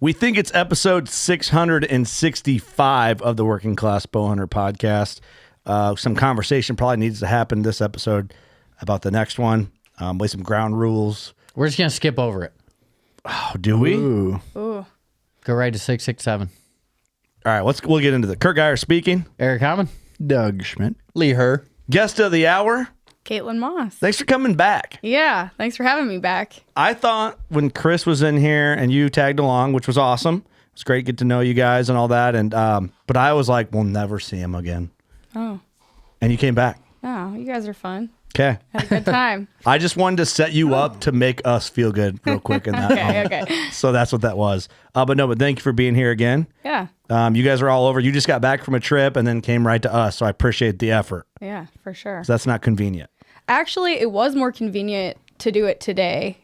We think it's episode 665 of the Working Class Bowhunter podcast. Some conversation probably needs to happen this episode about the next one. Lay some ground rules. We're just going to skip over it. Oh, do we? Ooh. Go right to 667. All right, we'll get into the Kurt Geyer speaking. Eric Hammond. Doug Schmidt. Lee Herr. Guest of the hour. Kaitlyn Maus. Thanks for coming back. Yeah, thanks for having me back. I thought when Chris was in here and you tagged along, which was awesome. It was great to get to know you guys and all that. And but I was like, we'll never see him again. Oh. And you came back. Oh, you guys are fun. Okay. Had a good time. I just wanted to set you up to make us feel good real quick in that moment. Okay. So that's what that was. But thank you for being here again. Yeah. You guys are all over. You just got back from a trip and then came right to us. So I appreciate the effort. Yeah, for sure. So that's not convenient. Actually, it was more convenient to do it today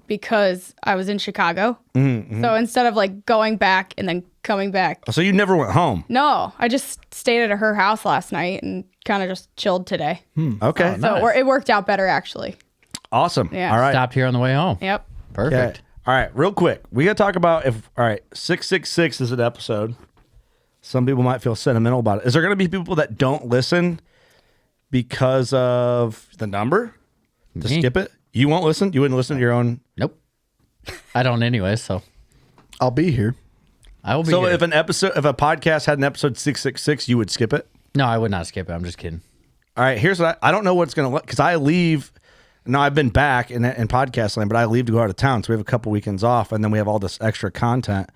because I was in Chicago. Mm-hmm. So instead of like going back and then coming back. So you never went home? No, I just stayed at her house last night and kind of just chilled today. Okay. Oh, So nice. it worked out better, actually. Awesome. Yeah. All right. Stopped here on the way home. Yep. Perfect. Okay. All right. Real quick. We got to talk about all right, 666 is an episode. Some people might feel sentimental about it. Is there going to be people that don't listen because of the number? To Me. skip it? You won't listen? You wouldn't listen to your own? Nope. I don't anyway, so I'll be here. I will be So here. if a podcast had an episode 666, you would skip it? No, I would not skip it. I'm just kidding. All right, here's what I don't know what's going to look, because I leave. Now, I've been back in podcast land, but I leave to go out of town. So we have a couple weekends off, and then we have all this extra content.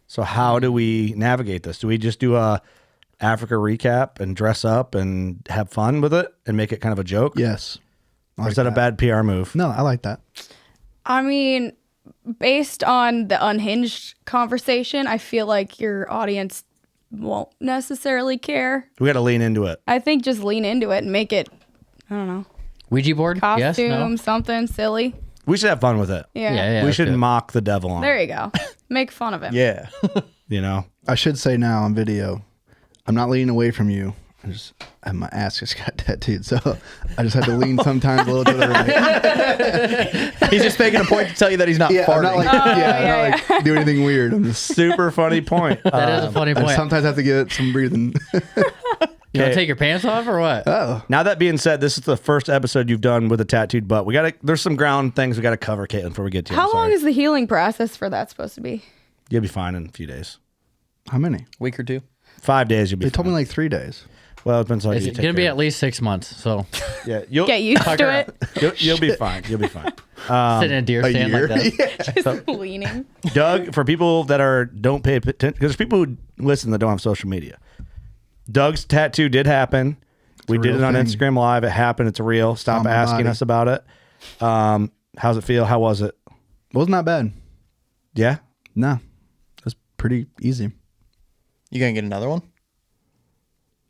So how do we navigate this? Do we just do a Africa recap and dress up and have fun with it and make it kind of a joke? Yes. I Or like is that a bad PR move? No, I like that. I mean, based on the unhinged conversation, I feel like your audience won't necessarily care. We got to lean into it. I think just lean into it and make it, I don't know, Ouija board? Yes? costume, No? something silly. We should have fun with it. Yeah. Yeah. We that's should good. mock the devil on There it, you go. Make fun of him. Yeah. you know? I should say now on video, I'm not leaning away from you. My ass just got tattooed, so I just had to lean sometimes a little to the right. He's just making a point to tell you that he's not Yeah, I'm farting. not like, I'm not like do anything weird. I'm just Super funny point. That is a funny I point. sometimes have to give it some breathing. You want to take your pants off or what? Oh, Now that being said, this is the first episode you've done with a tattooed butt. There's some ground things we got to cover, Kaitlyn, before we get to you. How long is the healing process for that supposed to be? You'll be fine in a few days. how many? Week or two. 5 days, you'll be They fine. told me like 3 days. Well, it depends on how It's you going take to be care at least 6 months, so of it. Yeah, you'll Get used to it. you'll be fine. You'll be fine. sit in a deer stand year? like that. Just leaning. Doug, for people that don't pay attention, because there's people who listen that don't have social media. Doug's tattoo did happen. We a did real it on thing. Instagram Live. It happened. It's real. Stop on my asking body. us about it. How's it feel? How was it? Wasn't that bad. Yeah. No, it was pretty easy. You gonna get another one?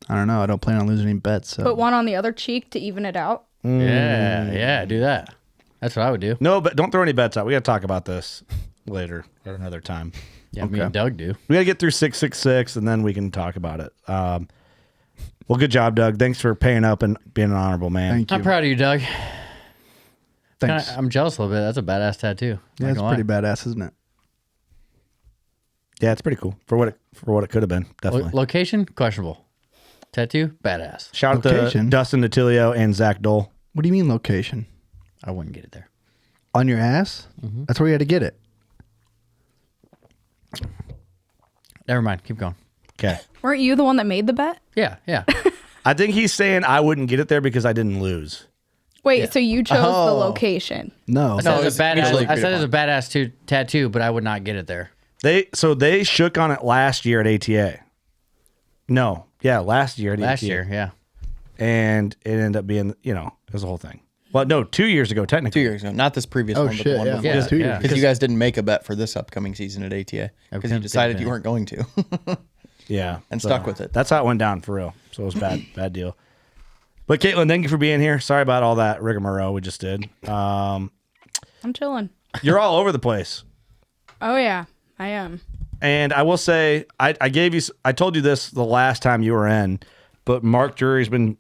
I don't know. I don't plan on losing any bets. So. Put one on the other cheek to even it out. Yeah, do that. That's what I would do. No, but don't throw any bets out. We got to talk about this later at another time. Yeah, me and Doug do. We got to get through 666 and then we can talk about it. Well, good job, Doug. Thanks for paying up and being an honorable man. Thank you. I'm proud of you, Doug. Thanks. I'm jealous a little bit. That's a badass tattoo. Yeah, Not it's gonna pretty lie. badass, isn't it? Yeah, it's pretty cool for what it could have been. Definitely. Location? Questionable. Tattoo? Badass. Shout out to Location. Dustin Natilio and Zach Dole. What do you mean location? I wouldn't get it there. On your ass? That's where you had to get it. Never mind. Keep going. Okay. Weren't you the one that made the bet? Yeah. I think he's saying I wouldn't get it there because I didn't lose. Wait, so you chose the Oh. location. No. I said, it's it's a badass, mutually I agreed said it's a badass tattoo, but I would not get it there. They shook on it last year at ATA. No. Yeah, last year at Last ATA. year, yeah. And it ended up being, it was a whole thing. Well, no, 2 years ago, technically. 2 years ago. Not this previous Oh, one, but shit, the one yeah. before. Yeah, Just 2 years. yeah. Because you guys didn't make a bet for this upcoming season at ATA. Because you couldn't decided think you of weren't going to. Yeah. And so stuck with it. That's how it went down for real. So it was bad deal. But Kaitlyn, thank you for being here. Sorry about all that rigmarole we just did. I'm chilling. You're all over the place. Oh, yeah, I am. And I will say, I told you this the last time you were in, but Mark Drury's been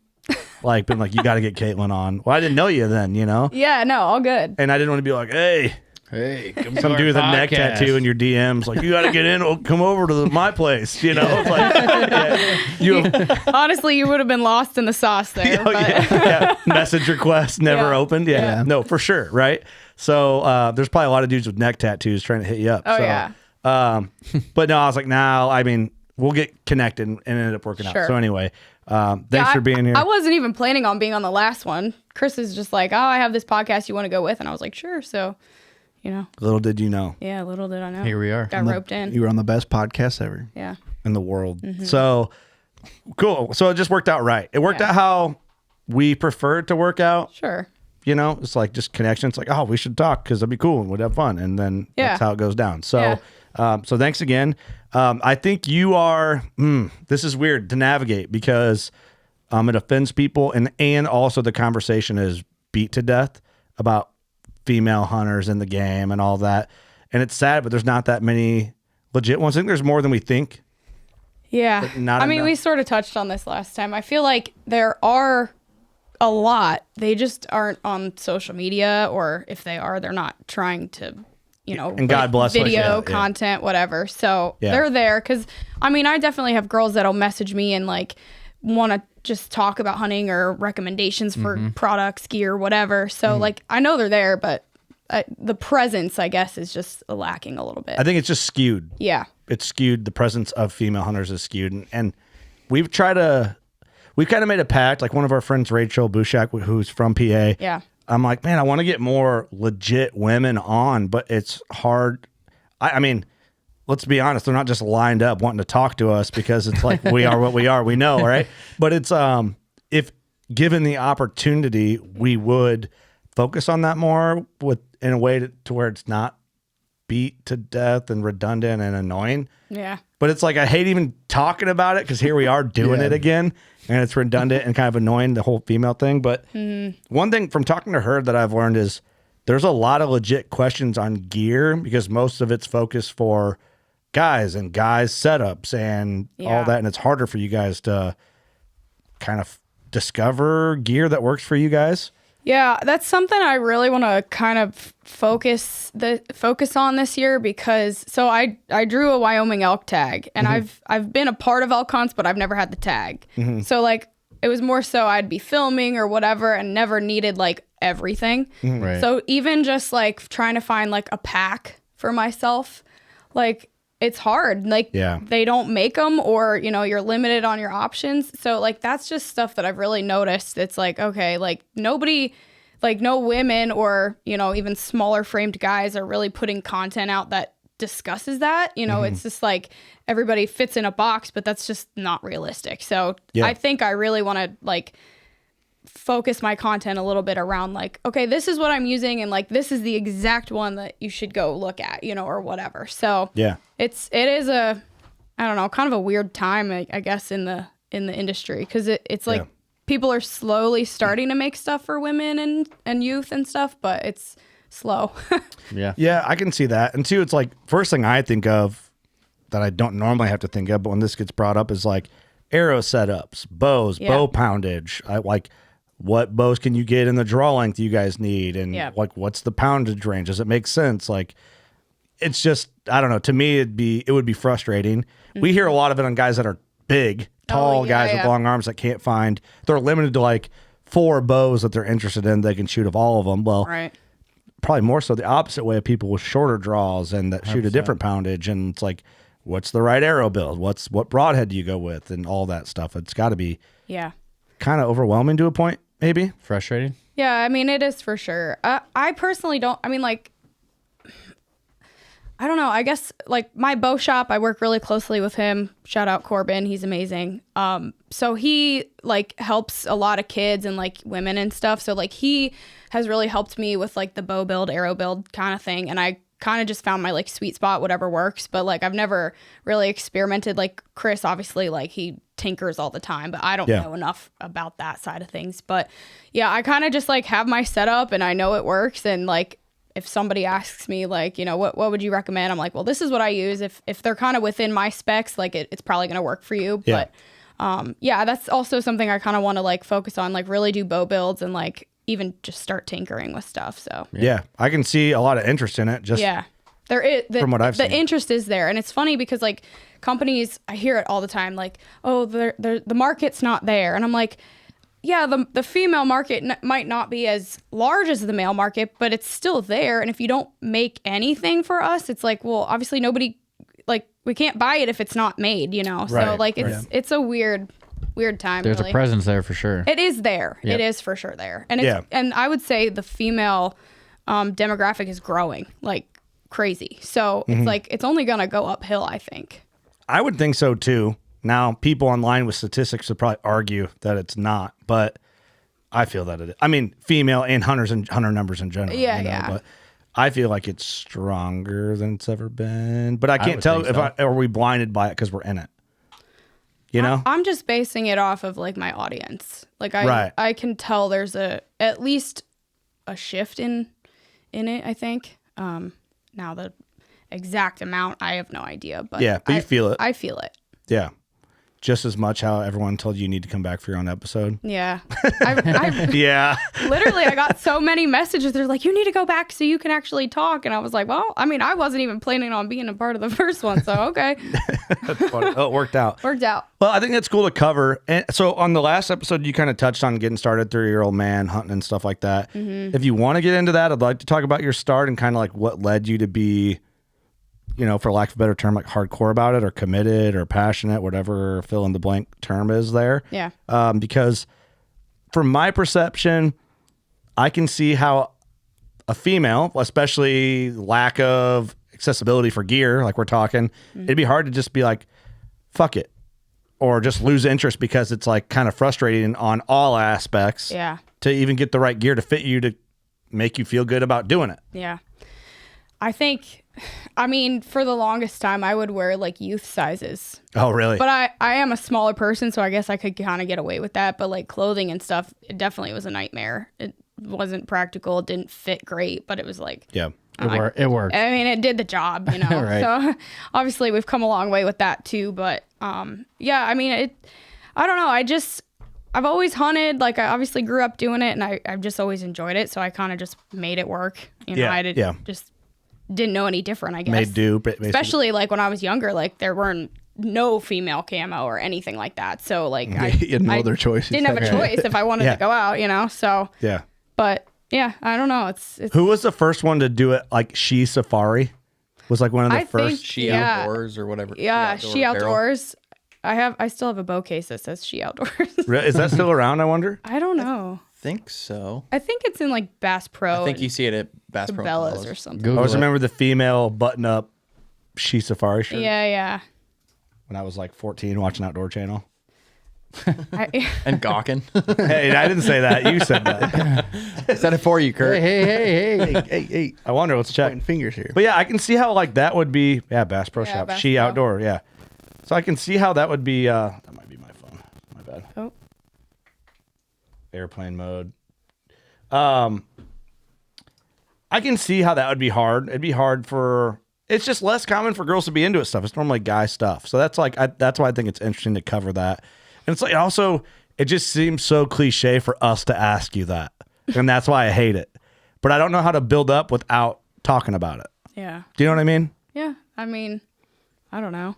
like, you got to get Kaitlyn on. Well, I didn't know you then, Yeah, no, all good. and I didn't want to be like, hey, Hey, come Some dude with a neck tattoo in your DMs, like, you got to get in, come over to my place. You know, it's like, Honestly, you would have been lost in the sauce there. But. Message request never Yeah. opened. Yeah. No, for sure. Right. So there's probably a lot of dudes with neck tattoos trying to hit you up. Oh, so, yeah. But no, I was like, no, I mean, we'll get connected and it ended up working out. Sure. So anyway, thanks for being here. I wasn't even planning on being on the last one. Chris is just like, oh, I have this podcast you want to go with. And I was like, sure. So, you know. Little did you know. Yeah, little did I know. Here we are. Got roped in. You were on the best podcast ever. Yeah. In the world. Mm-hmm. So cool. So it just worked out right. It worked out how we prefer it to work out. Sure. You know, it's like just connection. It's like, oh, we should talk because it'd be cool and we'd have fun. And then that's how it goes down. So, so thanks again. I think you are, this is weird to navigate because it offends people. And also the conversation is beat to death about female hunters in the game and all that. And it's sad, but there's not that many legit ones. I think there's more than we think. Yeah. Not I mean, enough. we sort of touched on this last time. I feel like there are a lot. They just aren't on social media, or if they are, they're not trying to, you know, And God bless us, video yeah. content, whatever. So Yeah. they're there. Cause I mean, I definitely have girls that'll message me and like want to just talk about hunting or recommendations for products, gear, whatever. So like, I know they're there, but the presence, I guess, is just lacking a little bit. I think it's just skewed. Yeah. It's skewed. The presence of female hunters is skewed. And we've kind of made a pact, like one of our friends, Rachel Bushak, who's from PA. Yeah. I'm like, man, I want to get more legit women on, but it's hard. I mean, let's be honest, they're not just lined up wanting to talk to us because it's like, we are what we are, we know, right? But it's, if given the opportunity, we would focus on that more in a way to where it's not beat to death and redundant and annoying. Yeah. But it's like, I hate even talking about it because here we are doing it again, and it's redundant and kind of annoying, the whole female thing. But one thing from talking to her that I've learned is there's a lot of legit questions on gear because most of it's focused for guys and guys setups and all that. And it's harder for you guys to kind of discover gear that works for you guys. Yeah, that's something I really want to kind of focus on this year because I drew a Wyoming elk tag and I've been a part of elk hunts, but I've never had the tag. So like it was more so I'd be filming or whatever and never needed like everything. Right. So even just like trying to find like a pack for myself, like it's hard. Like they don't make them, or you know, you're limited on your options. So like that's just stuff that I've really noticed. It's like, okay, like nobody, like no women or, you know, even smaller framed guys are really putting content out that discusses that. You know, it's just like everybody fits in a box, but that's just not realistic. So I think I really want to like focus my content a little bit around like, okay, this is what I'm using and like this is the exact one that you should go look at, you know, or whatever. So it is a, I don't know, kind of a weird time, I guess, in the industry because it's like people are slowly starting to make stuff for women and youth and stuff, but it's slow. Yeah, I can see that. And two, it's like first thing I think of that I don't normally have to think of, but when this gets brought up is like arrow setups, bows, bow poundage. I like, what bows can you get in the draw length you guys need? And like, what's the poundage range? Does it make sense? Like, it's just, I don't know. To me, it would be frustrating. We hear a lot of it on guys that are big, tall guys with long arms that can't find, they're limited to like 4 bows that they're interested in. They can shoot of all of them. Well, probably more so the opposite way of people with shorter draws and that shoot a different poundage. And it's like, what's the right arrow build? What broadhead do you go with? And all that stuff. It's got to be kind of overwhelming to a point. Maybe frustrating. Yeah, I mean, it is for sure. I personally don't. I mean, like, I don't know. I guess like my bow shop, I work really closely with him. Shout out Corbin, he's amazing. So he like helps a lot of kids and like women and stuff. So like he has really helped me with like the bow build, arrow build kind of thing. And I kind of just found my like sweet spot, whatever works. But like I've never really experimented. Like Chris, obviously, like he tinkers all the time, but I don't know enough about that side of things. But yeah, I kind of just like have my setup and I know it works. And like if somebody asks me like, you know, what would you recommend? I'm like, well, this is what I use. If they're kind of within my specs, like it's probably going to work for you. But yeah, that's also something I kind of want to like focus on, like really do bow builds and like even just start tinkering with stuff. So Yeah, I can see a lot of interest in it. Just yeah, there is from what I've the seen. interest is there, and it's funny because like companies, I hear it all the time, like, oh, the market's not there, and I'm like, yeah, the female market might not be as large as the male market, but it's still there. And if you don't make anything for us, it's like, well, obviously nobody, like, we can't buy it if it's not made, you know. So Right, like it's a weird time. There's really. a presence there for sure. It is there. Yep. It is for sure there. And it's, and I would say the female demographic is growing like crazy. So it's like, it's only going to go uphill, I think. I would think so too. Now, people online with statistics would probably argue that it's not, but I feel that it is. I mean, female and hunters and hunter numbers in general. Yeah, you know, yeah. But I feel like it's stronger than it's ever been. But I can't would tell think if are we blinded by it because we're in it. You know? I'm just basing it off of like my audience. Like I can tell there's at least a shift in it, I think. Now the exact amount, I have no idea, but Yeah, but you feel it. I feel it. Yeah. Just as much how everyone told you need to come back for your own episode. Yeah. I Yeah. literally, I got so many messages. They're like, you need to go back so you can actually talk. And I was like, well, I mean, I wasn't even planning on being a part of the first one. So, okay. That's funny. Oh, it worked out. Worked out. Well, I think that's cool to cover. And so on the last episode, you kind of touched on getting started 3-year-old man hunting and stuff like that. Mm-hmm. If you want to get into that, I'd like to talk about your start and kind of like what led you to be, you know, for lack of a better term, like hardcore about it or committed or passionate, whatever fill in the blank term is there. Yeah. Because from my perception, I can see how a female, especially lack of accessibility for gear, like we're talking, it'd be hard to just be like, fuck it, or just lose interest because it's like kind of frustrating on all aspects. Yeah. To even get the right gear to fit you to make you feel good about doing it. Yeah. I mean, for the longest time, I would wear like youth sizes. Oh, really? But I am a smaller person, so I guess I could kind of get away with that. But like clothing and stuff, it definitely was a nightmare. It wasn't practical. It didn't fit great, but it was like, Yeah. It worked. I mean, it did the job, you know. Right. So obviously we've come a long way with that too. But yeah, I mean, I don't know. I've always hunted. Like I obviously grew up doing it, and I've just always enjoyed it. So I kind of just made it work. You know, Yeah. just didn't know any different, I guess. Made do. Basically. Especially like when I was younger, like there weren't no female camo or anything like that. So like I You had no other choice. didn't have a choice if I wanted Yeah. to go out, you know. So Yeah. but yeah, I don't know. It's Who was the first one to do it? Like She Safari was like one of the I first. think- She Yeah. Outdoors or whatever. yeah, She Outdoor Barrel. Outdoors. I still have a bow case that says She Outdoors. Is that still around? I wonder. I don't know. Think so. I think it's in like Bass Pro. I think and you see it at Bass Pro Cabela's Cabela's. or something. I Google always it. remember the female button-up She Safari shirt Yeah. when I was like 14 watching Outdoor Channel. And gawking. Hey, I didn't say that. You said that. Said it for you, Kurt. Hey. Hey, I wonder. Let's check. pointing fingers here. But yeah, I can see how like that would be. Yeah, Bass Pro Yeah, Shop. Bass She Pro. Outdoor. Yeah. So I can see how that would be. That might be my phone. My bad. Oh. Airplane mode. I can see how that would be hard. It'd be hard for. It's just less common for girls to be into it stuff. It's normally guy stuff. So that's like that's why I think it's interesting to cover that. And it's like also it just seems so cliche for us to ask you that, and that's why I hate it. But I don't know how to build up without talking about it. Yeah. Do you know what I mean? Yeah. I mean, I don't know.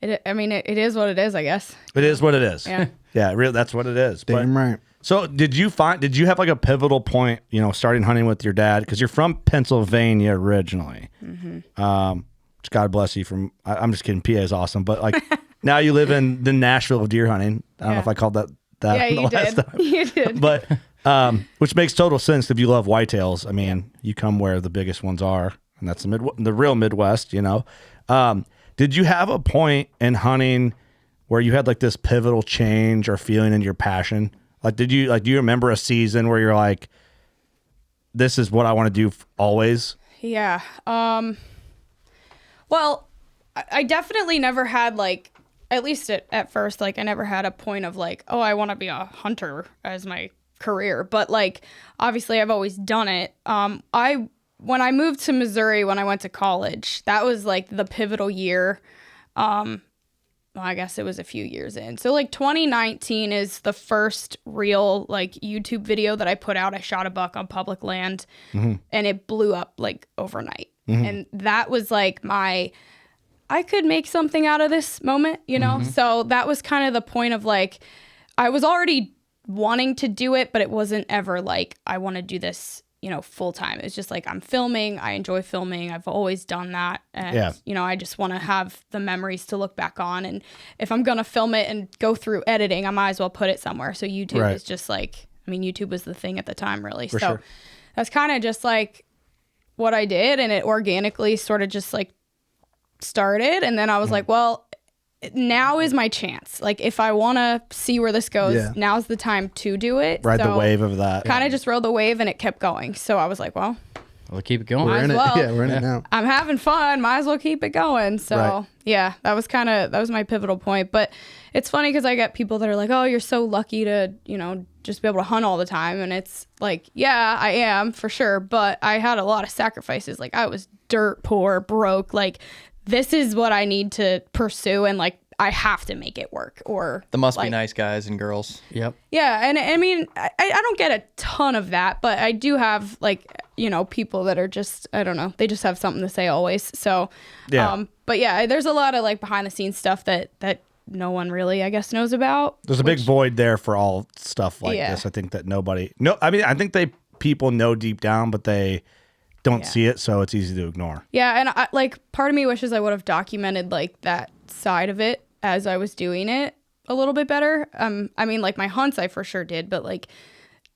It is what it is, I guess. It is what it is. Yeah. Yeah, really, that's what it is. But- Damn right. So did you have like a pivotal point, you know, starting hunting with your dad? Because you're from Pennsylvania originally. Which God bless you from, I'm just kidding. PA is awesome. But like now you live in the Nashville of deer hunting. I don't know Yeah. if I called that Yeah, the you last did. time. You did. But which makes total sense if you love whitetails. I mean, you come where the biggest ones are, and that's the real Midwest, you know. Did you have a point in hunting where you had like this pivotal change or feeling in your passion? Like, do you remember a season where you're like, this is what I want to do always? Yeah. Well, I definitely never had like, at least at first, like I never had a point of like, oh, I want to be a hunter as my career. But like, obviously I've always done it. When I moved to Missouri, when I went to college, that was like the pivotal year. I guess it was a few years in. So like 2019 is the first real like YouTube video that I put out. I shot a buck on public land and it blew up like overnight. And that was like I could make something out of this moment, you know? So that was kind of the point of like, I was already wanting to do it, but it wasn't ever like, I want to do this, you know, full time. It's just like, I'm filming. I enjoy filming. I've always done that. And, you know, I just want to have the memories to look back on. And if I'm going to film it and go through editing, I might as well put it somewhere. So YouTube is just like, I mean, YouTube was the thing at the time, really. So that's kind of just like what I did. And it organically sort of just like started. And then I was like, well, now is my chance. Like, if I want to see where this goes, now's the time to do it. Ride the wave of that. Kind of just rode the wave and it kept going. So I was like, well, we'll keep it going. We're in it. well. Yeah, we're in it now. I'm having fun. Might as well keep it going. So yeah, that was my pivotal point. But it's funny because I get people that are like, oh, you're so lucky to, you know, just be able to hunt all the time. And it's like, yeah, I am for sure. But I had a lot of sacrifices. Like, I was dirt poor, broke. Like, this is what I need to pursue, and like I have to make it work. Or There must like, be nice guys and girls. Yep. yeah, and I mean, I don't get a ton of that, but I do have like, you know, people that are just, I don't know, they just have something to say always. So but yeah, there's a lot of like behind the scenes stuff that no one really, I guess, knows about. There's a big void there for all stuff like this. I think that I think people know deep down, but they don't see it, so it's easy to ignore. Yeah, and I, like, part of me wishes I would have documented like that side of it as I was doing it a little bit better. I mean, like my hunts I for sure did, but like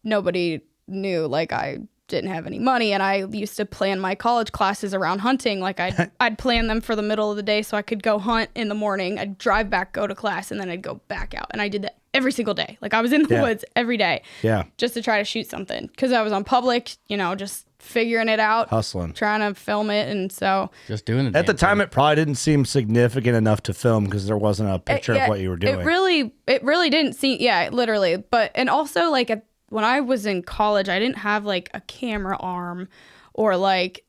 nobody knew. Like, I didn't have any money, and I used to plan my college classes around hunting. Like I'd plan them for the middle of the day so I could go hunt in the morning. I'd drive back, go to class, and then I'd go back out. And I did that every single day. Like, I was in the woods every day. Yeah. Just to try to shoot something, because I was on public, you know, just figuring it out, hustling, trying to film it. And so just doing it at the time, it probably didn't seem significant enough to film because there wasn't a picture of what you were doing. It really didn't seem, literally. But, and also like when I was in college, I didn't have like a camera arm, or like,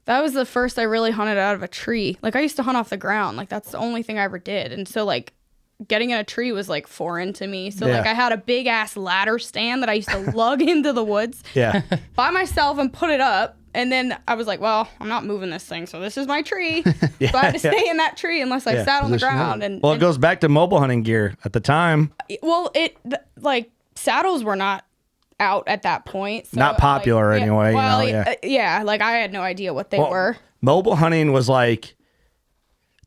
that was the first I really hunted out of a tree. Like, I used to hunt off the ground. Like, that's the only thing I ever did. And so like getting in a tree was like foreign to me. So like I had a big ass ladder stand that I used to lug into the woods by myself and put it up. And then I was like, well, I'm not moving this thing, so this is my tree. So I had to stay in that tree unless I sat on the ground. And it goes back to mobile hunting gear at the time. Well, like saddles were not out at that point. So not popular anyway. Well, you know, like I had no idea what they were. Mobile hunting was like,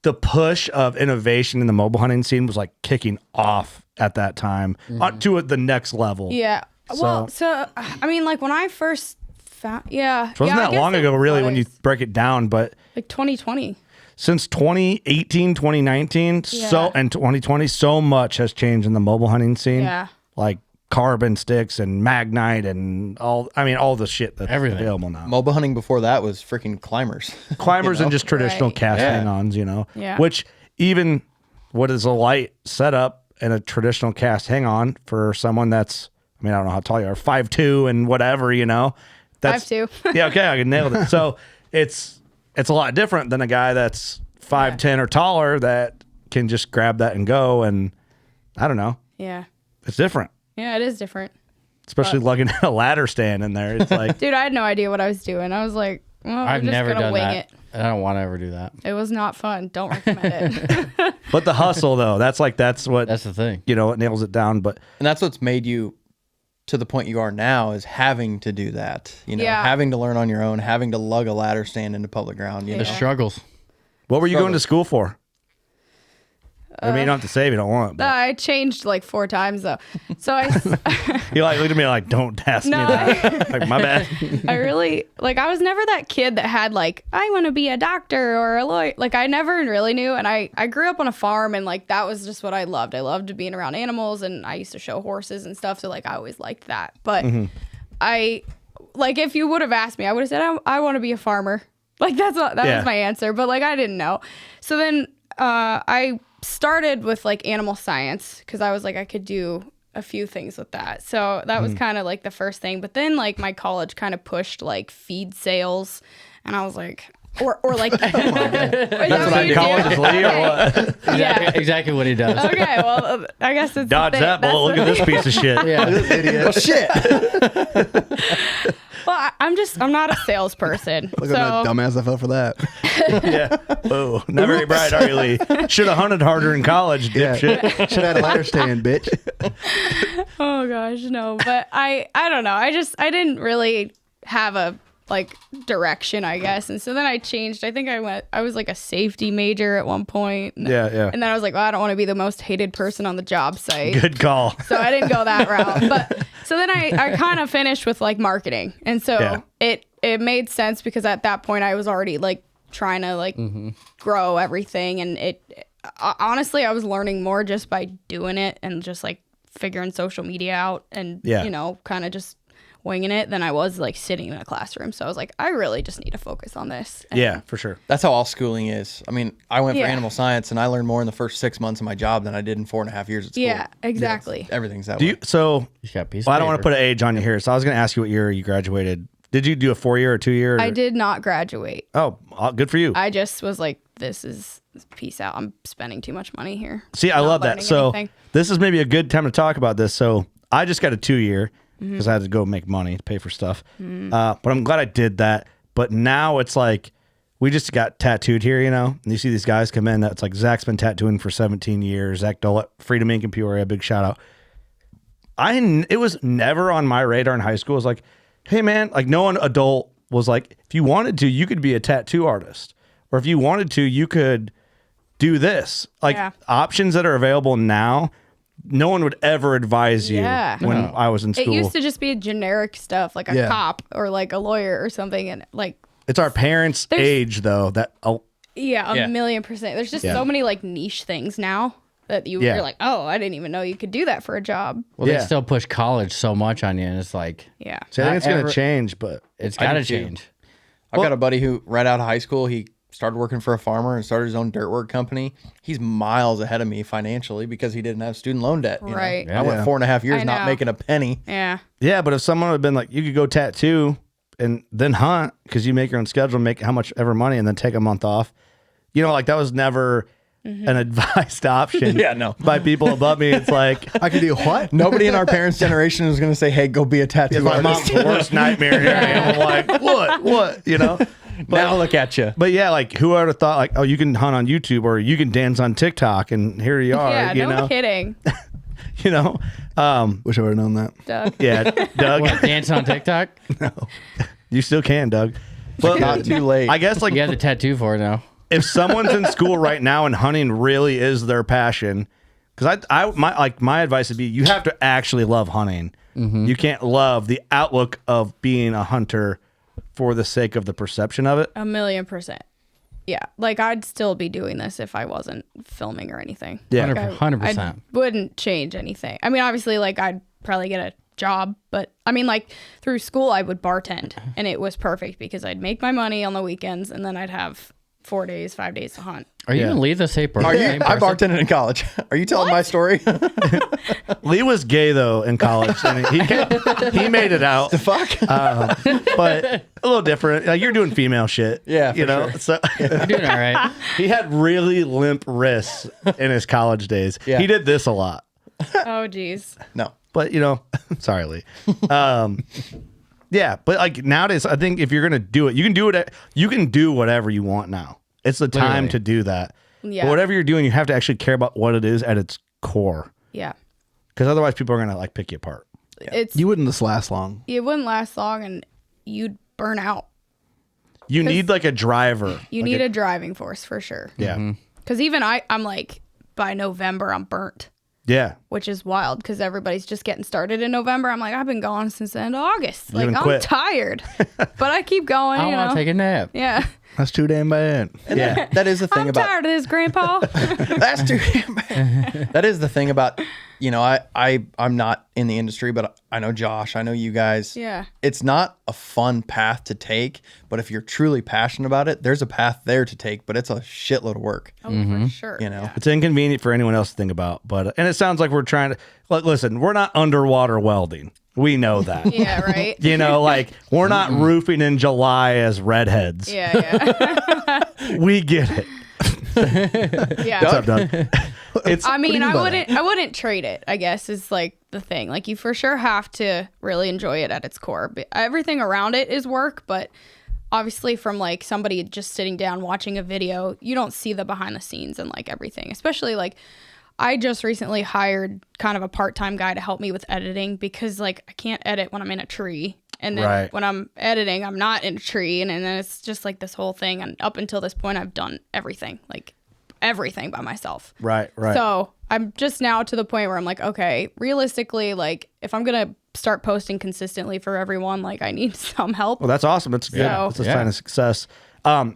the push of innovation in the mobile hunting scene was like kicking off at that time to the next level. Yeah. Well, so I mean, like when I first found, so it wasn't that long ago, really, when you break it down, but like 2020. Since 2018, 2019, and 2020, so much has changed in the mobile hunting scene. Yeah. Like carbon sticks and Magnite and all the shit that's available now. Mobile hunting before that was freaking climbers. Climbers and just traditional cast hang-ons, you know. Yeah. Which even what is a light setup and a traditional cast hang-on for someone that's, I mean, I don't know how tall you are, 5'2" and whatever, you know. That's 5'2". Yeah, okay, I nailed it. So it's a lot different than a guy that's 5'10" or taller that can just grab that and go, and I don't know. Yeah. It's different. Yeah, it is different. Especially lugging a ladder stand in there. It's like, dude, I had no idea what I was doing. I was like, well, I've never done wing that. it. I don't want to ever do that. It was not fun. Don't recommend it. But the hustle, though, that's the thing. You know, it nails it down. But and that's what's made you to the point you are now, is having to do that. You know, having to learn on your own, having to lug a ladder stand into public ground. You know? The struggles. What were you going to school for? I mean, you don't have to say if you don't want. But. I changed like 4 times though. So you like looked at me like, don't ask me that. Like, my bad. I really I was never that kid that had like, I want to be a doctor or a lawyer. Like, I never really knew. And I grew up on a farm, and like that was just what I loved. I loved being around animals, and I used to show horses and stuff. So like I always liked that. But if you would have asked me, I would have said I want to be a farmer. Like that was my answer. But like I didn't know. So then I started with like animal science, because I was like, I could do a few things with that. So that was kind of like the first thing. But then like my college kind of pushed like feed sales, and I was like, Or like, That's what I call it, Lee, or what? Yeah. Exactly what he does. Okay, well, I guess it's Dodge that bullet. Look at this piece of shit. Yeah. This idiot. Well, shit. Well, I'm not a salesperson. Look so at the dumbass I felt for that. Yeah. Oh, not very bright, are you, Lee? Should have hunted harder in college, dipshit. Should have had a ladder stand, bitch. oh gosh, no. But I don't know. I didn't really have a like direction, I guess. And so then I changed. I think I was like a safety major at one point. Yeah. And then I was like, well, I don't want to be the most hated person on the job site. Good call. So I didn't go that route. But so then I kind of finished with like marketing. And so it made sense because at that point I was already like trying to like grow everything. And honestly, I was learning more just by doing it and just like figuring social media out and, you know, kind of just winging it than I was like sitting in a classroom. So I was like, I really just need to focus on this. And Yeah, for sure. That's how all schooling is. I mean, I went for animal science and I learned more in the first 6 months of my job than I did in 4.5 years at school. Yeah, exactly. Everything's that way. So, He's got a piece I of don't want to paper. put an age on you here. So I was going to ask you what year you graduated. Did you do a 4-year or 2-year? I did not graduate. Oh, good for you. I just was like, this is peace out. I'm spending too much money here. See, I Not love that. learning So anything. this is maybe a good time to talk about this. So I just got a 2-year because I had to go make money to pay for stuff. But I'm glad I did that. But now it's like we just got tattooed here, you know. And you see these guys come in. That's like Zach's been tattooing for 17 years. Zach Dolet, Freedom Ink and Peoria, big shout out. It was never on my radar in high school. It was like, hey man, like no one adult was like, if you wanted to, you could be a tattoo artist, or if you wanted to, you could do this. Like options that are available now. No one would ever advise you when I was in school. It used to just be generic stuff like a cop or like a lawyer or something. And like, it's our parents' age though that a million percent. There's just so many like niche things now that you're like, oh, I didn't even know you could do that for a job. Well, they still push college so much on you, and it's like, So I think it's going to change, but it's got to change. I've got a buddy who right out of high school, he started working for a farmer and started his own dirt work company. He's miles ahead of me financially because he didn't have student loan debt. You Right. know? I went 4.5 years I not know. making a penny. Yeah. yeah, but if someone had been like, you could go tattoo and then hunt because you make your own schedule, make how much ever money, and then take a month off. You know, like that was never an advised option. By people above me. It's like I could do what? Nobody in our parents' generation was going to say, hey, go be a tattoo my artist. mom's worst nightmare. Here I am. I'm like, what? You know. Now look at you. But yeah, like who would have thought like, oh, you can hunt on YouTube or you can dance on TikTok, and here you are. Yeah, you no know, kidding. you know. Wish I would have known that. Doug. Yeah, Doug. What, dance on TikTok? You still can, Doug. But Not too late. I guess like You have the tattoo for it now. if someone's in school right now and hunting really is their passion, because my advice would be you have to actually love hunting. You can't love the outlook of being a hunter for the sake of the perception of it. 1,000,000%. Yeah. Like I'd still be doing this if I wasn't filming or anything. Yeah. Like, 100%. I wouldn't change anything. I mean, obviously, like I'd probably get a job, but I mean, like through school, I would bartend, and it was perfect because I'd make my money on the weekends, and then I'd have 4 days, 5 days to hunt. Are you going to leave the same person? I bartended in college. Are you telling my story? Lee was gay though in college, and he made it out. The fuck? But a little different. Like you're doing female shit. Yeah, you for know. sure. So You're doing all right. he had really limp wrists in his college days. Yeah. He did this a lot. Oh, geez. No. But you know, sorry, Lee. Yeah, but like nowadays, I think if you're gonna do it, you can do it. You can do whatever you want now. It's the time Literally. to do that. Yeah. But whatever you're doing, you have to actually care about what it is at its core, Yeah. because otherwise, people are gonna like pick you apart. It's You wouldn't just last long. it wouldn't last long, and you'd burn out. You need like a driver. You like need a driving force for sure. yeah, Because even I'm like, by November, I'm burnt, yeah. which is wild because everybody's just getting started in November. I'm like, I've been gone since the end of August. Like, even I'm quit. tired, but I keep going. I you want know? to take a nap. Yeah. That's too damn bad. Yeah. That is the thing I'm about tired of this, Grandpa. that's too damn bad. That is the thing about, you know, I'm not in the industry, but I know Josh, I know you guys. Yeah. It's not a fun path to take, but if you're truly passionate about it, there's a path there to take, but it's a shitload of work, Oh, for sure. you know. It's inconvenient for anyone else to think about, but and it sounds like we're trying to like listen. We're not underwater welding. We know that. Yeah, right. You know, like we're not roofing in July as redheads. Yeah. We get it. Yeah. What's up, Doug? I mean, I wouldn't trade it, I guess, is like the thing. Like you for sure have to really enjoy it at its core. But everything around it is work, but obviously from like somebody just sitting down watching a video, you don't see the behind the scenes and like everything. Especially like I just recently hired kind of a part-time guy to help me with editing because like I can't edit when I'm in a tree. And then when I'm editing, I'm not in a tree. And then it's just like this whole thing. And up until this point, I've done everything by myself. Right. So I'm just now to the point where I'm like, okay, realistically, like if I'm going to start posting consistently for everyone, like I need some help. Well, that's awesome. That's good. That's a sign of success. I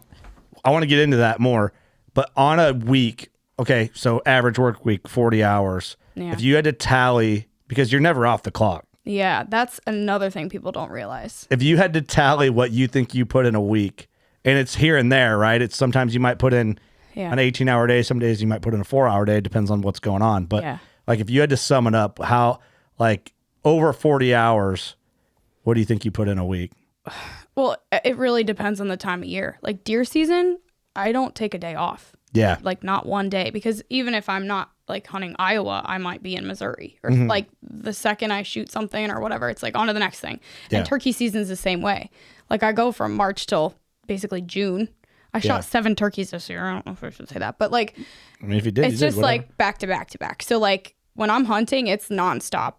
want to get into that more, but on a week, okay, so average work week, 40 hours. Yeah. If you had to tally, because you're never off the clock. Yeah, that's another thing people don't realize. If you had to tally what you think you put in a week, and it's here and there, right? It's sometimes you might put in an 18-hour day. Some days you might put in a 4-hour day. It depends on what's going on. But like if you had to sum it up, how like over 40 hours, what do you think you put in a week? Well, it really depends on the time of year. Like deer season, I don't take a day off. Yeah. Like not one day, because even if I'm not like hunting Iowa, I might be in Missouri or like the second I shoot something or whatever, it's like on to the next thing. And turkey season's the same way. Like I go from March till basically June. I shot 7 turkeys this year. I don't know if I should say that, but like, I mean, if you did, it's just like back to back to back. So like when I'm hunting, it's nonstop.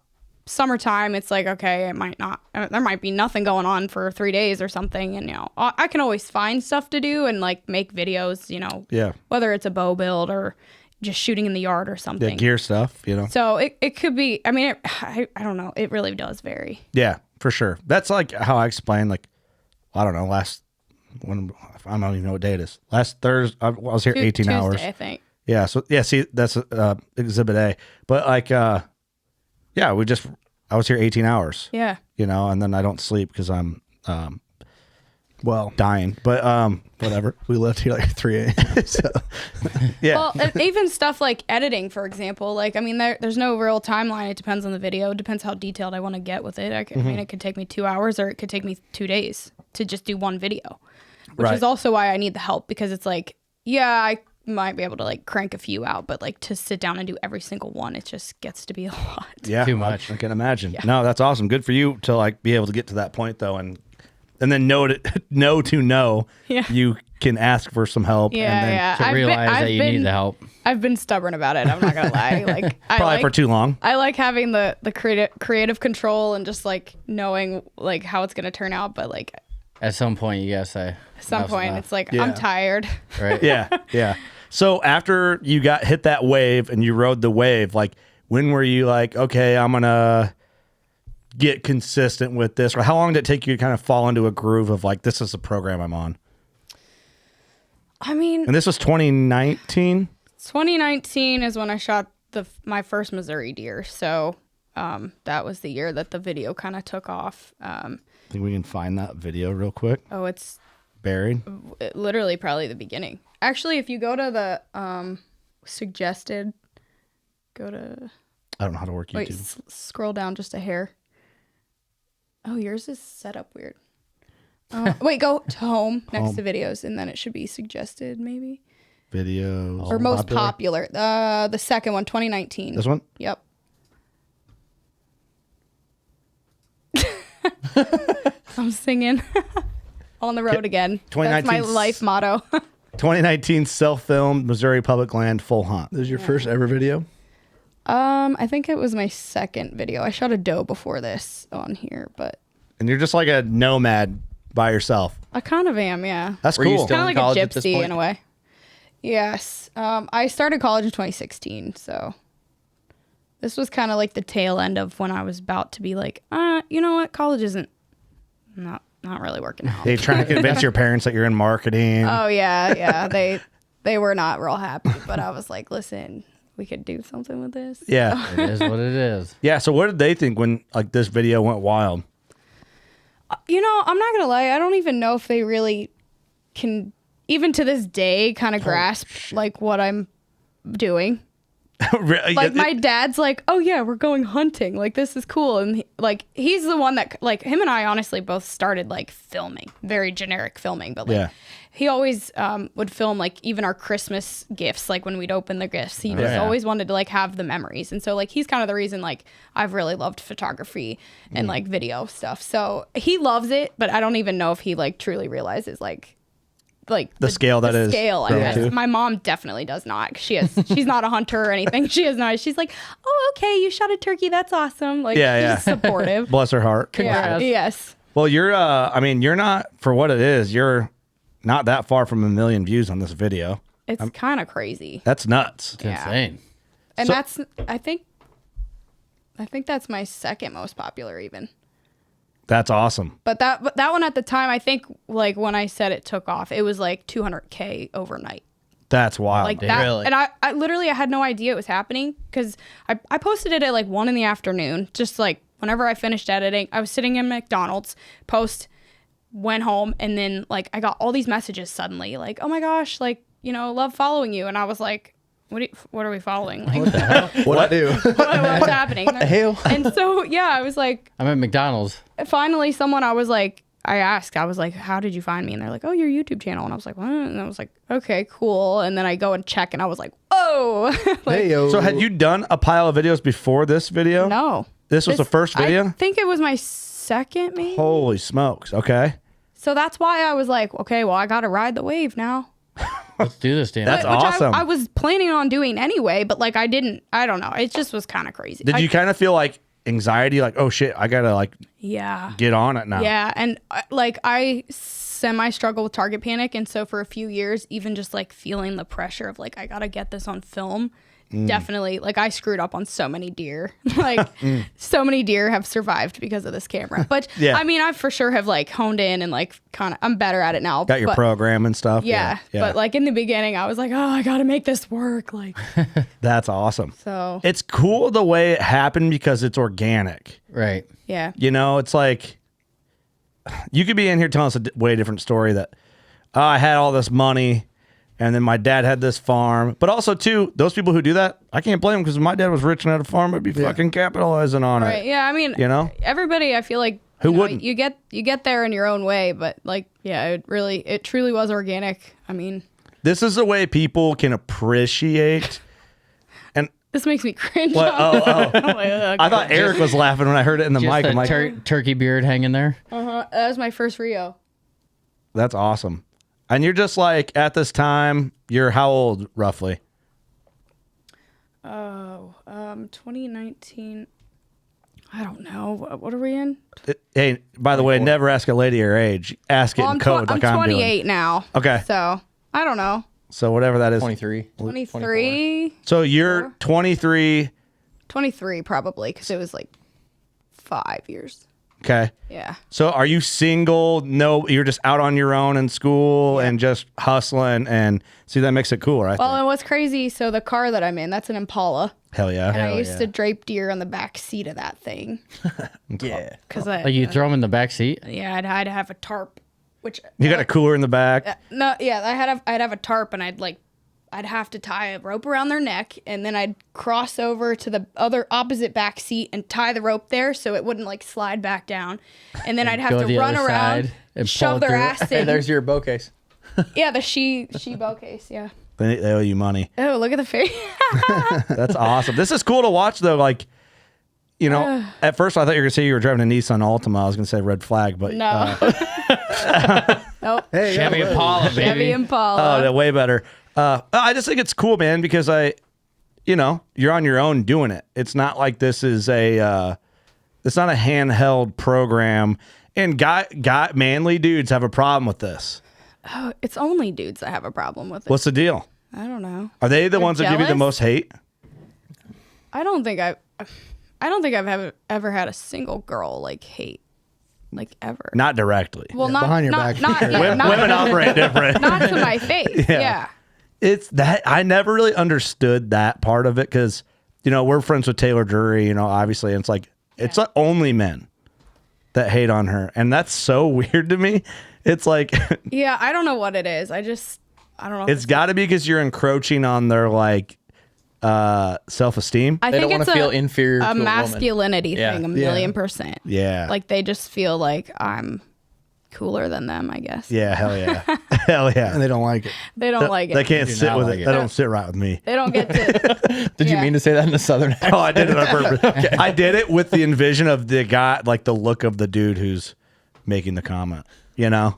Summertime, it's like, okay, it might not, there might be nothing going on for 3 days or something. And, you know, I can always find stuff to do and like make videos, you know, whether it's a bow build or just shooting in the yard or something. Yeah, gear stuff, you know. So it could be, I mean, I don't know. It really does vary. Yeah, for sure. That's like how I explain, like, I don't know, I don't even know what day it is. Last Thursday, I was here 18 Tuesday, hours. I think. Yeah, so, yeah, see, that's Exhibit A. But, like, I was here 18 hours. Yeah. You know, and then I don't sleep because I'm, dying. But, whatever. We left here like 3 a.m. So. Yeah. Well, even stuff like editing, for example, like, I mean, there's no real timeline. It depends on the video. It depends how detailed I want to get with it. I mean, it could take me 2 hours or it could take me 2 days to just do one video, which is also why I need the help, because it's like, I might be able to like crank a few out, but like to sit down and do every single one, it just gets to be a lot. Yeah. Too much. I can imagine. Yeah. No, that's awesome. Good for you to like be able to get to that point though. And then know you can ask for some help. Yeah. To realize that you need the help. I've been stubborn about it. I'm not going to lie. Like probably for too long. I like having the creative control and just like knowing like how it's going to turn out. But like at some point you gotta say. At some point it's like, I'm tired. Right. Yeah. So after you got hit that wave and you rode the wave, like when were you like, okay, I'm gonna get consistent with this? Or how long did it take you to kind of fall into a groove of like, this is the program I'm on? I mean, and this was 2019. 2019 is when I shot my first Missouri deer. So that was the year that the video kind of took off. I think we can find that video real quick. Oh, it's buried. Literally probably the beginning. Actually, if you go to the suggested, I don't know how to work YouTube. Wait, scroll down just a hair. Oh, yours is set up weird. Wait, go to home next to videos, and then it should be suggested maybe. Videos. Or most popular. The second one, 2019. This one? Yep. I'm singing on the road again. That's my life motto. 2019 self-filmed Missouri public land full hunt. This is your first ever video? I think it was my second video. I shot a doe before this on here, but. And you're just like a nomad by yourself. I kind of am, yeah. That's Were cool. you still kind of in like a college at this gypsy point? in a way. Yes. I started college in 2016, so this was kind of like the tail end of when I was about to be like, you know what? College isn't not really working out. Hey, trying to convince your parents that you're in marketing. Oh yeah. They were not real happy, but I was like, listen, we could do something with this. Yeah. It is what it is. Yeah. So what did they think when like this video went wild? You know, I'm not gonna lie. I don't even know if they really can, even to this day, kind of grasp like what I'm doing. Like my dad's like, oh yeah, we're going hunting. Like this is cool. And he's the one that like him and I honestly both started like filming, very generic filming, but like he always would film like even our Christmas gifts, like when we'd open the gifts. He just always wanted to like have the memories. And so like he's kind of the reason like I've really loved photography and like video stuff. So he loves it, but I don't even know if he like truly realizes like the scale that is scale. I guess my mom definitely does not. She's not a hunter or anything. She is not. She's like, oh, okay, you shot a turkey. That's awesome. Like, she's supportive. Bless her heart. Congrats. Yes. Well, you're. I mean, you're not for what it is. You're not that far from 1 million views on this video. It's kind of crazy. That's nuts. It's insane. And that's. I think that's my second most popular even. That's awesome. But that one at the time, I think like when I said it took off, it was like 200K overnight. That's wild. Like that, really? And I literally I had no idea it was happening because I posted it at like 1 PM, just like whenever I finished editing. I was sitting in McDonald's, went home, and then like I got all these messages suddenly like, oh my gosh, like, you know, love following you. And I was like, what are we following? Like, what the hell? What'd I do? What's happening? What the hell? And so, yeah, I was like... I'm at McDonald's. Finally, I asked, I was like, how did you find me? And they're like, oh, your YouTube channel. And I was like, what? And I was like, okay, cool. And then I go and check, and I was like, oh. Like, Hey-yo. So had you done a pile of videos before this video? No. This was the first video? I think it was my second, maybe. Holy smokes. Okay. So that's why I was like, okay, well, I got to ride the wave now. Let's do this, Dan. That's awesome. I was planning on doing anyway, but like I don't know. It just was kind of crazy. Did you kind of feel like anxiety, like, oh shit, I gotta like get on it now? Yeah. And like I semi-struggle with target panic. And so for a few years, even just like feeling the pressure of like, I got to get this on film. Definitely, like I screwed up on so many deer. Like so many deer have survived because of this camera. But I mean, I for sure have like honed in and like kind of I'm better at it now. Got your program and stuff. Yeah. But like in the beginning, I was like, oh, I got to make this work. Like that's awesome. So it's cool the way it happened because it's organic. Right. Yeah. You know, it's like you could be in here telling us a way different story that I had all this money. And then my dad had this farm. But also, too, those people who do that, I can't blame them because if my dad was rich and had a farm, I'd be fucking capitalizing on it. Yeah, I mean, you know, everybody, I feel like who wouldn't? You get there in your own way, but like, yeah, it truly was organic. I mean, this is the way people can appreciate. And this makes me cringe. What? Oh. I thought Eric was laughing when I heard it in the mic. I'm like, turkey beard hanging there. That was my first Rio. That's awesome. And you're just like, at this time, you're how old, roughly? 2019. I don't know. What are we in? Hey, by the way, never ask a lady her age. Ask it in code like I'm doing. 28 now. Okay. So, I don't know. So, whatever that is. 23. 23. So, you're 23. 23, probably, because it was like 5 years. Okay. Yeah. So are you single? No, you're just out on your own in school and just hustling, and see, that makes it cool, right? Well, and what's crazy, so the car that I'm in, that's an Impala. Hell yeah. And I used to drape deer on the back seat of that thing. Yeah. Cause like you throw them in the back seat? Yeah, I'd have a tarp, which you got a cooler in the back. No, yeah, I'd have a tarp, and I'd have to tie a rope around their neck, and then I'd cross over to the other opposite back seat and tie the rope there so it wouldn't like slide back down. And then I'd have to run around and shove their ass in. Hey, there's your bow case. Yeah, the she bow case. Yeah. They owe you money. Oh, look at the face. That's awesome. This is cool to watch though. Like, you know, at first I thought you were gonna say you were driving a Nissan Altima. I was gonna say red flag, but no. Nope. Hey, Chevy Impala, baby. Chevy Impala. Oh, way better. I just think it's cool, man, because you're on your own doing it. It's not like this is it's not a handheld program. And manly dudes have a problem with this. Oh, it's only dudes that have a problem with it. What's the deal? I don't know. Are they the ones that give you the most hate? I don't think I've ever had a single girl like hate. Like ever. Not directly. Well, not behind your back. Women operate different. Not to my face. Yeah. It's that I never really understood that part of it because, we're friends with Taylor Drury, obviously. And it's like, it's like only men that hate on her. And that's so weird to me. It's like. Yeah, I don't know what it is. I don't know. It's got to be because you're encroaching on their, like, self-esteem. I They think don't it's want to feel inferior to a a woman. masculinity Yeah. thing, 1,000,000%. Yeah. Like they just feel like I'm cooler than them, I guess. Yeah, hell yeah. Hell yeah. And they don't like it. They don't like it. They can't do sit not with like it. it. They don't sit right with me. They don't get to. Did you Yeah. mean to say that in a southern accent? Oh, I did it on purpose. I did it with the envision of the guy, like the look of the dude who's making the comment. You know?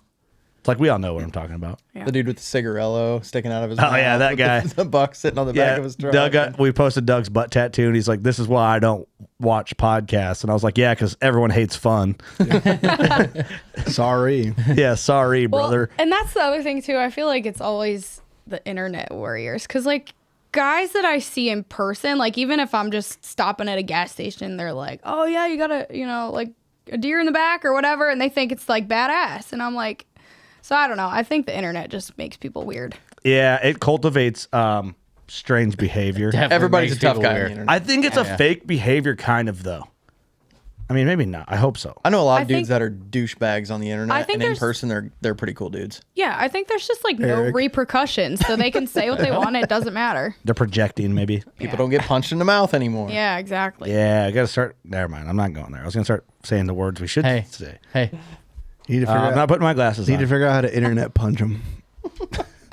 It's like we all know what I'm talking about. Yeah. The dude with the cigarello sticking out of his Oh, mouth. yeah, that with guy. The buck sitting on the back of his truck. Doug, we posted Doug's butt tattoo, and he's like, "This is why I don't watch podcasts." And I was like, "Yeah, because everyone hates fun." Sorry. Yeah, sorry, brother. Well, and that's the other thing too. I feel like it's always the internet warriors, because like guys that I see in person, like even if I'm just stopping at a gas station, they're like, "Oh yeah, you got like a deer in the back or whatever," and they think it's like badass, and I'm like, so I don't know. I think the internet just makes people weird. Yeah, it cultivates strange behavior. Definitely Everybody's a makes tough people guy on weird. the internet. I think it's a fake behavior, kind of though. I mean, maybe not. I hope so. I know a lot I of dudes think- that are douchebags on the internet, I think and in there's- person they're pretty cool dudes. Yeah, I think there's just like no Eric. repercussions, so they can say what they want. It doesn't matter. They're projecting, maybe. People don't get punched in the mouth anymore. Yeah, exactly. Yeah, I gotta start. Never mind. I'm not going there. I was gonna start saying the words we should Hey. say. Hey, You need to figure I'm out, not putting my glasses need on. to figure out how to internet punch them.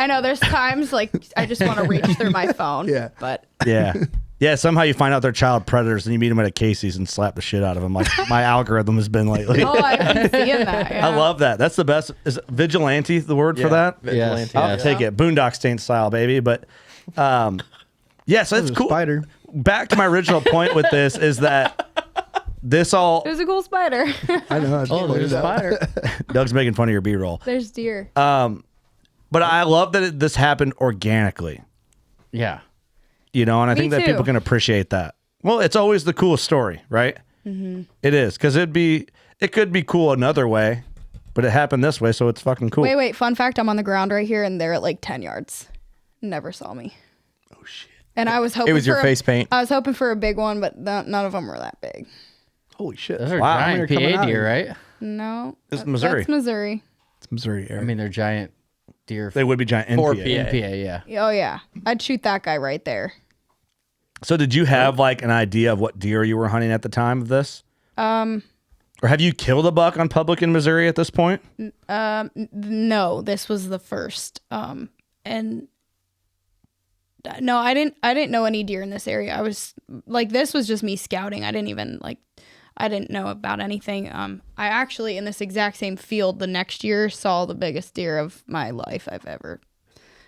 I know there's times like I just want to reach through my phone. Yeah. But Yeah. Yeah, somehow you find out they're child predators and you meet them at a Casey's and slap the shit out of them like my algorithm has been lately. oh, I've been seeing that. Yeah. I love that. That's the best. Is vigilante the word for Yeah, that? vigilante. Yes. I'll take it. Boondock Stain style, baby. But yeah, so it's a cool. spider. Back to my original point with this is that this all There's a cool spider. I know. I just oh, there's pointed a out. spider. Doug's making fun of your B-roll. There's deer. But I love that this happened organically. Yeah. You know, and I Me think that too. people can appreciate that. Well, it's always the coolest story, right? Mm-hmm. It is, because it could be cool another way, but it happened this way, so it's fucking cool. Wait. Fun fact: I'm on the ground right here, and they're at like 10 yards. Never saw me. Oh shit! And I was hoping It was your for face paint. I was hoping for a big one, but none of them were that big. Holy shit. Those are Wow. giant They're coming PA out deer, of right? No, It's Missouri. That's Missouri. It's Missouri, Eric. I mean, they're giant deer. They would be giant For NPA. PA. PA, yeah. Oh yeah, I'd shoot that guy right there. So did you have like an idea of what deer you were hunting at the time of this? Or have you killed a buck on public in Missouri at this point? No, this was the first. And no, I didn't know any deer in this area. I was like, this was just me scouting. I didn't know about anything. I actually, in this exact same field the next year, saw the biggest deer of my life I've ever,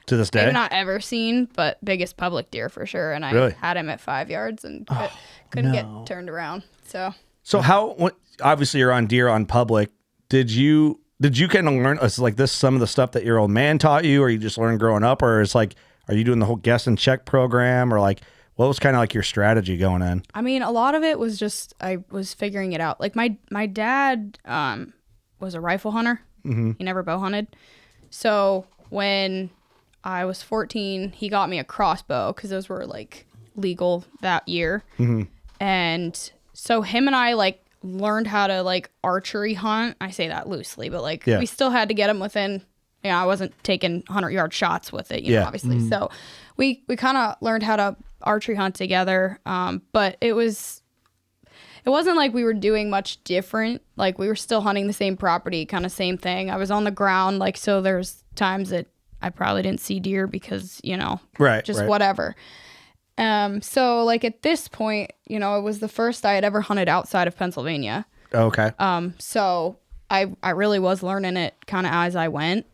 To this day? maybe not ever seen, but biggest public deer for sure. And I Really? had him at 5 yards and couldn't get turned around. So So obviously you're on deer on public. Did you kind of learn, is like this some of the stuff that your old man taught you, or you just learned growing up, or it's like, are you doing the whole guess and check program, or like, what was kind of like your strategy going in? I mean, a lot of it was just I was figuring it out. Like my dad was a rifle hunter. Mm-hmm. He never bow hunted. So when I was 14, he got me a crossbow because those were like legal that year. Mm-hmm. And so him and I like learned how to like archery hunt. I say that loosely, but like we still had to get him within. I wasn't taking 100-yard shots with it, you know, obviously. Mm-hmm. So we kind of learned how to archery hunt together. But it wasn't like we were doing much different. Like we were still hunting the same property, kind of same thing. I was on the ground, like, so there's times that I probably didn't see deer because, just whatever. So like at this point, it was the first I had ever hunted outside of Pennsylvania. Okay. So I really was learning it kind of as I went.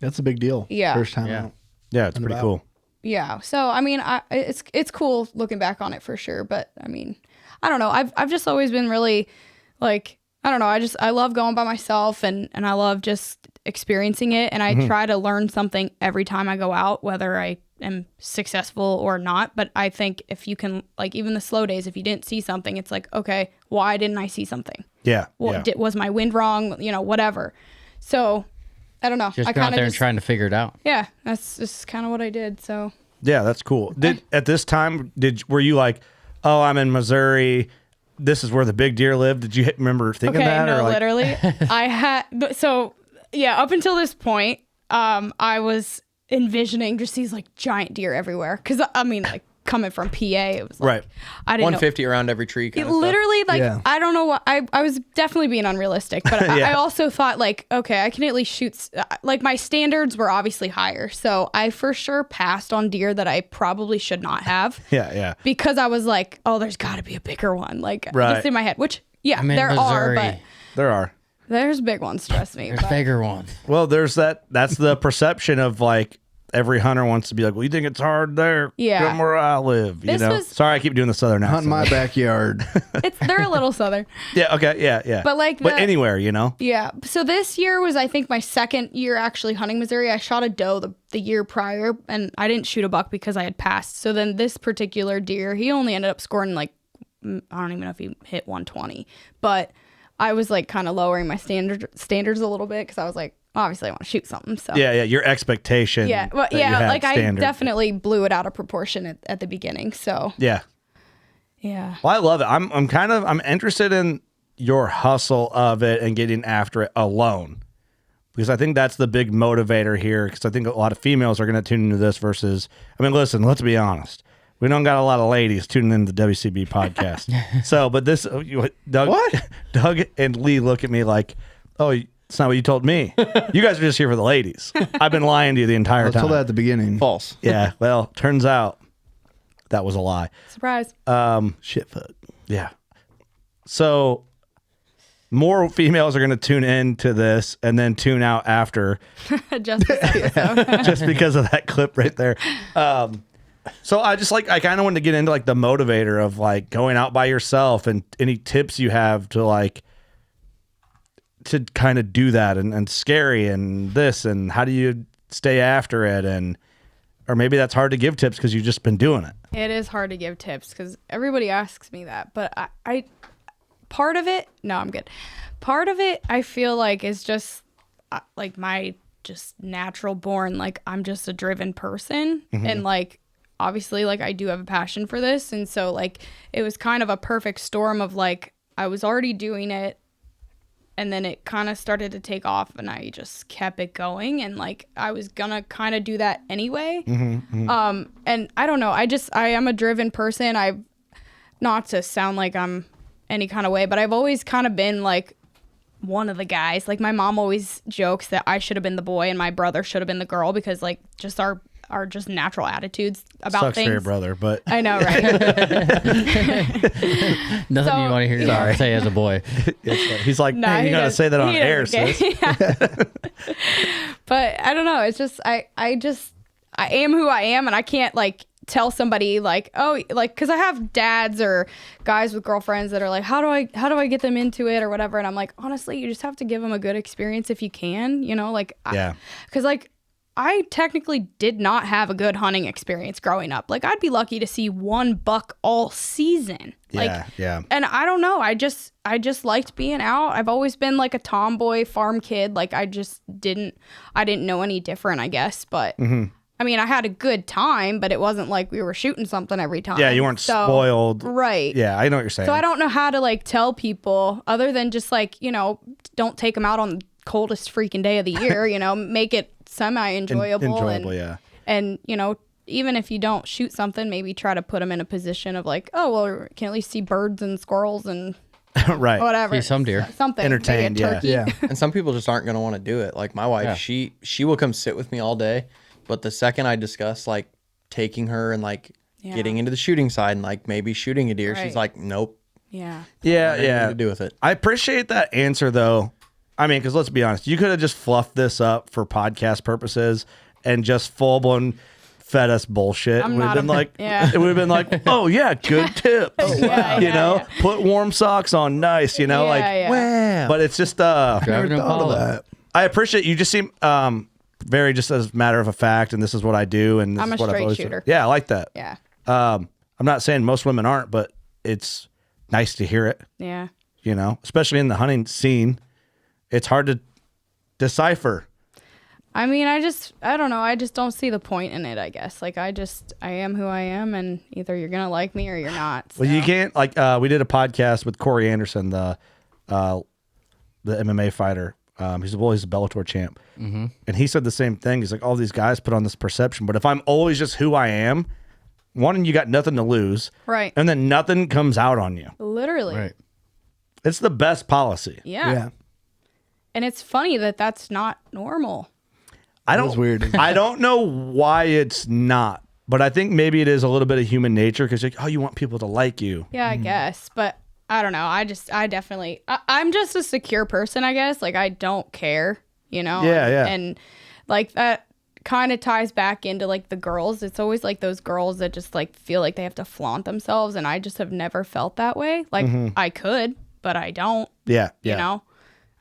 That's a big deal. Yeah. First time Yeah. out. Yeah, it's pretty cool. Yeah. So I mean, it's cool looking back on it for sure. But I mean, I don't know. I've just always been really like, I don't know. I love going by myself and I love just experiencing it. And I try to learn something every time I go out, whether I am successful or not. But I think if you can, like, even the slow days, if you didn't see something, it's like, okay, why didn't I see something? Yeah. Was my wind wrong? Whatever. So I don't know. Just I going out kind there of and trying to figure it out. yeah, that's just kind of what I did. So Yeah, that's cool. At this time, were you like, oh, I'm in Missouri, this is where the big deer live? Did you remember thinking that? no, or like, literally. I had up until this point, I was envisioning just these like giant deer everywhere. Cause I mean, like coming from PA, it was like, Right. I didn't 150 around every tree. Kind of literally, like, Yeah. I don't know what I was definitely being unrealistic, but I also thought, like, okay, I can at least shoot. Like, my standards were obviously higher, so I for sure passed on deer that I probably should not have. Yeah. Because I was like, oh, there's got to be a bigger one, like, Right. just in my head. Which, yeah, I'm in there are, Missouri. but There are. there's big ones. Trust me. There's but- bigger ones. Well, there's that. That's the perception of like every hunter wants to be like, well, you think it's hard there? Yeah. Come where I live. You This know. was- Sorry, I keep doing the southern accent. Hunt in my backyard. They're a little southern. Yeah. Okay. Yeah. But, like, but the- anywhere, you know. Yeah. So this year was, I think, my second year actually hunting Missouri. I shot a doe the year prior, and I didn't shoot a buck because I had passed. So then this particular deer, he only ended up scoring like, I don't even know if he hit 120. But I was like kind of lowering my standards a little bit because I was like, obviously I want to shoot something. So Yeah. Your expectation. yeah. Well, that you yeah. had Like standard. I definitely blew it out of proportion at the beginning. So Yeah. yeah. Well, I love it. I'm interested in your hustle of it and getting after it alone, because I think that's the big motivator here. Because I think a lot of females are going to tune into this versus, I mean, listen, let's be honest. We don't got a lot of ladies tuning into the WCB podcast. So, but this, Doug, Doug and Lee look at me like, oh, it's not what you told me. You guys are just here for the ladies. I've been lying to you the I entire was time. told that at the beginning. False. Yeah. Well, turns out that was a lie. Surprise. Shitfoot. Yeah. So more females are going to tune into this and then tune out after Just this episode. just because of that clip right there. So I kind of wanted to get into like the motivator of like going out by yourself and any tips you have to like to kind of do that and scary and this and how do you stay after it, and or maybe that's hard to give tips because you've just been doing it. It is hard to give tips because everybody asks me that, but I part of it, no, I'm good. Part of it, I feel like is just like my just natural born, like I'm just a driven person, and like obviously like I do have a passion for this, and so like it was kind of a perfect storm of like I was already doing it, and then it kind of started to take off, and I just kept it going, and like I was gonna kind of do that anyway. And I don't know, I am a driven person. I've, not to sound like I'm any kind of way, but I've always kind of been like one of the guys. Like my mom always jokes that I should have been the boy and my brother should have been the girl, because like just our just natural attitudes about Sucks things. for your brother, but I know, right? Nothing So- you want to hear you say as a boy. he's like, Nah, hey, you he gotta does- say that on he air, doesn't sis. care. But I don't know. It's just I am who I am, and I can't like tell somebody like, oh, like, because I have dads or guys with girlfriends that are like, how do I get them into it or whatever, and I'm like, honestly, you just have to give them a good experience if you can, you know, like, Yeah. because like I technically did not have a good hunting experience growing up. Like I'd be lucky to see one buck all season. Like, Yeah. and I don't know. I just liked being out. I've always been like a tomboy farm kid. Like I didn't know any different, I guess. But I mean, I had a good time, but it wasn't like we were shooting something every time. Yeah, you weren't spoiled. Right. Yeah, I know what you're saying. So I don't know how to like tell people other than just like, you know, don't take them out on the coldest freaking day of the year, you know, make it semi-enjoyable. Enjoyable, yeah. And, you know, even if you don't shoot something, maybe try to put them in a position of like, oh, well, we can at least see birds and squirrels and Right. whatever. See some deer. Something. Entertained, Maybe a yeah. turkey. And some people just aren't going to want to do it. Like my wife, Yeah. she will come sit with me all day, but the second I discuss like taking her and like Yeah. getting into the shooting side and like maybe shooting a deer, Right. she's like, nope, Yeah. Yeah, nothing yeah. to do with it. I appreciate that answer, though. I mean, because let's be honest, you could have just fluffed this up for podcast purposes and just full blown fed us bullshit. I'm It would have not been a- like, yeah. it would have been like, oh yeah, good tips. Yeah, You yeah, know, yeah. put warm socks on, nice. You know, Yeah, like, yeah. Wow. but it's just Driving Never an thought of Impala. that. I appreciate you. Just seem very just as a matter of a fact, and this is what I do, and this I'm is a what I've straight always shooter. Yeah, I like that. Yeah. I'm not saying most women aren't, but it's nice to hear it. Yeah. You know, especially in the hunting scene, it's hard to decipher. I mean, I don't know. I just don't see the point in it, I guess. Like, I am who I am, and either you're going to like me or you're not. Well, you so. can't like we did a podcast with Corey Anderson, the MMA fighter. He's a Bellator champ, and he said the same thing. He's like, all these guys put on this perception, but if I'm always just who I am, one, and you got nothing to lose. Right. And then nothing comes out on you. Literally. Right. It's the best policy. Yeah. And it's funny that that's not normal. That's weird. I don't know why it's not, but I think maybe it is a little bit of human nature because you want people to like you. Yeah, I guess. But I don't know. I'm just a secure person, I guess. Like, I don't care, Yeah. And like that kind of ties back into like the girls. It's always like those girls that just like feel like they have to flaunt themselves. And I just have never felt that way. Like I could, but I don't. Yeah.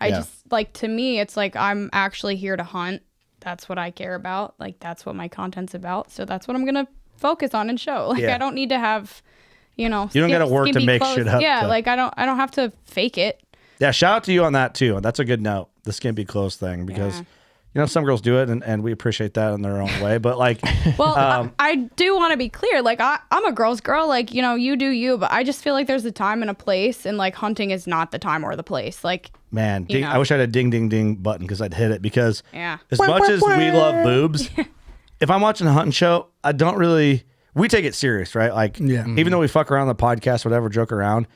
I just like, to me, it's like I'm actually here to hunt. That's what I care about. Like, that's what my content's about. So that's what I'm going to focus on and show. Like, I don't need to have, you don't got to work to make shit up. Yeah. Like I don't have to fake it. Yeah. Shout out to you on that too. That's a good note. The skimpy clothes thing, because some girls do it and we appreciate that in their own way. But like, well, I do want to be clear. Like I'm a girl's girl. Like, you do you, but I just feel like there's a time and a place, and like hunting is not the time or the place. Like, man, I wish I had a ding, ding, ding button because I'd hit it. Because as much as we love boobs, if I'm watching a hunting show, I don't really, we take it serious, right? Like, even though we fuck around on the podcast, whatever, joke around.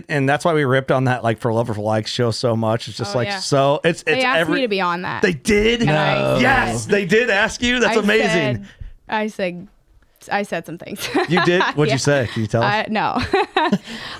And that's why we ripped on that like for love or for likes show so much. It's just so it's they asked me to be on that. They did? No. Yes, they did ask you. That's amazing. I said some things. You did? What'd you say? Can you tell us? No.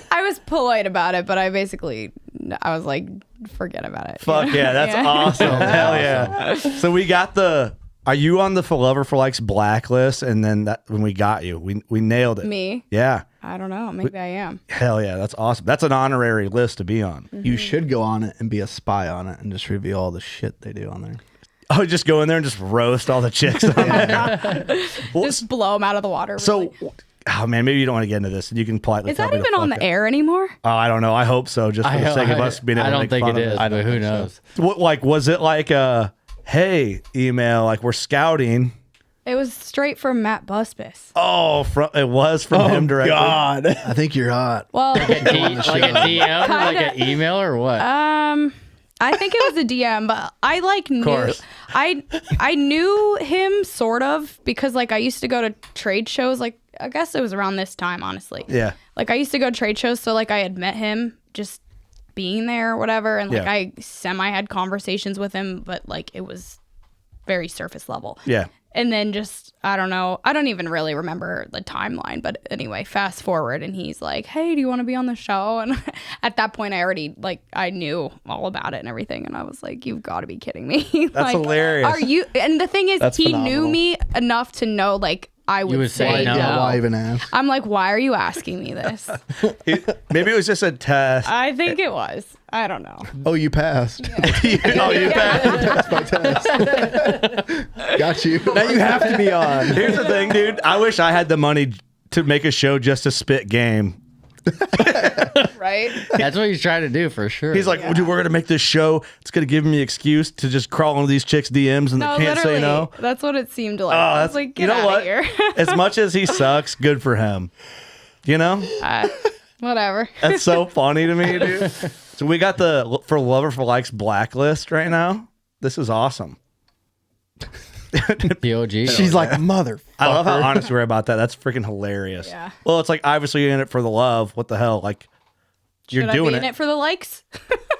I was polite about it, but I was like, forget about it. Fuck yeah, that's awesome. Hell yeah. So we got are you on the For Lover for Likes blacklist? And then when we got you, we nailed it. Me? Yeah. I don't know. Maybe I am. Hell yeah, that's awesome. That's an honorary list to be on. Mm-hmm. You should go on it and be a spy on it and just reveal all the shit they do on there. Oh, just go in there and just roast all the chicks. Just blow them out of the water. So, oh man, maybe you don't want to get into this. You can politely. Is that even on the air anymore? Oh, I don't know. I hope so. Just for the sake of us being able to make fun of it. I don't think it is, but who knows? What, like, was it like a hey email? Like, we're scouting. It was straight from Matt Busbus. Oh, it was from him directly. God, I think you're hot. Well, like a DM, like an email, or what? I think it was a DM, but I like knew I knew him sort of because like I used to go to trade shows. Like I guess it was around this time, honestly. Yeah. Like I used to go to trade shows, so like I had met him just being there or whatever, and like I semi had conversations with him, but like it was very surface level. Yeah. And then just, I don't know, I don't even really remember the timeline, but anyway, fast forward and he's like, hey, do you want to be on the show? And at that point I already, like, I knew all about it and everything. And I was like, you've got to be kidding me. That's like, hilarious. Are you, and the thing is, That's he phenomenal. knew me enough to know, like, I would say no. Yeah, why even ask? I'm like, why are you asking me this? Maybe it was just a test. I think it was. I don't know. Oh, you passed. Oh, you passed. Passed my test. Got you. Now you have to be on. Here's the thing, dude. I wish I had the money to make a show just to spit game. Right? That's what he's trying to do for sure. He's like, dude, we're going to make this show. It's going to give me an excuse to just crawl into these chicks' DMs and they can't say no. That's what it seemed like. Oh, I was like, get out of here. As much as he sucks, good for him. You know? Whatever. That's so funny to me, dude. So we got the For Lover for Likes blacklist right now. This is awesome. POG. She's like, mother. I love how honest we are about that. That's freaking hilarious. Yeah. Well, it's like, obviously you're in it for the love. What the hell? Like, you're Should doing I be in it for the likes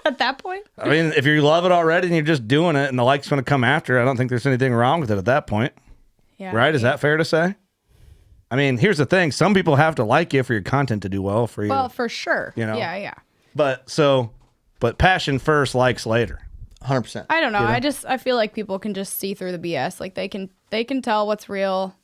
at that point? I mean, if you love it already and you're just doing it and the likes going to come after, I don't think there's anything wrong with it at that point. Yeah. Right? Is that fair to say? I mean, here's the thing. Some people have to like you for your content to do well for you. Well, for sure. You know? Yeah. But passion first, likes later. 100%. I don't know. I feel like people can just see through the BS. Like they can tell what's real,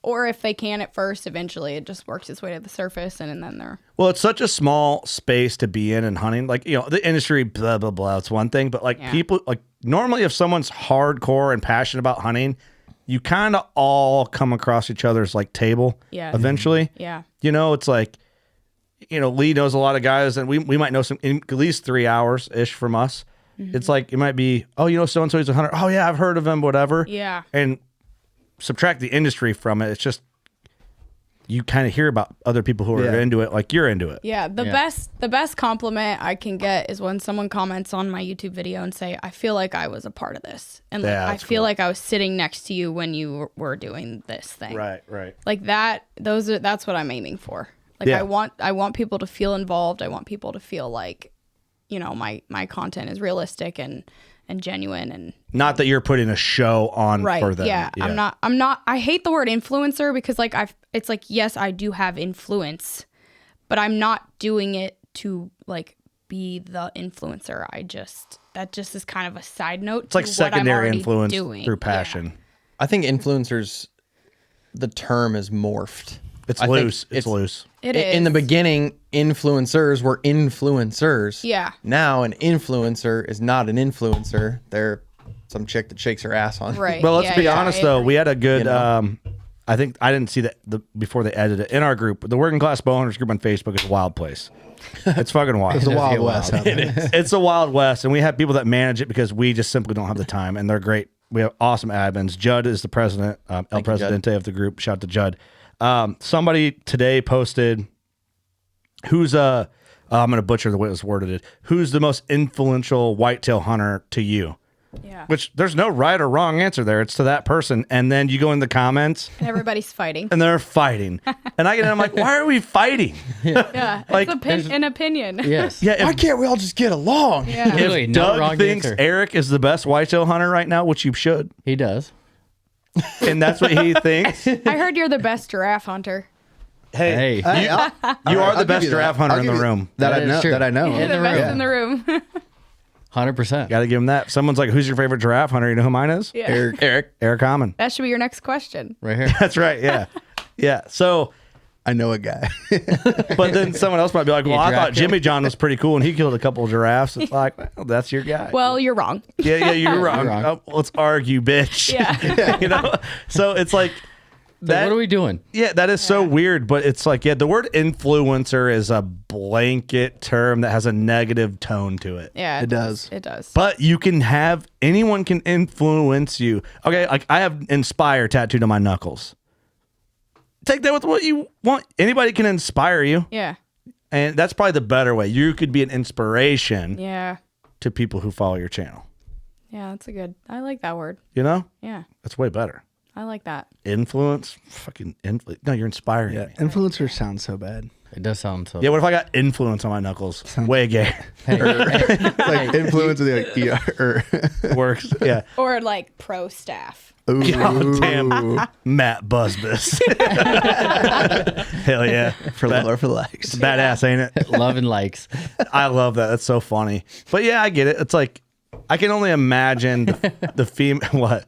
or if they can at first, eventually it just works its way to the surface, and then they're. Well, it's such a small space to be in and hunting. Like, you know, the industry, blah, blah, blah. It's one thing, but like people, like normally if someone's hardcore and passionate about hunting, you kind of all come across each other's like table eventually. Yeah. You know, it's like, you know, Lee knows a lot of guys and we might know some in at least 3 hours ish from us. Mm-hmm. It's like, it might be, oh, you know, so-and-so he's a hunter. Oh yeah, I've heard of him, whatever. Yeah. And subtract the industry from it. It's just you kind of hear about other people who are into it, like you're into it. Yeah, the best compliment I can get is when someone comments on my YouTube video and say, "I feel like I was a part of this," and like, I feel like I was sitting next to you when you were doing this thing. Right. Like that. That's what I'm aiming for. Like I want people to feel involved. I want people to feel like, my content is realistic and genuine, and not that you're putting a show on for them. Yeah. I'm not, I hate the word influencer because like it's like, yes, I do have influence, but I'm not doing it to like be the influencer. That just is kind of a side note. It's like secondary influence through passion. Yeah. I think influencers, the term is morphed. It's loose. It's loose. It is. In the beginning, influencers were influencers. Yeah. Now an influencer is not an influencer. They're some chick that shakes her ass on. Right. Well, let's be honest though. We had a good. I think I didn't see that before they edited it in our group. The Working Class Bowhunters group on Facebook is a wild place. It's fucking wild. It's the Wild West. It's the Wild West, and we have people that manage it because we just simply don't have the time, and they're great. We have awesome admins. Judd is the president, El Presidente of the group. Shout out to Judd. Somebody today posted, who's I'm going to butcher the way it was worded. Who's the most influential whitetail hunter to you? Yeah. Which there's no right or wrong answer there. It's to that person. And then you go in the comments And everybody's fighting. and they're fighting. And I'm like, why are we fighting? Yeah. Like, it's an opinion. Yes. Yeah. Why can't we all just get along? Yeah. Really, If no Doug wrong thinks answer. Eric is the best whitetail hunter right now, which you should, He does. and that's what he thinks, I heard you're the best giraffe hunter. Hey. you are the best giraffe hunter in the room. That I is know. true. That I know. You're the the best room. in the room. 100%. Got to give him that. Someone's like, who's your favorite giraffe hunter? You know who mine is? Yeah. Eric Common. That should be your next question. Right here. That's right. Yeah. Yeah. So, I know a guy. but then someone else might be like, well, I thought giraffe Jimmy John was pretty cool and he killed a couple of giraffes. It's like, well, that's your guy. Well, you're wrong. Yeah, you're wrong. wrong. Oh, let's argue, bitch. Yeah. So it's like, So what are we doing? yeah, that is so weird, but it's like, the word influencer is a blanket term that has a negative tone to it. Yeah. It does. It does. But anyone can influence you. Okay, like I have inspire tattooed on my knuckles. Take that with what you want. Anybody can inspire you. Yeah. And that's probably the better way. You could be an inspiration Yeah. to people who follow your channel. Yeah. That's I like that word. You know? Yeah. That's way better. I like that. Influence? Fucking influence. No, you're inspiring me. Influencers sound so bad. It does sound so. Yeah, what if I got influence on my knuckles? Way gay. Like influence of the ER. Works. Yeah. Or like pro staff. Ooh. Oh, damn. Matt Busbus. Hell yeah. For love or for likes. It's badass, ain't it? Love and likes. I love that. That's so funny. But yeah, I get it. It's like, I can only imagine the female, what?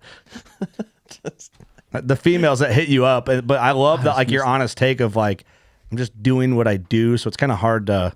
The females that hit you up. But I love that, like, your honest take of like, I'm just doing what I do. So it's kind of hard to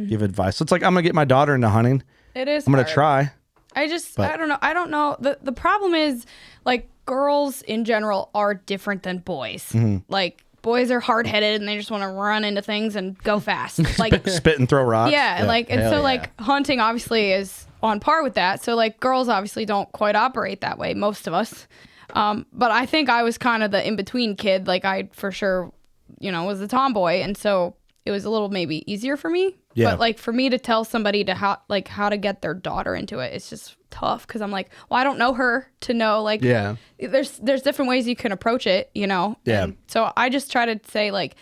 give advice. So it's like, I'm going to get my daughter into hunting. It is. I'm going to try. I don't know. I don't know. The problem is, like, girls in general are different than boys. Mm-hmm. Like, boys are hard headed and they just want to run into things and go fast. Like, Spit and throw rocks. yeah, like, and Hell so yeah. like hunting obviously is on par with that. So like girls obviously don't quite operate that way, most of us. But I think I was kind of the in between kid. Like I for sure, was a tomboy, and so it was a little maybe easier for me. Yeah. But like for me to tell somebody to how to get their daughter into it, it's just tough because I'm like, well, I don't know her to know. Like, Yeah. there's different ways you can approach it, Yeah. And so I just try to say like,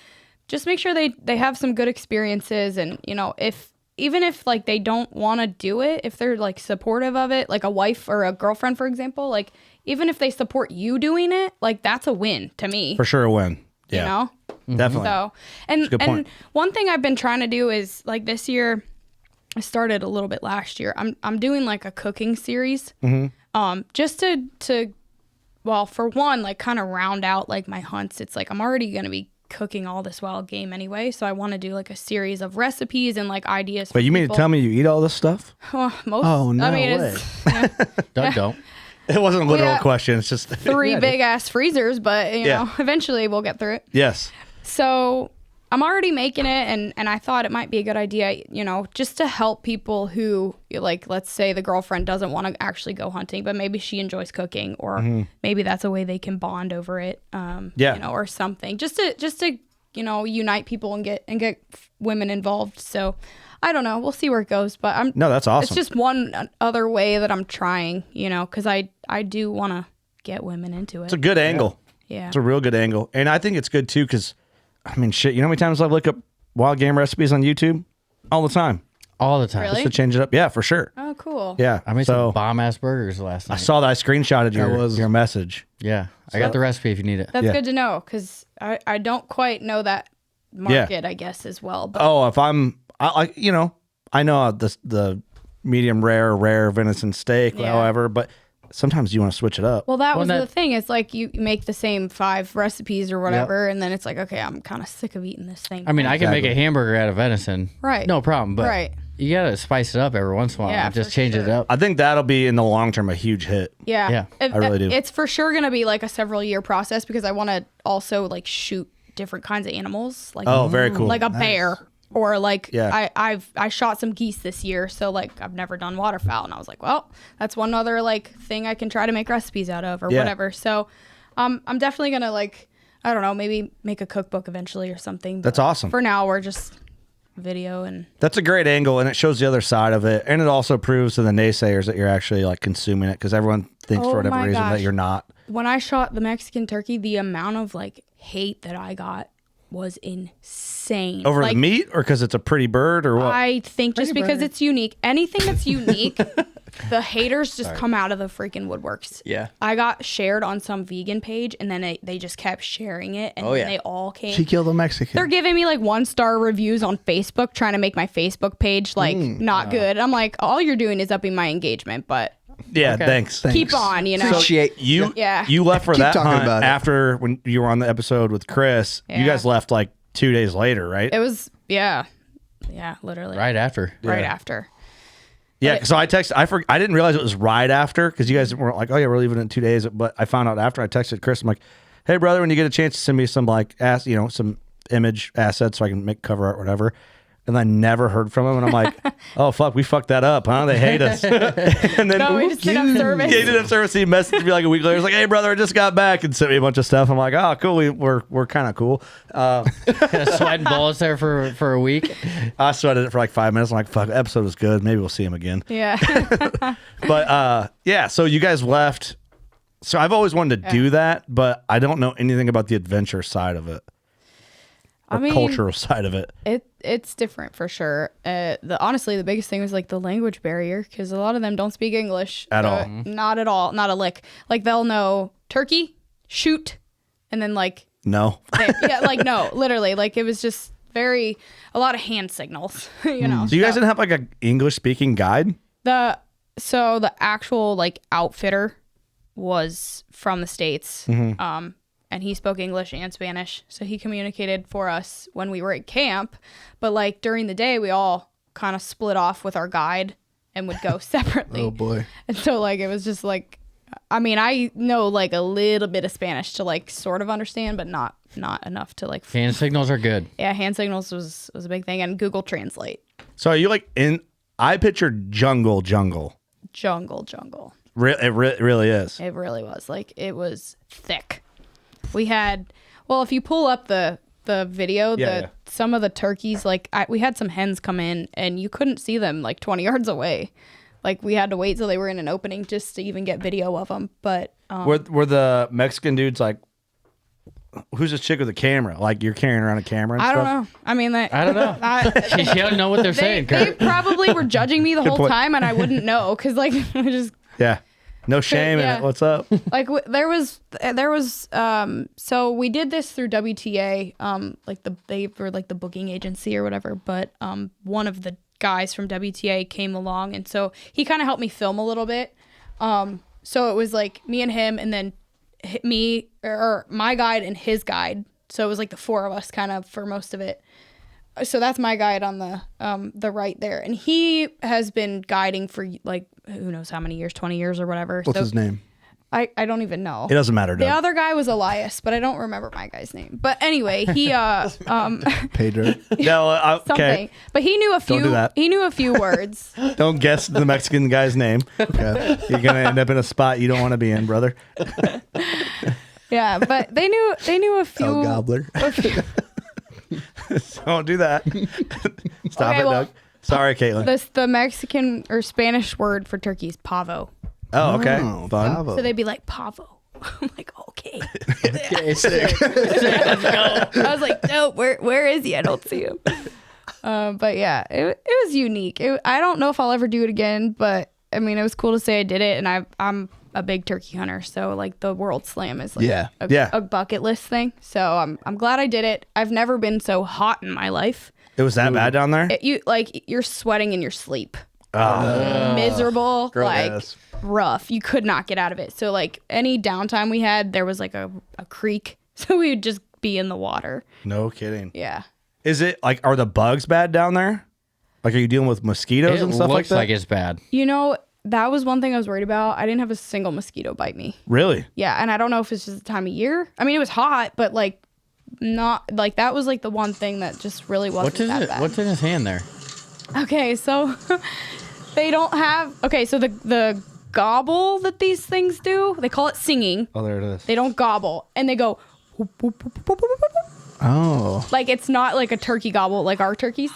just make sure they have some good experiences, and even if like they don't want to do it, if they're like supportive of it, like a wife or a girlfriend, for example, like even if they support you doing it, like that's a win to me. For sure a win. Yeah. You know? Definitely. So, and good point. one thing I've been trying to do is like this year, I started a little bit last year. I'm doing like a cooking series, just to, well, for one, like kind of round out like my hunts. It's like I'm already gonna be cooking all this wild game anyway, so I want to do like a series of recipes and like ideas. Wait, you mean to tell me you eat all this stuff? Most? Oh, no I mean, way. Doug don't. It wasn't a literal got question. It's just three big ass freezers, but you know, eventually we'll get through it. Yes. So I'm already making it, and I thought it might be a good idea, just to help people who, like, let's say the girlfriend doesn't want to actually go hunting, but maybe she enjoys cooking, or maybe that's a way they can bond over it, or something, just to unite people and get women involved. So I don't know. We'll see where it goes, but No, that's awesome. It's just one other way that I'm trying, because I do want to get women into it. It's a good angle. Yeah. It's a real good angle. And I think it's good too, because shit, you know how many times I look up wild game recipes on YouTube? All the time. All the time. Really? Just to change it up. Yeah, for sure. Oh, cool. Yeah. I made some bomb-ass burgers last night. I saw that. I screenshotted your message. Yeah. I got the recipe if you need it. That's good to know, because I don't quite know that market, I guess, as well. But If I know the medium rare venison steak, however, but sometimes you want to switch it up. Well, that was the thing. It's like you make the same 5 recipes or whatever, and then it's like, okay, I'm kind of sick of eating this thing. I mean, I can make a hamburger out of venison. Right. No problem. But you got to spice it up every once in a while. Yeah, and just for change sure. it up. I think that'll be in the long term a huge hit. Yeah. I really do. It's for sure going to be like a several year process, because I want to also like shoot different kinds of animals. Like, very cool. Like a bear. Or like I shot some geese this year, so like I've never done waterfowl, and I was like, well, that's one other like thing I can try to make recipes out of or whatever. So I'm definitely gonna, like, I don't know, maybe make a cookbook eventually or something. That's awesome. For now, we're just video, and that's a great angle, and it shows the other side of it, and it also proves to the naysayers that you're actually like consuming it, because everyone thinks for whatever reason that you're not. When I shot the Mexican turkey, the amount of like hate that I got was insane. Over the meat, or because it's a pretty bird, or what? I think just because it's unique. Anything that's unique, the haters just come out of the freaking woodworks. Yeah. I got shared on some vegan page, and then they just kept sharing it, and then they all came. She killed a Mexican. They're giving me like 1-star reviews on Facebook, trying to make my Facebook page like not good. I'm like, all you're doing is upping my engagement, but thanks. keep on, Appreciate you. Yeah. You left for that talking hunt about it. after when you were on the episode with Chris. You guys left like 2 days later, right? It was literally Right after. right after. Yeah, so I texted. I didn't realize it was right after, because you guys weren't like, oh yeah, we're leaving in 2 days. But I found out after. I texted Chris. I'm like, hey brother, when you get a chance, send me some like some image assets so I can make cover art, whatever. And I never heard from him, and I'm like, oh fuck, we fucked that up, huh? They hate us. And then We just didn't have service. he didn't have service. He messaged me like a week later. He's like, hey brother, I just got back, and sent me a bunch of stuff. I'm like, oh cool, we're kind of cool. Sweating bullets there for a week. I sweated it for like 5 minutes. I'm like, fuck, the episode was good. Maybe we'll see him again. Yeah. But so you guys left. So I've always wanted to do that, but I don't know anything about the adventure side of it. Or cultural side of it. It's different for sure. Honestly, the biggest thing was like the language barrier, because a lot of them don't speak English at all. Not at all, not a lick. Like they'll know turkey, shoot, and then like no, no, literally, like it was just a lot of hand signals. So you guys didn't have like a English speaking guide? The actual like outfitter was from the States. And he spoke English and Spanish, so he communicated for us when we were at camp. But like during the day, we all kind of split off with our guide and would go separately. Oh boy! And so like it was just like, I mean, I know like a little bit of Spanish to like sort of understand, but not enough to like. Hand signals are good. Yeah, hand signals was a big thing, and Google Translate. So are you like in? I pictured jungle. Jungle. It really is. It really was. Like it was thick. We had, if you pull up the video, some of the turkeys, like we had some hens come in, and you couldn't see them like 20 yards away. Like we had to wait till they were in an opening just to even get video of them. But were the Mexican dudes like, who's this chick with a camera? Like you're carrying around a camera and I stuff? don't know. I mean, I don't know. You don't know what they're saying, they Kurt. probably were judging me the whole point. time, and I wouldn't know, because like just. Yeah. No shame in it. What's up? Like there was so we did this through WTA, like they were like the booking agency or whatever, but one of the guys from WTA came along, and so he kind of helped me film a little bit. So it was like me and him, and then me or my guide and his guide. So it was like the 4 of us kind of for most of it. So that's my guide on the right there, and he has been guiding for like who knows how many years, 20 years or whatever. What's his name? I don't even know. It doesn't matter. The Doug. other guy was Elias, but I don't remember my guy's name. But anyway, he Pedro. No, okay. something. But he knew a few. Don't do that. He knew a few words. Don't guess the Mexican guy's name. Okay. You're gonna end up in a spot you don't want to be in, brother. Yeah, but they knew a few. El Gobbler. Don't do that. Stop Okay, it, well, Doug. Sorry, Kaitlyn. The Mexican or Spanish word for turkey is pavo. Oh, okay. Oh, Fun. bravo. So they'd be like pavo. I'm like, okay. Okay, sick. I was like, no, where is he? I don't see him. But yeah, it was unique. I don't know if I'll ever do it again, but I mean, it was cool to say I did it, and I'm a big turkey hunter, so like the World Slam is like a bucket list thing. So I'm glad I did it. I've never been so hot in my life. It was that bad down there? You're sweating in your sleep. Miserable, Yes. rough. You could not get out of it. So like any downtime we had, there was like a creek, so we would just be in the water. No kidding. Yeah. Is it like, are the bugs bad down there? Like, are you dealing with mosquitoes and stuff like looks that? like it's bad. You know, that was one thing I was worried about. I didn't have a single mosquito bite me. Really? Yeah, and I don't know if it's just the time of year. I mean, it was hot, but like not like that was like the one thing that just really wasn't that bad. What's in his hand there? Okay, so they don't have. Okay, so the gobble that these things do, they call it singing. Oh, there it is. They don't gobble, and they go. Whoop, whoop, whoop, whoop, whoop, whoop, whoop. Oh. Like it's not like a turkey gobble like our turkeys.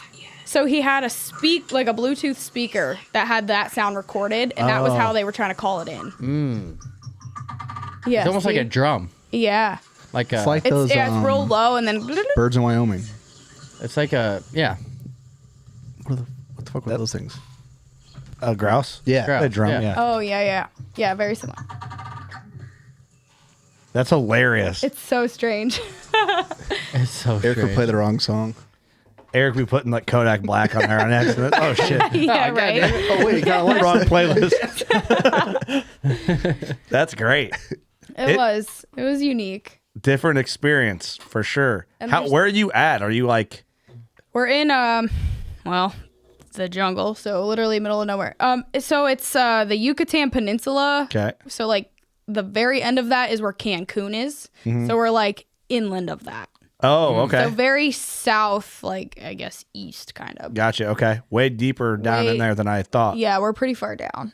So he had a Bluetooth speaker that had that sound recorded, and that was how they were trying to call it in. Yeah, It's almost like a drum. Yeah. Like It's a, like It's those it's real low, and then birds in Wyoming. it's like a, yeah. What the fuck were those things? A grouse? Yeah. Grouse. A drum, Yeah. yeah. oh yeah, very similar. That's hilarious. It's so strange. It's so Eric would strange. play the wrong song. Eric be putting like Kodak Black on there on accident. Oh, shit. Yeah, right. Oh wait, you got a Wrong playlist. That's great. It was unique. Different experience for sure. And Where are you at? Are you like, We're in the jungle, so literally middle of nowhere. So it's the Yucatan Peninsula. okay. So like the very end of that is where Cancun is. So we're like inland of that. Oh, okay. So very south, like I guess east kind of. Gotcha. Okay. Way deeper down in there than I thought. Yeah, we're pretty far down.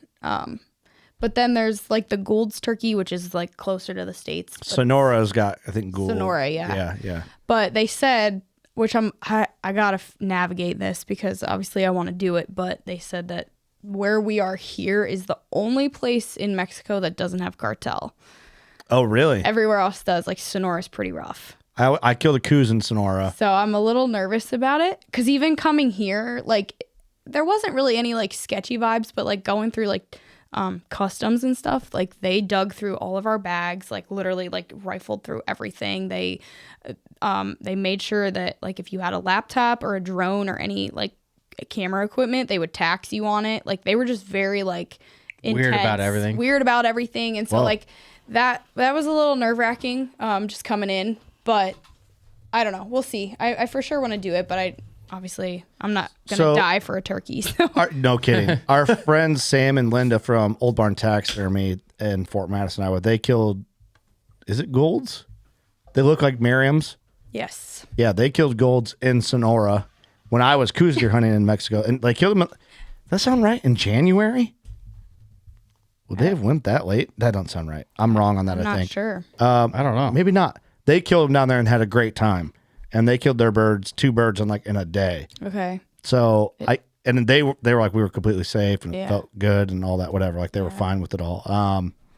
But then there's like the Gould's turkey, which is like closer to the States. But Sonora's got, I think, Gould. Sonora, yeah. Yeah, yeah. But they said, which I gotta navigate this because obviously I want to do it. But they said that where we are here is the only place in Mexico that doesn't have cartel. Oh, really? Everywhere else does. Like Sonora's pretty rough. I killed a coos in Sonora. So I'm a little nervous about it because even coming here, like there wasn't really any like sketchy vibes, but like going through like customs and stuff, like they dug through all of our bags, like literally like rifled through everything. They made sure that like if you had a laptop or a drone or any like camera equipment, they would tax you on it. Like they were just very like intense, weird about everything. And so like that was a little nerve-wracking just coming in, but I don't know, we'll see. I for sure want to do it, but I'm not gonna die for a turkey. So. No kidding. Our friends Sam and Linda from Old Barn Taxidermy in Fort Madison, Iowa, they killed, is it Goulds? They look like Merriam's. Yes. Yeah, they killed Goulds in Sonora when I was coos deer hunting in Mexico. And they killed them, does that sound right? In January? Would they have went that late? That don't sound right. I'm wrong on that, I'm I think. not sure. I don't know. Maybe not. They killed them down there and had a great time. And they killed their birds, 2 birds in a day. Okay. So they were like, we were completely safe and it Yeah. felt good and all that, whatever. Like they were fine with it all.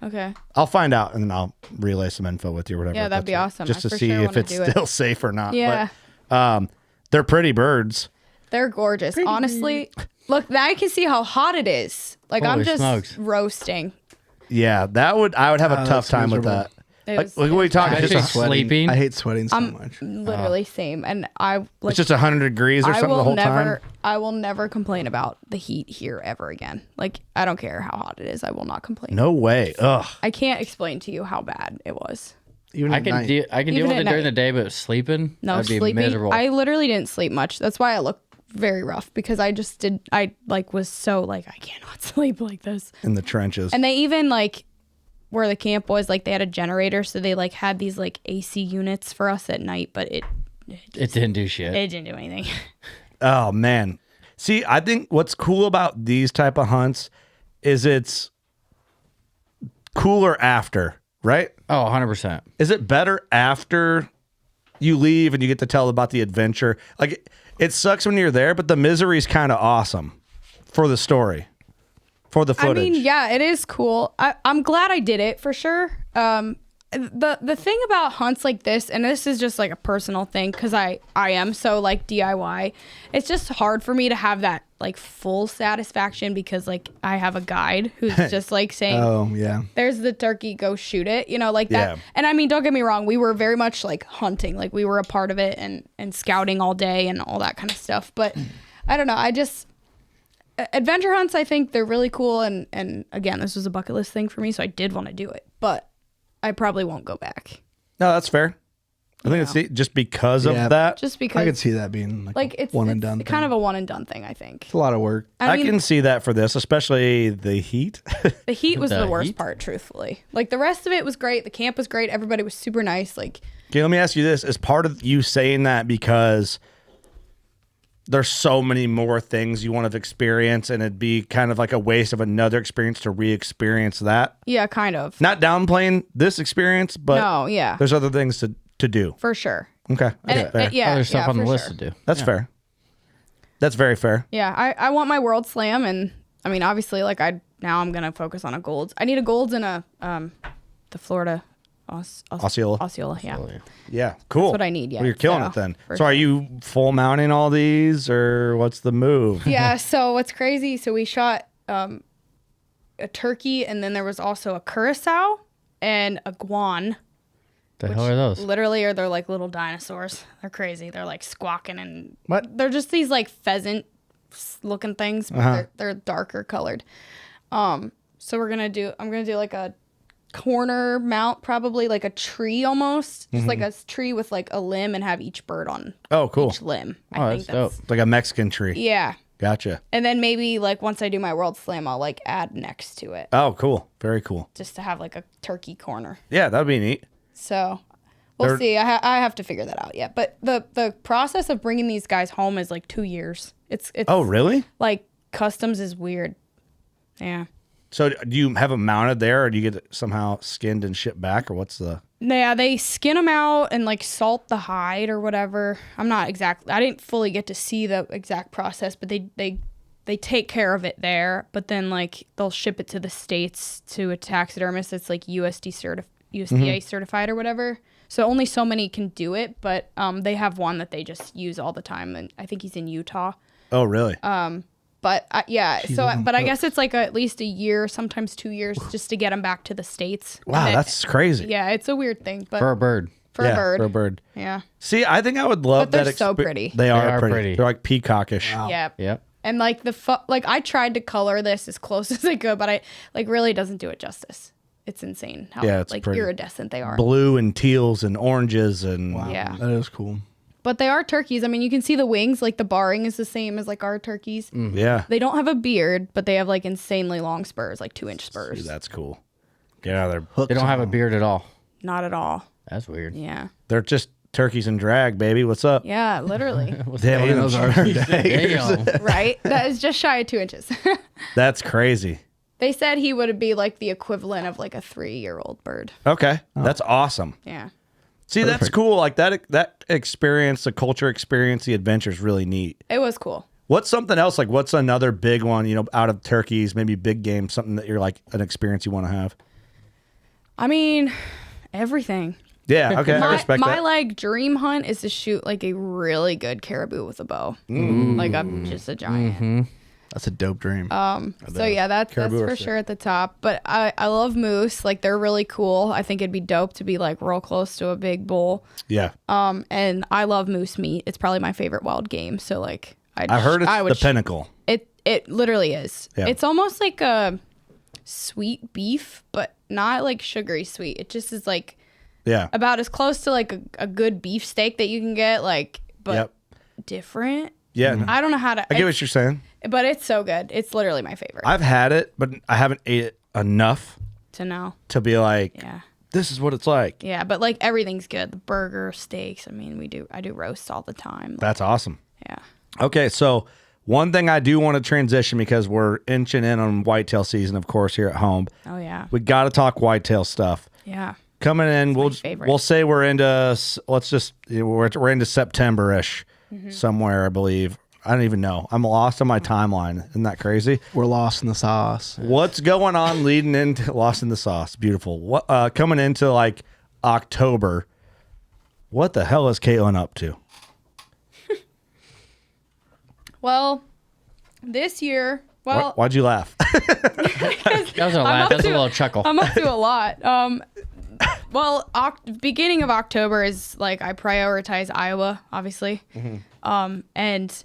Okay. I'll find out and then I'll relay some info with you or whatever. Yeah, if that'd be that's awesome. Just I to for see sure if wanna it's do it. still safe or not. Yeah. But they're pretty birds. They're gorgeous. Honestly, look, now I can see how hot it is. Like I'm Holy just smokes. roasting. Yeah, I would have a tough that's time with miserable. that. It Like, was- what are you talking? Actually, Just sleeping. I hate sweating so much. Literally same. And I like it's just 100 degrees or I something the will whole never time. I will never complain about the heat here ever again. Like I don't care how hot it is. I will not complain. No way. Ugh. I can't explain to you how bad it was. Even I at can night. deal Even with at it during night. the day, but sleeping, No, that'd be sleeping. miserable. I literally didn't sleep much. That's why I look very rough because I was so like I cannot sleep like this. In the trenches. And they even like where the camp was, like they had a generator, so they like had these like AC units for us at night, but it didn't do shit. It didn't do anything. Oh man. See, I think what's cool about these type of hunts is it's cooler after, right? Oh, 100%. Is it better after you leave and you get to tell about the adventure? Like, it sucks when you're there, but the misery is kind of awesome for the story, for the footage. I mean, yeah, it is cool. I'm glad I did it for sure. The thing about hunts like this, and this is just like a personal thing because I am so like DIY, it's just hard for me to have that like full satisfaction because like I have a guide who's just like saying, oh yeah, there's the turkey, go shoot it, you know, like that. Yeah. And I mean, don't get me wrong, we were very much like hunting, like we were a part of it and scouting all day and all that kind of stuff. But I don't know, adventure hunts, I think they're really cool, and again, this was a bucket list thing for me, so I did want to do it, but I probably won't go back. No, that's fair. I think it's just because of that. Just because I could see that being like it's one and done. It's kind of a one and done thing, I think. It's a lot of work. I mean, can see that for this, especially the heat. the heat was The the worst heat? part, truthfully. Like the rest of it was great. The camp was great. Everybody was super nice. Like, Okay, let me ask you this. Is part of you saying that because there's so many more things you want to experience and it'd be kind of like a waste of another experience to re-experience that? yeah, kind of. Not downplaying this experience, but No, yeah, there's other things to do. for sure. Okay. And Fair. yeah, Other stuff yeah, on the for list sure. to do. That's fair. That's very fair. Yeah, I want my world slam, and I mean, obviously, like I'm gonna focus on a golds. I need a golds and a the Florida Osceola. Osceola, yeah. Yeah, cool. That's what I need, yeah, Well, you're killing so, it then. for So are you full mounting all these or what's the move? Yeah, so what's crazy, so we shot a turkey, and then there was also a curacao and a guan. The hell are those? Literally, they're like little dinosaurs. They're crazy. They're like squawking, and What? they're just these like pheasant looking things, but they're darker colored. So I'm gonna do like a corner mount, probably like a tree almost, just like a tree with like a limb, and have each bird on Oh, cool. each limb. Oh, I think that's that's Like a Mexican tree. yeah. Gotcha. And then maybe like once I do my world slam, I'll like add next to it Oh, cool. Very cool. just to have like a turkey corner. Yeah, that'd be neat. So we'll They're- see. I have to figure that out yet. But the process of bringing these guys home is like 2 years. It's Oh, really? like customs is weird. Yeah. So do you have them mounted there or do you get it somehow skinned and shipped back or what's the... Yeah, they skin them out and like salt the hide or whatever. I didn't fully get to see the exact process, but they take care of it there. But then like they'll ship it to the States to a taxidermist that's like USDA certified or whatever. So only so many can do it, but they have one that they just use all the time, and I think he's in Utah. Oh, really? But yeah, but I guess it's like at least a year, sometimes 2 years, just to get them back to the States. Wow, And then- that's crazy. yeah, it's a weird thing, but For a bird. for a bird, For a bird. yeah. See, I think I would love But that. they're so pretty. They are are pretty. pretty. They're like peacockish. Yeah. Yep. And like like I tried to color this as close as I could, but I like really doesn't do it justice. It's insane how Yeah, it's like pretty. iridescent they are. Blue and teals and oranges and... Wow, Yeah. that is cool. But they are turkeys. I mean, you can see the wings, like the barring is the same as like our turkeys. Yeah. They don't have a beard, but they have like insanely long spurs, like 2-inch spurs. Dude, that's cool. Get out of there. They don't have a beard at all. Not at all. That's weird. Yeah. They're just turkeys and drag, baby. What's up? Yeah, literally. Damn, look at Those them. are daggers. Damn. Right? That is just shy of 2 inches. That's crazy. They said he would be like the equivalent of like a 3-year-old bird. Okay. That's awesome. Yeah. See, that's cool. Like that experience, the culture experience, the adventure is really neat. It was cool. What's something else? Like, what's another big one, out of turkeys, maybe big game, something that you're like an experience you want to have? I mean, everything. Yeah. Okay. I respect my that. like dream hunt is to shoot like a really good caribou with a bow. Like I'm just a giant. That's a dope dream. So yeah, that's Caribou are for sick. sure at the top. But I love moose. Like they're really cool. I think it'd be dope to be like real close to a big bull. Yeah. And I love moose meat. It's probably my favorite wild game. So like I heard it's the pinnacle. It literally is. Yeah. It's almost like a sweet beef, but not like sugary sweet. It just is like Yeah. about as close to like a good beef steak that you can get, like, but Yep. different. Yeah. I don't know how to. I get what you're saying. but it's so good. It's literally my favorite. I've had it, but I haven't ate it enough to know. To be like, Yeah. this is what it's like. Yeah, but like everything's good. The burger, steaks. I mean, I do roasts all the time. That's awesome. Yeah. Okay, so one thing I do want to transition because we're inching in on whitetail season, of course, here at home. Oh yeah. We got to talk whitetail stuff. Yeah. Coming in, favorite. we'll say we're into we're into September-ish somewhere, I believe. I don't even know. I'm lost on my timeline. Isn't that crazy? We're lost in the sauce. What's going on leading into lost in the sauce? Beautiful. What coming into like October? What the hell is Kaitlyn up to? Well, this year, Why'd you laugh? That was a laugh. That's a little chuckle. I'm up to a lot. Beginning of October is like I prioritize Iowa, obviously. And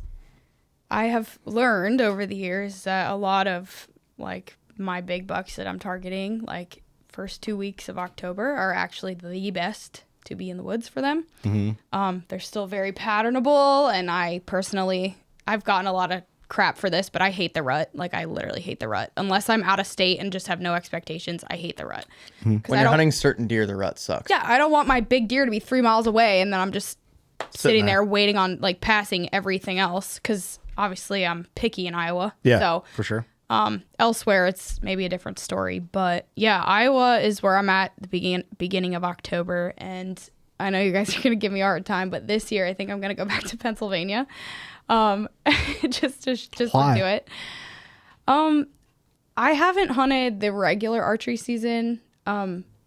I have learned over the years that a lot of like my big bucks that I'm targeting, like first 2 weeks of October, are actually the best to be in the woods for them. They're still very patternable, and I've gotten a lot of crap for this, but I hate the rut. Like I literally hate the rut. Unless I'm out of state and just have no expectations, I hate the rut. When you're hunting certain deer, the rut sucks. Yeah, I don't want my big deer to be 3 miles away and then I'm just sitting there waiting on like passing everything else, because obviously I'm picky in Iowa. Yeah, so for sure. Elsewhere it's maybe a different story, but yeah, Iowa is where I'm at the beginning of October, and I know you guys are gonna give me a hard time, but this year I think I'm gonna go back to Pennsylvania. Just to do it. I haven't hunted the regular archery season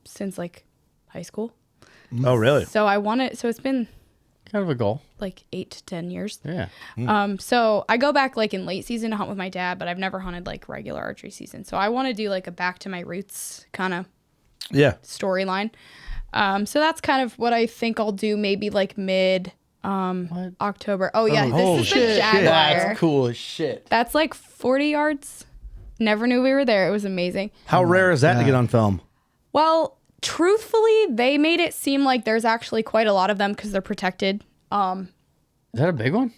since like high school. Oh, really? So it's been Kind of a goal. like 8 to 10 years. Yeah. So I go back like in late season to hunt with my dad, but I've never hunted like regular archery season. So I want to do like a back to my roots kind of storyline. So that's kind of what I think I'll do, maybe like mid October. Oh yeah, this is the Jaguar. That's cool as shit. That's like 40 yards. Never knew we were there. It was amazing. How rare is that to get on film? Well, truthfully, they made it seem like there's actually quite a lot of them because they're protected. Is that a big one?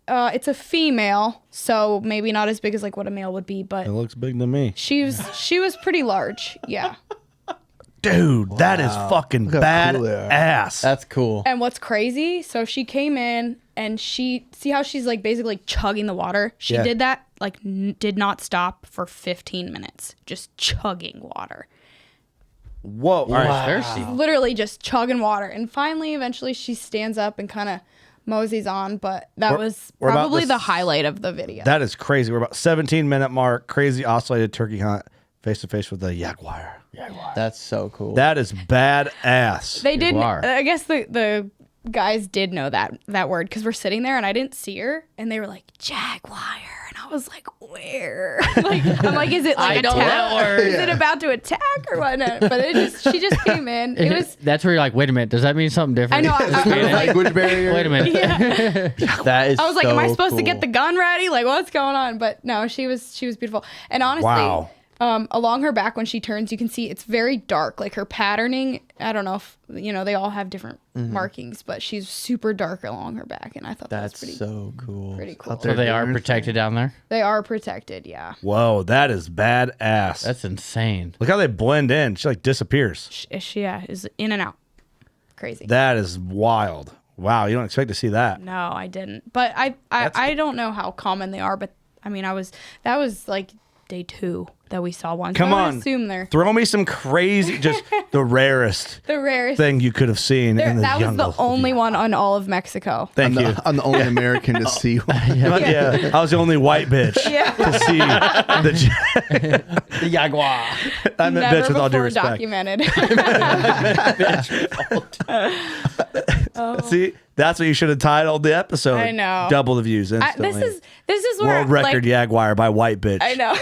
It's a female, so maybe not as big as like what a male would be, but It looks big to me. she was pretty large. Yeah. Dude, that is fucking Look how cool they are. badass. That's cool. And what's crazy, so she came in and see how she's like basically chugging the water. She did that, like did not stop for 15 minutes, just chugging water. Whoa. All right. Thirsty. Literally just chugging water. And finally, eventually she stands up and kind of moseys on, but that was we're about probably this- the highlight of the video. That is crazy. We're about 17-minute mark. Crazy oscillated turkey hunt face to face with the Jaguar. That's so cool. That is badass. They didn't, are. I guess the guys did know that word, because we're sitting there and I didn't see her and they were like, Jaguar. And I was like, where? Like, I'm like, is it like I know attack? that word. Is it about to attack or whatnot? But she just came in. It was, That's where you're like, wait a minute, does that mean something different? I know. I was like, Language barrier. Wait a minute. That is I was like, am I so supposed to cool. get the gun ready? Like, what's going on? But no, she was beautiful. And honestly, Wow. Along her back when she turns, you can see it's very dark. Like her patterning, I don't know if, they all have different markings, but she's super dark along her back. And I thought That's that was so cool. pretty cool. So they are protected down there? They are protected, yeah. Whoa, that is badass. That's insane. Look how they blend in. She like disappears. She is in and out. Crazy. That is wild. Wow, you don't expect to see that. No, I didn't. But I don't know how common they are, but I mean, that was like day 2 that we saw one. Come so I on. would assume they're Throw me some crazy, just the rarest the rarest. thing you could have seen in the That was jungle. the only one on all of Mexico. Thank you. I'm the only American to see one. Yeah, I was the only white bitch Yeah. to see The Jaguar. I meant Never bitch with all due before respect. documented. See, that's what you should have titled the episode. I know. Double the views instantly. This is where World record like, Jaguar by white bitch. I know.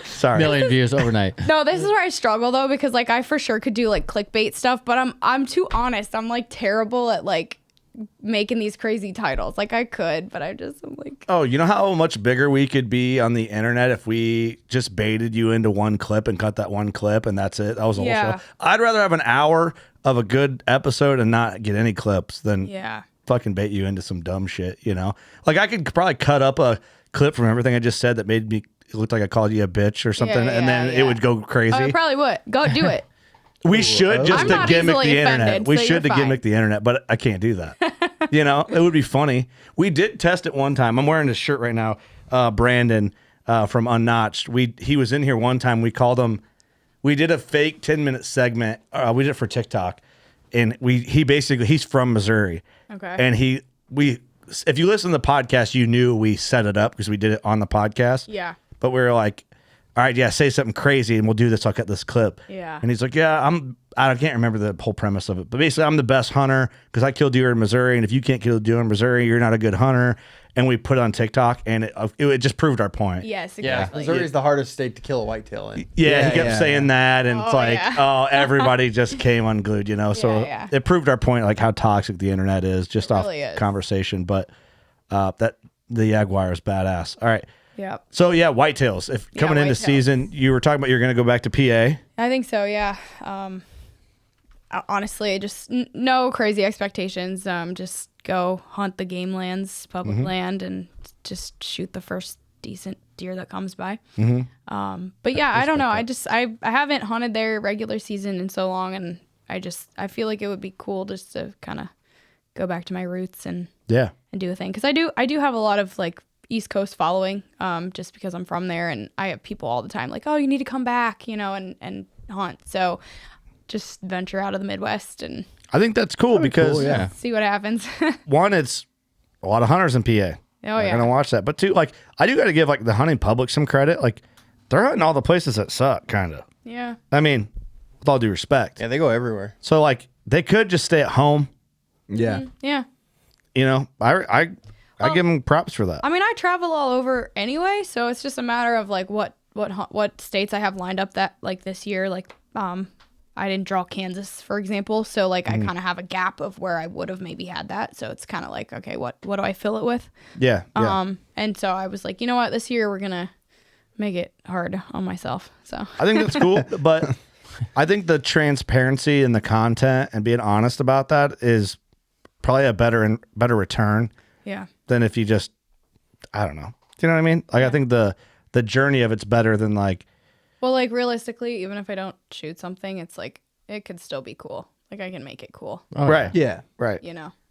Sorry. Million views overnight. No, this is where I struggle though, because like I for sure could do like clickbait stuff, but I'm too honest. I'm like terrible at like making these crazy titles. Like I could, but I'm like, Oh, you know how much bigger we could be on the internet if we just baited you into one clip and cut that one clip and that's it? That was the whole Yeah. show. I'd rather have an hour of a good episode and not get any clips than yeah. fucking bait you into some dumb shit, Like I could probably cut up a clip from everything I just said that made me looked like I called you a bitch or something, and then it would go crazy. I probably would. Go do it. We should just I'm to not gimmick easily the internet. offended, We so should to you're fine. gimmick the internet, but I can't do that. It would be funny. We did test it one time. I'm wearing this shirt right now. Brandon from Unnotched. He was in here one time. We called him. We did a fake 10-minute segment. We did it for TikTok, and he's from Missouri. Okay. And if you listen to the podcast, you knew we set it up because we did it on the podcast. Yeah. But we were like, all right, yeah, say something crazy and we'll do this. I'll cut this clip. Yeah. And he's like, yeah, I can't remember the whole premise of it. But basically, I'm the best hunter because I kill deer in Missouri. And if you can't kill deer in Missouri, you're not a good hunter. And we put it on TikTok and it just proved our point. Yes, Yeah, exactly. Missouri's the hardest state to kill a whitetail in. Yeah, he kept saying that. And it's like, everybody just came unglued, So it proved our point, like how toxic the internet is just off really is. conversation. But the Jaguar is badass. All right. Yep. So yeah, whitetails. If coming into whitetails. season, you were talking about you're going to go back to PA. I think so. Yeah. Honestly, just no crazy expectations. Just go hunt the game lands, public land, and just shoot the first decent deer that comes by. But yeah, I don't know. I haven't hunted there regular season in so long, and I feel like it would be cool just to kind of go back to my roots and do a thing, because I do have a lot of like East Coast following, just because I'm from there, and I have people all the time like, oh, you need to come back, and hunt. So just venture out of the Midwest and I think that's cool because see what happens. one, it's a lot of hunters in PA. They're gonna watch that. But two, like I do got to give like the hunting public some credit. Like they're hunting all the places that suck, kind of. Yeah. I mean, with all due respect. Yeah, they go everywhere. So like they could just stay at home. Yeah. Yeah. I give them props for that. I mean, I travel all over anyway, so it's just a matter of like what states I have lined up that like this year. Like, I didn't draw Kansas, for example, so like I kind of have a gap of where I would have maybe had that. So it's kind of like, okay, what do I fill it with? Yeah. And so I was like, you know what, this year we're gonna make it hard on myself. So I think that's cool, but I think the transparency and the content and being honest about that is probably a better return. Yeah. Than if you just, I don't know. Do you know what I mean? Like, I think the journey of it's better than like. Well, like realistically, even if I don't shoot something, it's like, it could still be cool. Like I can make it cool. Oh, right. Yeah. Right.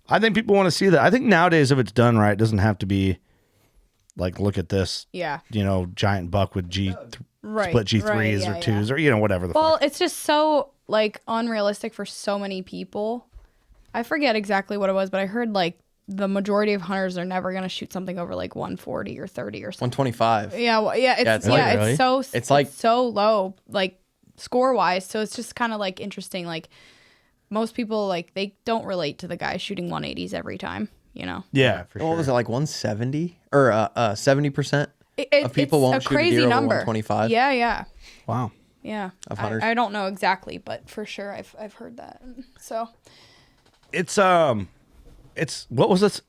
I think people want to see that. I think nowadays, if it's done right, it doesn't have to be like, look at this, giant buck with split G3s or 2s or, whatever the fuck. It's just so like unrealistic for so many people. I forget exactly what it was, but I heard like the majority of hunters are never going to shoot something over like 140 or 30 or something. 125. It's so low, like score wise. So it's just kind of like interesting. Like most people, like they don't relate to the guy shooting 180s every time, Yeah, for What was it, like 170 or 70% of people won't shoot a deer over 125? Yeah, yeah. Wow. Yeah. Of hunters. I don't know exactly, but for sure I've heard that. So it's what was it?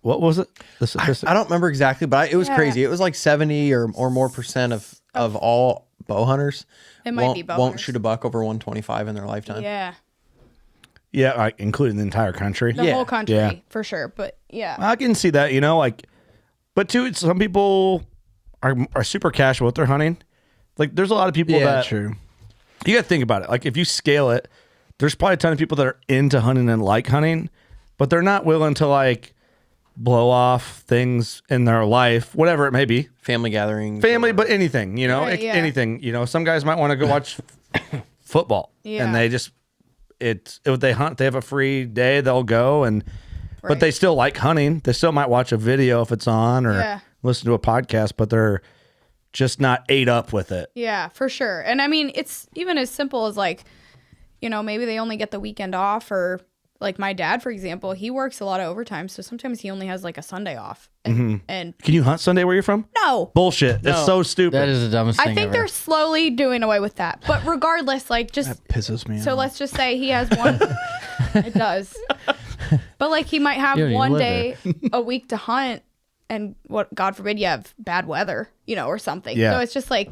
The statistic? I don't remember exactly, but it was crazy. It was like 70 or more percent of all bow hunters won't shoot a buck over 125 in their lifetime. Yeah. Yeah, including the entire country. The whole country, for sure. But yeah. I can see that, but too, some people are super casual with their hunting. Like there's a lot of people that true. You got to think about it. Like if you scale it, there's probably a ton of people that are into hunting and like hunting, but they're not willing to like blow off things in their life, whatever it may be. Family gatherings. But anything, Right, anything, some guys might want to go watch football and they just, if they hunt, they have a free day, they'll go but they still like hunting. They still might watch a video if it's on or listen to a podcast, but they're just not ate up with it. Yeah, for sure. And I mean, it's even as simple as like, maybe they only get the weekend off, or like my dad, for example, he works a lot of overtime. So sometimes he only has like a Sunday off. And can you hunt Sunday where you're from? No. Bullshit. That's so stupid. That is the dumbest thing I think ever. they're slowly doing away with that. But regardless, like just. That pisses me off. So let's just say he has one. It does. But like he might have You don't even one live day a week to hunt, and what, God forbid, you have bad weather, or something. Yeah. So it's just like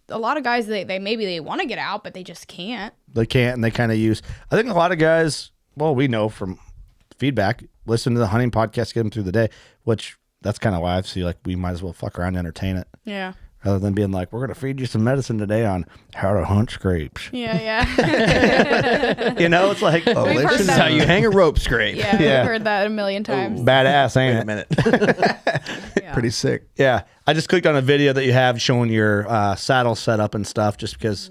a lot of guys, they maybe they want to get out, but they just can't. They can't, and they kind of use. I think a lot of guys, well, we know from feedback, listen to the hunting podcast, get them through the day, which that's kind of why I see like we might as well fuck around and entertain it. Yeah. rather than being like, we're going to feed you some medicine today on how to hunt scrapes. Yeah. It's like, We've heard This is that. how you hang a rope scrape. Yeah, Yeah. we've heard that a million times. badass, Wait ain't a it? minute. Yeah. Pretty sick. Yeah. I just clicked on a video that you have showing your saddle setup and stuff just because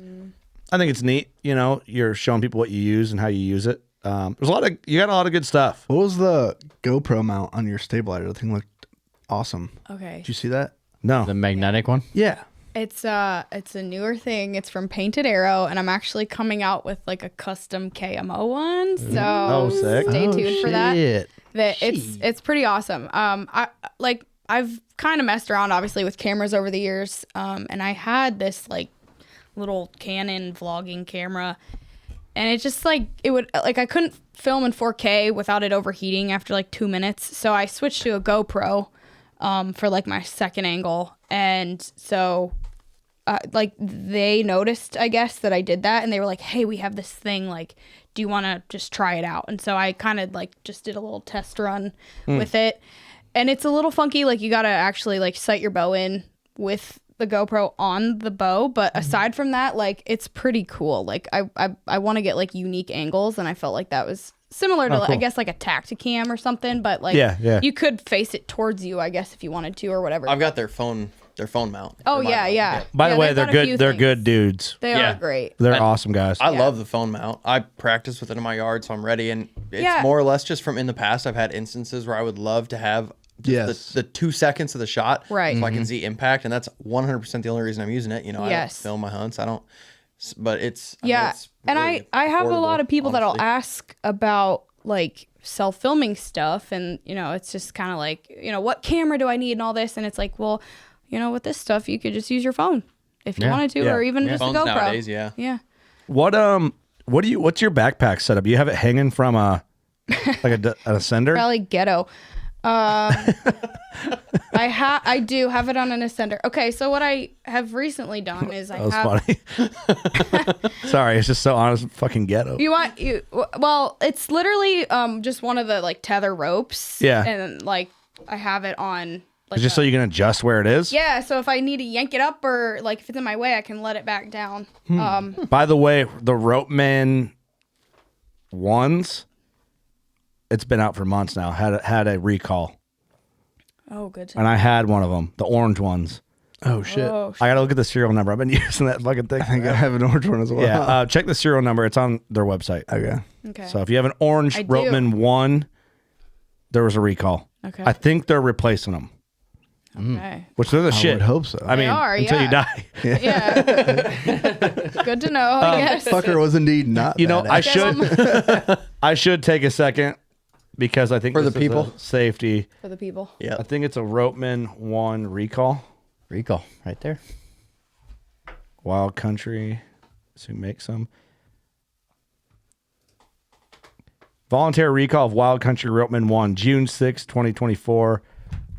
I think it's neat. You're showing people what you use and how you use it. You got a lot of good stuff. What was the GoPro mount on your stabilizer? The thing looked awesome. Okay. Did you see that? No. The magnetic one. Yeah. It's a newer thing. It's from Painted Arrow, and I'm actually coming out with like a custom KMO one. So sick. stay Oh, tuned for that. shit. It's pretty awesome. I've kind of messed around obviously with cameras over the years. And I had this like little Canon vlogging camera, and it just I couldn't film in 4K without it overheating after like 2 minutes. So I switched to a GoPro for like my second angle. And so they noticed, I guess, that I did that, and they were like, hey, we have this thing, like, do you want to just try it out? And so I kind of like just did a little test run with it, and it's a little funky. Like, you got to actually like sight your bow in with the GoPro on the bow, but aside from that, like, it's pretty cool. Like, I want to get like unique angles, and I felt like that was similar to, cool. I guess, like a Tacticam or something, but like, Yeah. you could face it towards you, I guess, if you wanted to or whatever. I've got their phone mount. Oh, for my yeah, phone. yeah. By the way, they've they're got a few good. They're things. good dudes. They Yeah. are great. They're awesome guys. I love the phone mount. I practice with it in my yard, so I'm ready. And it's Yeah. more or less just from in the past. I've had instances where I would love to have just Yes. the 2 seconds of the shot, Right. so I can see impact, and that's 100% the only reason I'm using it. I don't Yes. film my hunts. I don't, but it's I mean, Yeah. it's And really I have a lot affordable, of people that'll honestly. ask about like self-filming stuff, and it's just kind of like, what camera do I need and all this, and it's like, well, with this stuff you could just use your phone if you Yeah. wanted to, Yeah. or even just a Phones GoPro. nowadays, yeah. What's your backpack setup? You have it hanging from a ascender? Probably ghetto. I do have it on an ascender. Okay, so what I have recently done is That was funny. Sorry, it's just so honest. Fucking ghetto. Well, it's literally just one of the like tether ropes. Yeah. And like I have it on like Just so you can adjust where it is. yeah, so if I need to yank it up or like if it's in my way, I can let it back down. By the way, the Ropeman ones, it's been out for months now. Had a recall, Oh, good. and I had one of them, the orange ones. Oh shit. Oh, I gotta look at the serial number. I've been using that fucking thing. I think I have an orange one as well. Yeah, check the serial number. It's on their website. Okay. okay. So if you have an orange I do. Ropeman 1, there was a recall. Okay. I think they're replacing them, Okay. which they're the I shit. would hope so. I mean, are, until you yeah. die. Yeah. Good to know, I guess. Fucker was indeed not. You know, I badass. should I should take a second because I think For the this is people? a safety. For the people. Yeah. I think it's a Ropeman 1 recall. Recall right there. Wild Country. So make some. Voluntary recall of Wild Country Ropeman 1, June 6, 2024.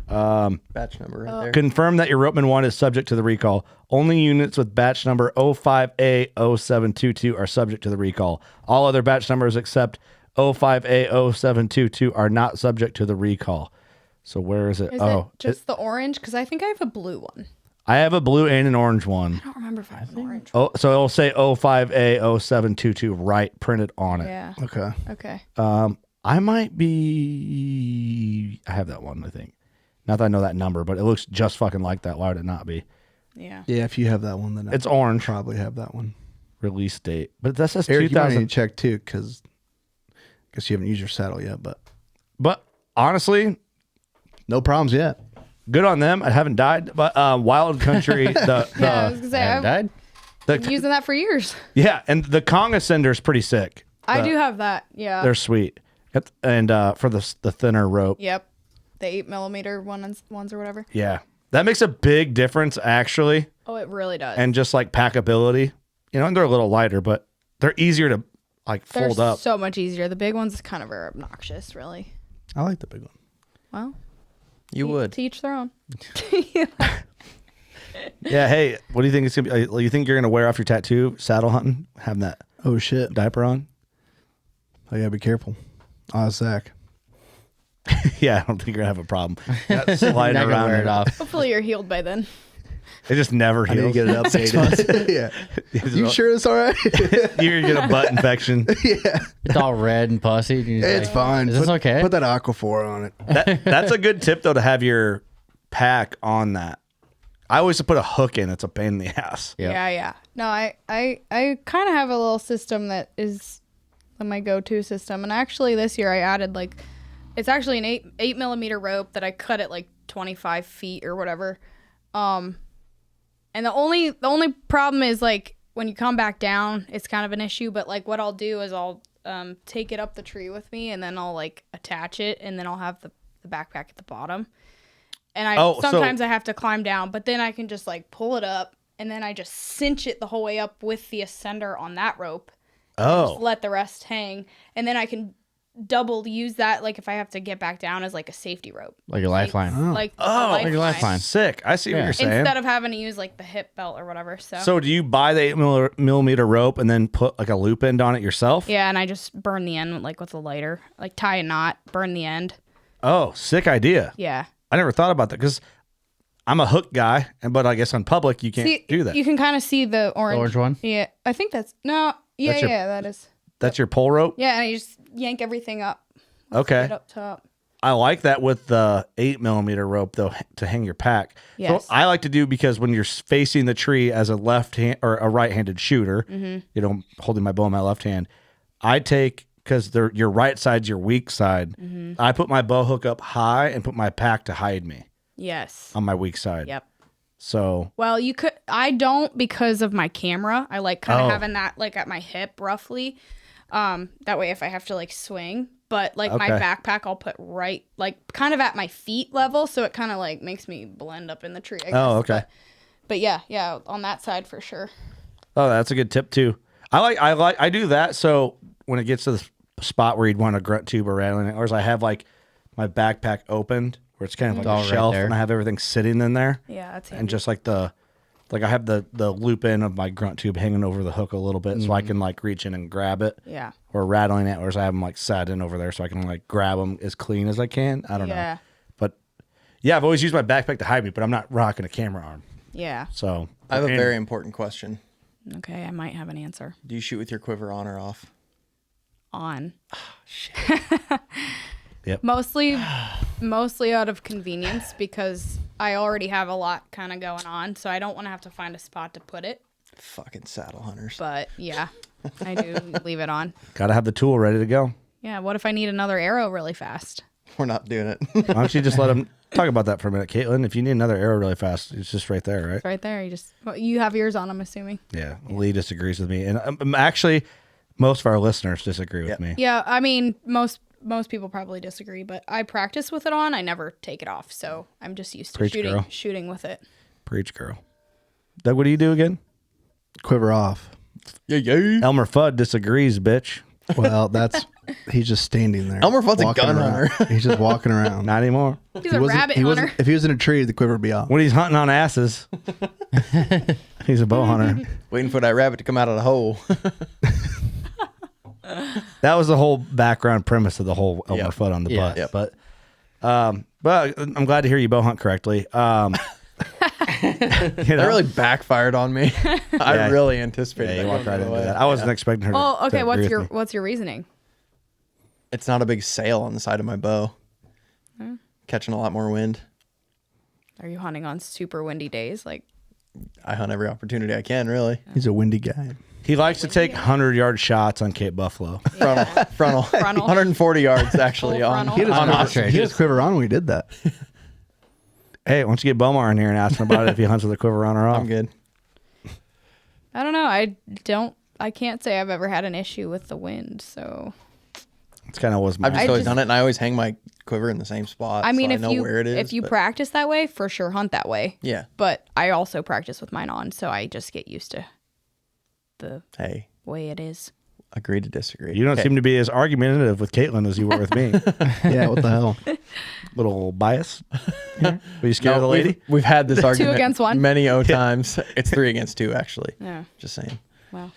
Batch number right there. Confirm that your Ropeman 1 is subject to the recall. Only units with batch number 05A0722 are subject to the recall. All other batch numbers except 05A0722 are not subject to the recall. So where is it? Is it just the orange? Because I think I have a blue one. I have a blue and an orange one. I don't remember if I have an orange. Oh, so it'll say 05A0722 right printed on it. Yeah. Okay. Okay. I might be. I have that one, I think. Not that I know that number, but it looks just fucking like that. Why would it not be? Yeah. Yeah, if you have that one, then It's I orange. probably have that one. Release date. But that says Eric, you might need 2000. to check too, because I guess you haven't used your saddle yet, but But honestly, no problems yet. good on them. I haven't died. But Wild Country, Yeah, I was gonna say Haven't I've died. been using that for years. yeah, and the Kong Ascender is pretty sick. I do have that. Yeah. They're sweet. And for the thinner rope. Yep. The 8mm ones or whatever. Yeah. That makes a big difference, actually. Oh, it really does. And just like packability. And they're a little lighter, but they're easier to like They're fold up. so much easier. The big ones kind of are obnoxious, really. I like the big one. Well, You would. to each their own. Yeah, hey, what do you think it's gonna be? You think you're gonna wear off your tattoo saddle hunting, having that Oh shit! diaper on? I gotta be careful. Zach. Yeah, I don't think you're gonna have a problem. Sliding Not gonna around wear in it off. Hopefully you're healed by then. It just never I need to heals. get it updated. Yeah. You sure it's all right? You're gonna get a butt infection. Yeah. It's all red and pussy. And you're It's like, fine. Is this okay? Put that Aquaphor on it. That's a good tip though, to have your pack on that. I always put a hook in. It's a pain in the ass. Yep. Yeah. No, I kind of have a little system that is my go-to system. And actually this year I added it's actually an 8mm rope that I cut at 25 feet or whatever. And the only problem is when you come back down, it's kind of an issue. But what I'll do is I'll take it up the tree with me, and then I'll attach it, and then I'll have the backpack at the bottom. And sometimes I have to climb down, but then I can just pull it up, and then I just cinch it the whole way up with the ascender on that rope. Oh. Just let the rest hang, and then I can double use that if I have to get back down as a safety rope. Like your lifeline. Like your lifeline. Sick. I see what you're saying. Instead of having to use the hip belt or whatever. So do you buy the 8mm rope and then put a loop end on it yourself? Yeah, and I just burn the end with a lighter, tie a knot, burn the end. Oh, sick idea. Yeah. I never thought about that because I'm a hook guy, but I guess on public you can't do that. You can kind of see the orange one. Yeah, I think that's no. Yeah, That's your- that is. That's your pole rope? Yeah, and you just yank everything up. Okay. Right up top. I like that with the 8mm rope though to hang your pack. Yes. So I like to do because when you're facing the tree as a left hand or a right-handed shooter, holding my bow in my left hand, I take because your right side's your weak side. I put my bow hook up high and put my pack to hide me Yes. on my weak side. Yep. So Well, you could. I don't because of my camera. I kind of having that at my hip roughly. That way, if I have to swing, but my backpack, I'll put right kind of at my feet level, so it kind of makes me blend up in the tree. I guess. Oh, okay. But yeah, on that side for sure. Oh, that's a good tip too. I do that. So when it gets to the spot where you'd want a grunt tube or rattling it, or as I have my backpack opened where it's kind of all a right shelf there. and I have everything sitting in there. Yeah, that's handy. And just I have the loop end of my grunt tube hanging over the hook a little bit so I can reach in and grab it. Yeah. Or rattling it, or as I have them sat in over there so I can grab them as clean as I can. I don't know. But yeah, I've always used my backpack to hide me, but I'm not rocking a camera arm. Yeah. So I have a very important question. Okay, I might have an answer. Do you shoot with your quiver on or off? On. Shit. Yep. Mostly out of convenience because I already have a lot kind of going on, so I don't want to have to find a spot to put it. Fucking saddle hunters. But yeah, I do leave it on. Gotta have the tool ready to go. Yeah, what if I need another arrow really fast? We're not doing it. Why don't you just let them talk about that for a minute, Kaitlyn? If you need another arrow really fast, it's just right there, right? It's right there. You have yours on, I'm assuming. Yeah. Lee disagrees with me, and actually, most of our listeners disagree with me. Yeah, I mean most people probably disagree, but I practice with it on. I never take it off, so I'm just used to Preach, shooting with it. Preach, girl. Doug, what do you do again? Quiver off. Yeah. Elmer Fudd disagrees, bitch. Well, he's just standing there. Elmer Fudd's a walking gun around. hunter. He's just walking around. Not anymore. He's a rabbit hunter. If he was in a tree, the quiver would be off. When he's hunting on asses, he's a bow hunter. Waiting for that rabbit to come out of the hole. That was the whole background premise of the whole Elmer Yep. Fudd on the butt. Yep. But I'm glad to hear you bow hunt correctly. That really backfired on me. I really anticipated Yeah, that you walked going right the into way. that. I wasn't expecting her. Oh, to okay. agree with me. What's your reasoning? It's not a big sail on the side of my bow. Catching a lot more wind. Are you hunting on super windy days? I hunt every opportunity I can, really. He's a windy guy. He likes to take 100-yard shots on Cape Buffalo. Frontal. 140 yards, actually. on Frontal. He had On his quiver on when we did that. Hey, why don't you get Bomar in here and ask him about it if he hunts with a quiver on or off? I'm good. I don't know. I can't say I've ever had an issue with the wind, so. It's kind of was my. I've just always done it, and I always hang my quiver in the same spot. I mean, so if I know where it is. if you but- practice that way, for sure hunt that way. Yeah. But I also practice with mine on, so I just get used to the Hey, way it is. agree to disagree. You don't seem to be as argumentative with Kaitlyn as you were with me. Yeah, what the hell? Little bias. Were you scared of the lady? We've had this argument against one? many times. It's 3 against 2, actually. Yeah. Just saying. Well.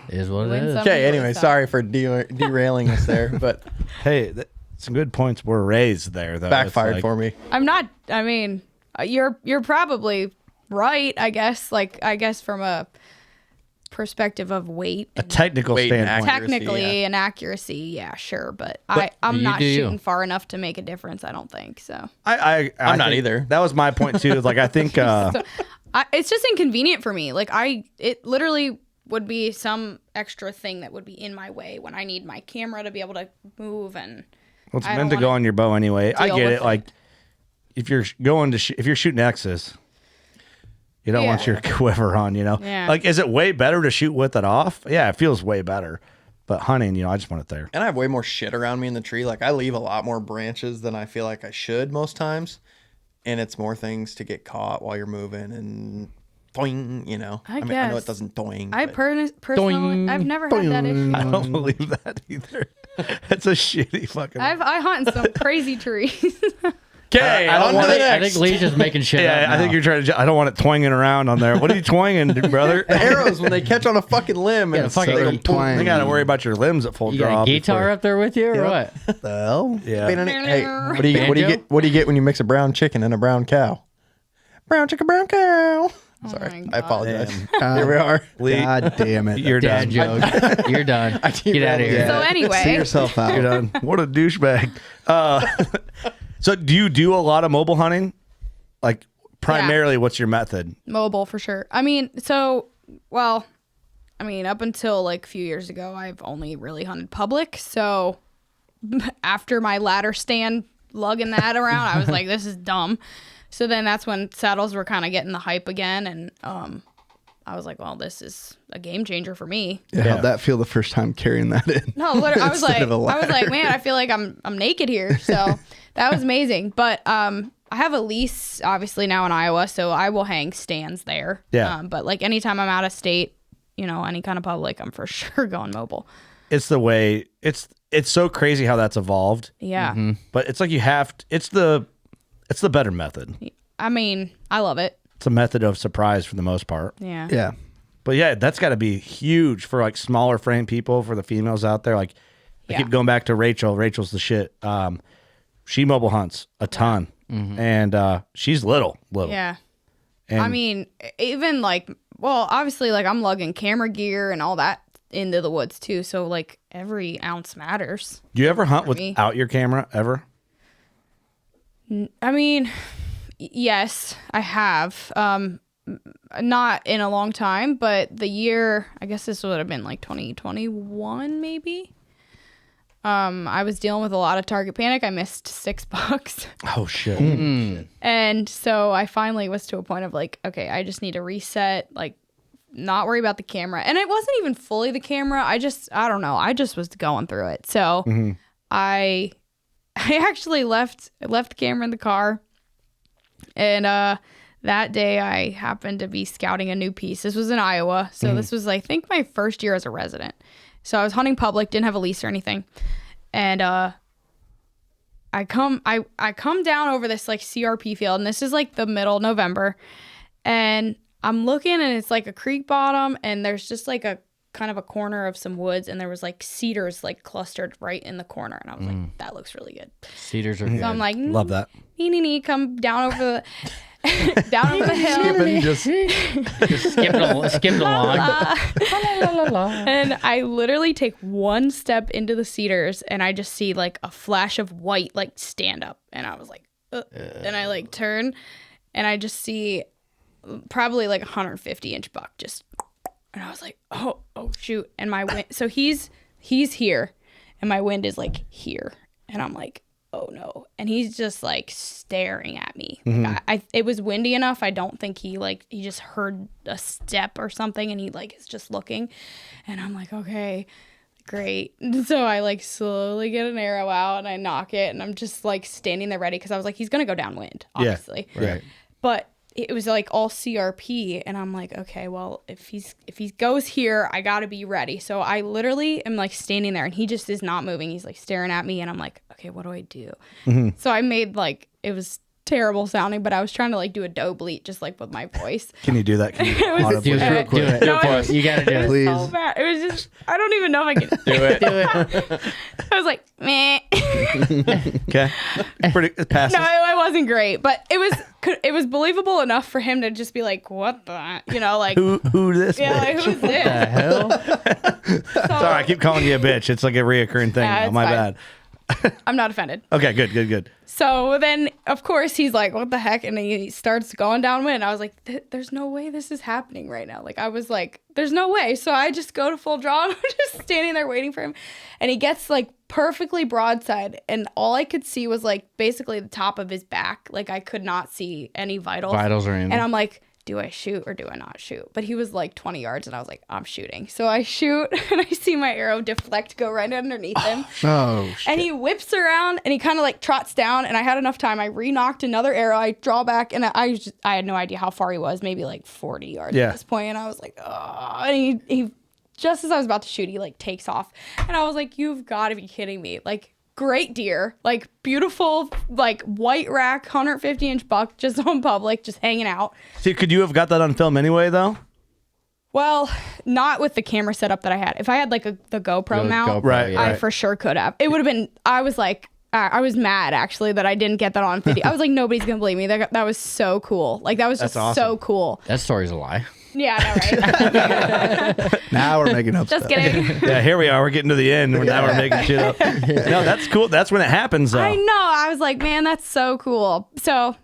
It is what it Win is. some. Okay, anyway, sorry for derailing us there, but Hey, some good points were raised there, though. backfired It's like- for me. I'm not. I mean, you're probably right, I guess. Like, I guess from a perspective of weight, a technical standpoint, technically and accuracy, yeah, sure, but I'm not shooting far enough to make a difference. I don't think so. I'm not either. That was my point too. Like, I think it's just inconvenient for me. Like, it literally would be some extra thing that would be in my way when I need my camera to be able to move, and it's meant to go on your bow anyway. I get it. Like, if you're if you're shooting X's, you don't want your quiver on, you know? Yeah. Like, is it way better to shoot with it off? Yeah, it feels way better. But hunting, I just want it there. And I have way more shit around me in the tree. Like, I leave a lot more branches than I feel like I should most times. And it's more things to get caught while you're moving and doing, I mean, I know it doesn't doing. I personally, I've never had that issue. I don't believe that either. That's a shitty fucking... I hunt in some crazy trees. Okay, I think Lee's just making shit up now. I think you're trying to... I don't want it twanging around on there. What are you twanging, brother? Arrows, when they catch on a fucking limb. Yeah, and fucking they twang. You got to worry about your limbs at full You draw. got a guitar up there with you or what? The hell? Yeah. Hey, what do you get when you mix a brown chicken and a brown cow? Brown chicken, brown cow. Sorry, I apologize. Here we are. God damn it. You're Dad done. joke. You're done. Get out of here. So anyway, See yourself out. You're done. What a douchebag. So do you do a lot of mobile hunting? Like, primarily, what's your method? mobile for sure. I mean, up until like a few years ago, I've only really hunted public. So after my ladder stand lugging that around, I was like, this is dumb. So then that's when saddles were kind of getting the hype again. And I was like, well, this is a game changer for me. Yeah, how'd that feel the first time carrying that in? No, literally, I was like, man, I feel like I'm naked here. So that was amazing. But I have a lease obviously now in Iowa, so I will hang stands there. Yeah. But like anytime I'm out of state, any kind of public, I'm for sure going mobile. It's the way it's so crazy how that's evolved. Yeah. Mm-hmm. But it's like it's the better method. I mean, I love it. It's a method of surprise for the most part. Yeah. Yeah. But yeah, that's got to be huge for like smaller frame people, for the females out there. Like, I keep going back to Rachel. Rachel's the shit. She mobile hunts a ton, and she's little. Yeah. And I mean, even like, well, obviously, like I'm lugging camera gear and all that into the woods too. So like every ounce matters. do you ever hunt me. without your camera ever? I mean, yes, I have. Not in a long time, but the year, I guess this would have been like 2021 maybe. I was dealing with a lot of target panic. I missed 6 bucks. Oh shit. And so I finally was to a point of like, okay, I just need to reset, like not worry about the camera. And it wasn't even fully the camera. I don't know. I just was going through it. So I actually left the camera in the car. And that day I happened to be scouting a new piece. This was in Iowa. So this was, I think, my first year as a resident. So I was hunting public, didn't have a lease or anything. And I come down over this like CRP field, and this is like the middle of November. And I'm looking, and it's like a creek bottom, and there's just like a kind of a corner of some woods, and there was like cedars like clustered right in the corner. And I was like, that looks really good. Cedars are good. So I'm like, Love that. Come down over the down over the hill. Just skipped along. And I literally take one step into the cedars, and I just see like a flash of white like stand up, and I was like, and I like turn, and I just see probably like 150-inch buck just, and I was like, oh shoot, and my wind, so he's here, and my wind is like here, and I'm like, oh no, and he's just like staring at me. Like, it was windy enough. I don't think he just heard a step or something, and he like is just looking, and I'm like, okay, great. And so I like slowly get an arrow out, and I knock it, and I'm just like standing there ready, because I was like, he's gonna go downwind, obviously. Yeah, right. But it was like all CRP, and I'm like, okay, well, if he goes here, I gotta be ready. So I literally am like standing there, and he just is not moving. He's like staring at me, and I'm like, okay, what do I do? So I made like, it was terrible sounding, but I was trying to like do a doe bleat just like with my voice. Can you do that? Can you was Do it. Do it. No, it was- You gotta do it. Please. so bad. It was just, I don't even know if I can Do it. Do it. I was like, meh. Okay. Pretty it passes. No, I wasn't great, but it was believable enough for him to just be like, "What the?" You know, like who this? yeah, bitch? like, who's The this? hell? Sorry, I keep calling you a bitch. It's like a reoccurring thing. Yeah, Now. it's My fine. bad. I'm not offended. Okay, good. So then, of course, he's like, "What the heck?" And he starts going downwind. I was like, "There's no way this is happening right now." Like, I was like, "There's no way." So I just go to full draw. And I'm just standing there waiting for him, and he gets like perfectly broadside, and all I could see was like basically the top of his back. Like, I could not see any vitals. Vitals are in. And I'm like, do I shoot or do I not shoot? But he was like 20 yards, and I was like, I'm shooting. So I shoot, and I see my arrow deflect, go right underneath him. Oh, shit. And he whips around, and he kind of like trots down, and I had enough time. I re-knocked another arrow. I draw back, and I had no idea how far he was, maybe like 40 yards at this point. And I was like, oh. And he just as I was about to shoot, he like takes off. And I was like, you've got to be kidding me. Like, great deer, like beautiful, like white rack, 150-inch buck just on public, just hanging out. See, could you have got that on film anyway, though? Well, not with the camera setup that I had. If I had like the GoPro mount, Right, I for sure could have. It would have been, I was like, I was mad actually that I didn't get that on video. I was like, nobody's gonna believe me. That was so cool. Like, that was just awesome. so cool. That story's a lie. Yeah, I know, right? Now we're making up Just stuff. kidding. Yeah, here we are. We're getting to the end. Now we're making shit up. No, that's cool. That's when it happens, though. I know. I was like, man, that's so cool. So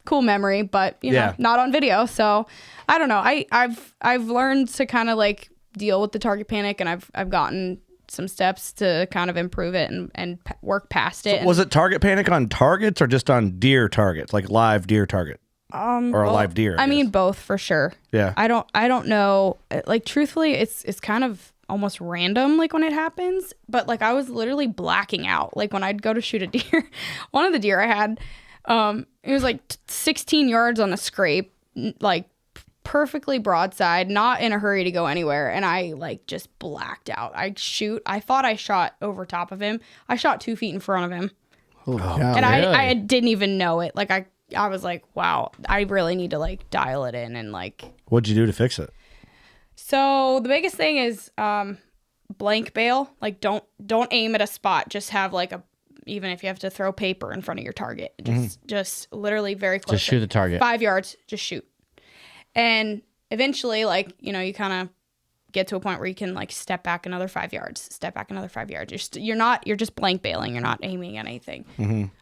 cool memory, but you know, not on video. So I don't know. I've learned to kind of like deal with the target panic, and I've gotten some steps to kind of improve it and work past it. So was it target panic on targets or just on deer targets, like live deer target? Or a live deer? I mean, both for sure. Yeah. I don't know. Like, truthfully, it's kind of almost random, like when it happens. But like, I was literally blacking out. Like when I'd go to shoot a deer, one of the deer I had, it was like 16 yards on the scrape, like perfectly broadside, not in a hurry to go anywhere. And I like just blacked out. I thought I shot over top of him. I shot 2 feet in front of him. Holy cow. And really? I didn't even know it. Like I was like, wow, I really need to like dial it in and like. What'd you do to fix it? So the biggest thing is blank bail. Like don't aim at a spot. Just have like even if you have to throw paper in front of your target, just literally very close. Just shoot the target. 5 yards, just shoot. And eventually, like, you know, you kind of get to a point where you can like step back another 5 yards, step back another 5 yards. You're just blank bailing. You're not aiming at anything.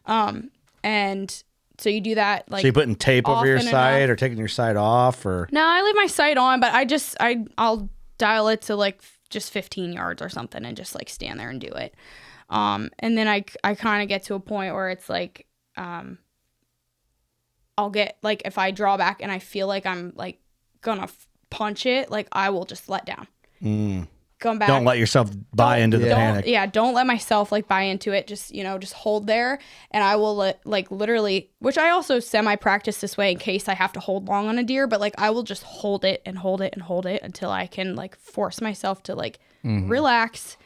And so you do that like. So you putting tape over your often sight enough. or taking your sight off or? No, I leave my sight on, but I'll dial it to like just 15 yards or something and just like stand there and do it. And then I kind of get to a point where it's like, I'll get like, if I draw back and I feel like I'm like gonna punch it, like I will just let down. Come back. Don't let yourself buy into the panic. Yeah, don't let myself like buy into it. Just, just hold there, and I will like literally, which I also semi-practice this way in case I have to hold long on a deer, but like I will just hold it and hold it and hold it until I can like force myself to like relax.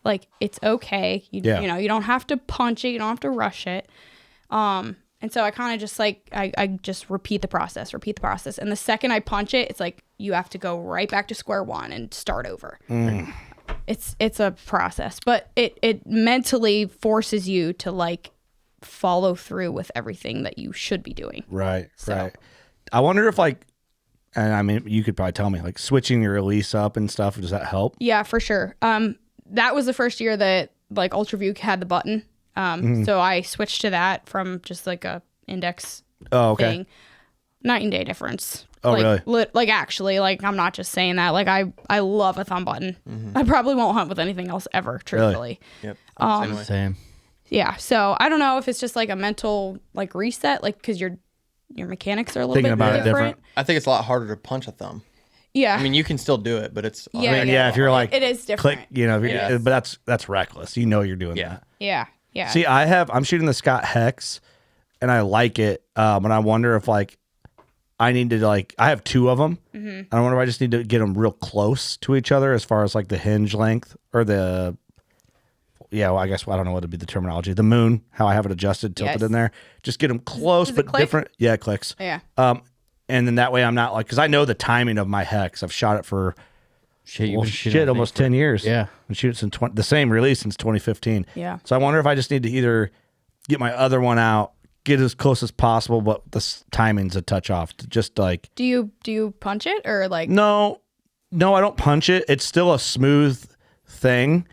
Like, it's okay. You know, you don't have to punch it, you don't have to rush it. And so I kind of just like, I just repeat the process. And the second I punch it, it's like, you have to go right back to square one and start over. It's a process, but it mentally forces you to like follow through with everything that you should be doing. Right. I wonder if like, and I mean, you could probably tell me, like switching your release up and stuff, does that help? Yeah, for sure. That was the first year that like Ultraview had the button. So I switched to that from just like a index thing. Night and day difference. Oh, like, really? Like actually, like I'm not just saying that. Like I love a thumb button. I probably won't hunt with anything else ever, truthfully. Yep. Same. Yeah. So I don't know if it's just like a mental like reset, like because your mechanics are a little Thinking bit about it different. different. I think it's a lot harder to punch a thumb. Yeah. I mean, you can still do it, but it's Yeah, I mean, yeah, if you're like, it is different. click, if you're, but that's reckless. You know you're doing that. Yeah. See, I'm shooting the Scott Hex, and I like it, but I wonder if like I need to like, I have 2 of them. I wonder if I just need to get them real close to each other as far as like the hinge length or the, well, I guess I don't know what would be the terminology. The moon, how I have it adjusted, tilted in there. Just get them close, Does it but click? different. Yeah, it clicks. Yeah. And then that way I'm not like, because I know the timing of my Hex. I've shot it for almost 10 years. Yeah. Been shooting since the same release since 2015. Yeah. So I wonder if I just need to either get my other one out, get as close as possible, but the timing's a touch off. Just like, do you punch it or like? No, I don't punch it. It's still a smooth thing,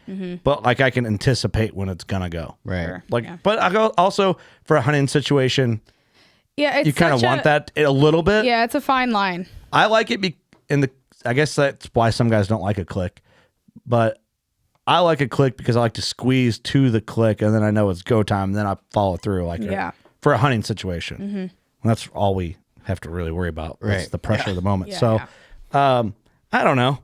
but like I can anticipate when it's gonna go. Right. Like, but I go also for a hunting situation. Yeah, it's you kind of want that a little bit. Yeah, it's a fine line. I like it I guess that's why some guys don't like a click, but I like a click because I like to squeeze to the click and then I know it's go time and then I follow through for a hunting situation. And that's all we have to really worry about. Right. It's the pressure of the moment. I don't know.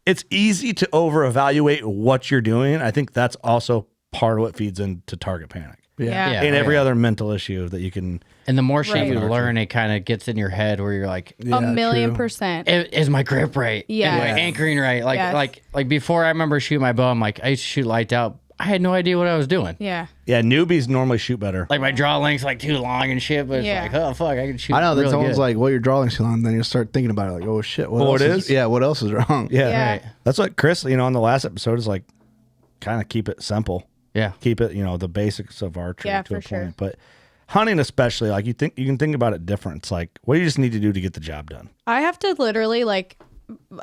It's easy to over evaluate what you're doing. I think that's also part of what feeds into target panic. Yeah. And every other mental issue that you can. And the more shit you learn, it kind of gets in your head where you're like, a million percent. Is my grip right? Yeah. Am I anchoring right? Like before I remember shooting my bow, I'm like, I used to shoot lights out. I had no idea what I was doing. Yeah. Yeah, newbies normally shoot better. Like my draw length's like too long and shit, but it's like, oh fuck, I can shoot. I know that really someone's good. like, well, your drawing's too long. Then you start thinking about it, like, oh shit, what else is? Yeah, what else is wrong? Yeah. Right. That's what Chris, on the last episode is like, kind of keep it simple. Yeah. Keep it, the basics of archery to a for point. sure. But hunting especially, like you can think about it different. It's like, what do you just need to do to get the job done? I have to literally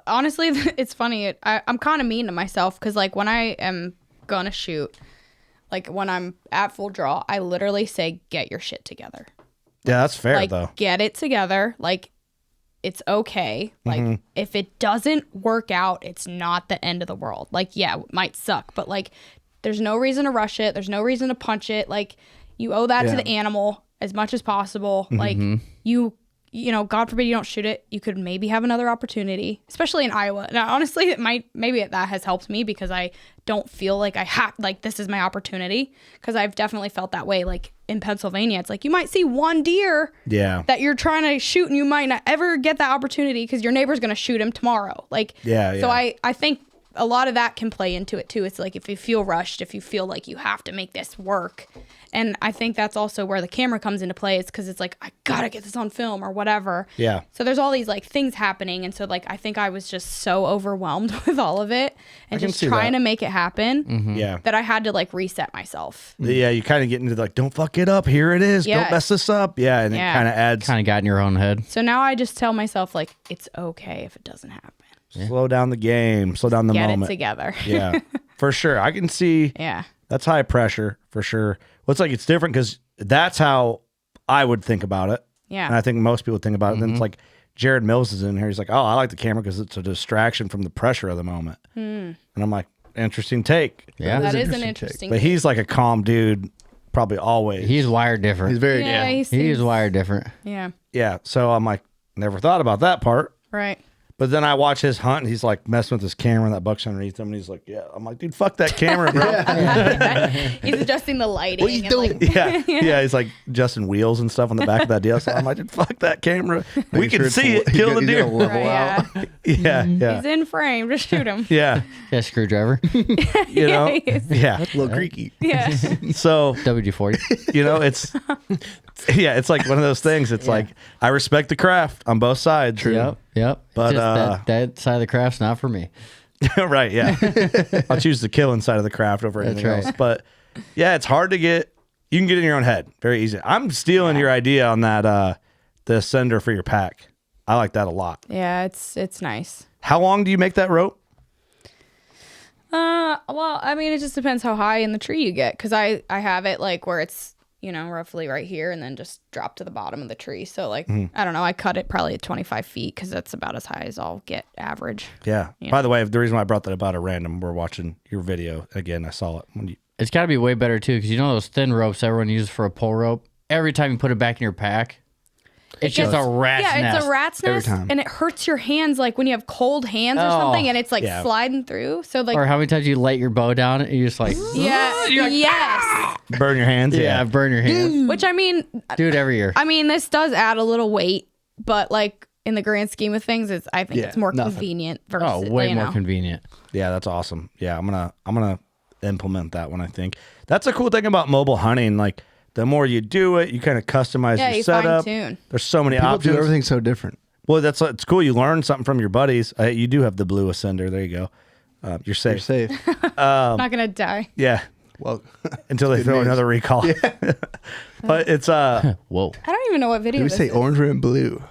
honestly, it's funny. I'm kind of mean to myself because like when I am gonna shoot, like when I'm at full draw, I literally say, get your shit together. Yeah, that's fair Like, though. get it together. Like, it's okay. Like, if it doesn't work out, it's not the end of the world. Like, yeah, it might suck, but like, there's no reason to rush it. There's no reason to punch it. Like, you owe that to the animal as much as possible. Like, God forbid you don't shoot it. You could maybe have another opportunity, especially in Iowa. Now, honestly, maybe that has helped me because I don't feel like this is my opportunity, because I've definitely felt that way. Like in Pennsylvania, it's like you might see one deer that you're trying to shoot and you might not ever get that opportunity because your neighbor's going to shoot him tomorrow. Like, so I think a lot of that can play into it too. It's like if you feel rushed, if you feel like you have to make this work. And I think that's also where the camera comes into play, is because it's like, I gotta get this on film or whatever. Yeah. So there's all these like things happening. And so like, I think I was just so overwhelmed with all of it and just trying to make it happen. That I had to like reset myself. Yeah. You kind of get into like, don't fuck it up. Here it is. Don't mess this up. Yeah. And it kind of adds. Kind of got in your own head. So now I just tell myself like, it's okay if it doesn't happen. Slow down the game. Slow down the moment. Get it together. Yeah, for sure. I can see. Yeah. That's high pressure for sure. Well, it's like it's different because that's how I would think about it. Yeah. And I think most people think about it. Then it's like Jared Mills is in here. He's like, oh, I like the camera because it's a distraction from the pressure of the moment. And I'm like, interesting take. Yeah. That is an interesting take. But he's like a calm dude, probably always. He's wired different. He's very He's wired different. Yeah. Yeah. So I'm like, never thought about that part. Right. But then I watch his hunt and he's like messing with his camera and that buck's underneath him and he's like, yeah. I'm like, dude, fuck that camera, bro. He's adjusting the lighting. What are you doing? Yeah. He's like adjusting wheels and stuff on the back of that deal. So I'm like, dude, fuck that camera. We can see it. Kill the deer. Right, yeah. He's in frame. Just shoot him. Yeah. Yeah, screwdriver. You know? Yeah. A little creaky. Yeah. So WD-40. It's like one of those things. It's like, I respect the craft on both sides. True. Yep. But just that side of the craft's not for me. Right. Yeah. I'll choose the killing side of the craft over anything else. But yeah, it's hard to get. You can get in your own head very easy. I'm stealing your idea on that. The sender for your pack. I like that a lot. Yeah, it's nice. How long do you make that rope? Well, I mean, it just depends how high in the tree you get, because I have it like where it's, roughly right here and then just drop to the bottom of the tree. So like, I don't know, I cut it probably at 25 feet because that's about as high as I'll get average. Yeah. By the way, the reason why I brought that about a random, we're watching your video again. I saw it when you. It's got to be way better too, because those thin ropes everyone uses for a pole rope. Every time you put it back in your pack, it's just a rat's nest. Yeah, it's a rat's nest, and it hurts your hands like when you have cold hands or something, and it's like sliding through. So like, or how many times you light your bow down and you just like, yes, burn your hands. Yeah, burn your hands. Which I mean, do it every year. I mean, this does add a little weight, but like in the grand scheme of things, I think it's more convenient. Versus, way more convenient. Yeah, that's awesome. Yeah, I'm gonna implement that one. I think that's a cool thing about mobile hunting. Like, the more you do it, you kind of customize your setup. Fine-tune. There's so many People options. do everything so different. Well, it's cool. You learn something from your buddies. You do have the blue ascender. There you go. You're safe. You're safe. I'm not gonna die. Yeah. Well, until they throw another recall. But it's Whoa. I don't even know what video did we this say is. orange, red, and blue?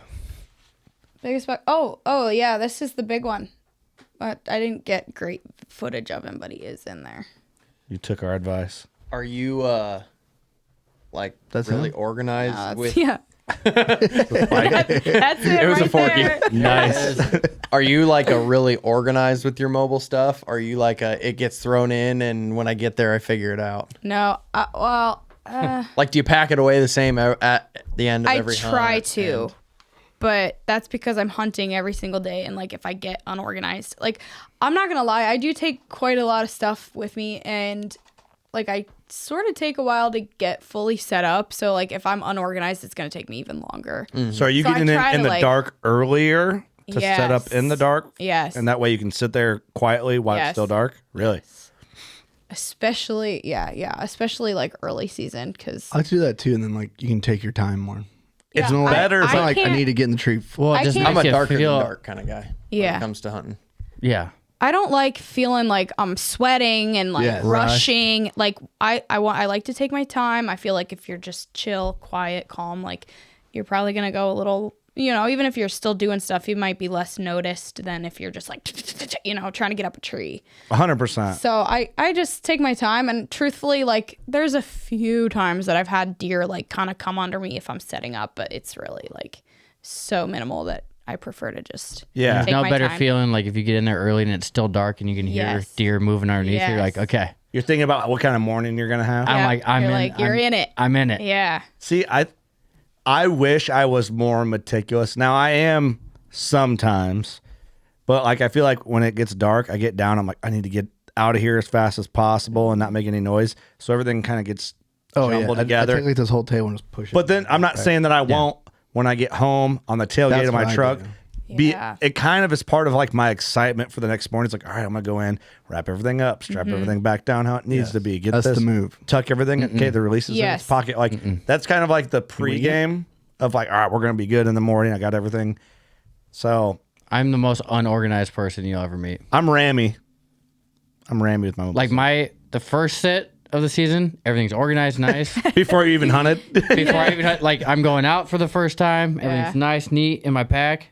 Biggest buck. Oh yeah, this is the big one. But I didn't get great footage of him, but he is in there. You took our advice. Are you like That's really him? organized with? Yeah. That's it. It was a right forky. there. Nice. Are you like a really organized with your mobile stuff? Are you like it gets thrown in and when I get there I figure it out? No. Like do you pack it away the same at the end of I every try hunt? to, but that's because I'm hunting every single day, and like if I get unorganized, like I'm not gonna lie, I do take quite a lot of stuff with me, and like I sort of take a while to get fully set up. So like if I'm unorganized, it's gonna take me even longer. So are you So I getting try in to, the like- dark earlier to set up in the dark? Yes. And that way you can sit there quietly while it's Yes. still dark? Really? Especially, especially like early season, because I like to do that too, and then like you can take your time more. It's Yeah, better. It's not like I can't- need to get in the tree. Well, I it just can't- I'm makes a you darker feel, than dark kind of guy when Yeah. it comes to hunting. Yeah. I don't like feeling like I'm sweating and like Yes. rushing. Like I like to take my time. I feel like if you're just chill, quiet, calm, like you're probably gonna go a little, even if you're still doing stuff, you might be less noticed than if you're just like, trying to get up a tree. 100%. So I just take my time, and truthfully, like there's a few times that I've had deer like kind of come under me if I'm setting up, but it's really like so minimal that I prefer to just Yeah. There's take no my better time. feeling like if you get in there early and it's still dark and you can hear Yes. deer moving underneath you. You're Yes. like, okay. You're thinking about what kind of morning you're going to have? I'm like, I'm you're in. like, you're in it. I'm in it. Yeah. See, I wish I was more meticulous. Now I am sometimes, but like I feel like when it gets dark, I get down. I'm like, I need to get out of here as fast as possible and not make any noise. So everything kind of gets jumbled together. I take like this whole table and just push it. But then I'm not saying that I won't when I get home on the tailgate That's of my what I truck. do. Yeah. It kind of is part of like my excitement for the next morning. It's like, all right, I'm gonna go in, wrap everything up, strap everything back down how it needs to be. Get That's this, the move. tuck everything. Okay, the release is in its Yes. pocket. Like that's kind of like the pregame of like, all right, we're gonna be good in the morning. I got everything. So I'm the most unorganized person you'll ever meet. I'm Rammy. I'm Rammy with my mobile Like the first sit of the season, everything's organized, nice. before you even hunted. Before I even like I'm going out for the first time, everything's nice, neat in my pack.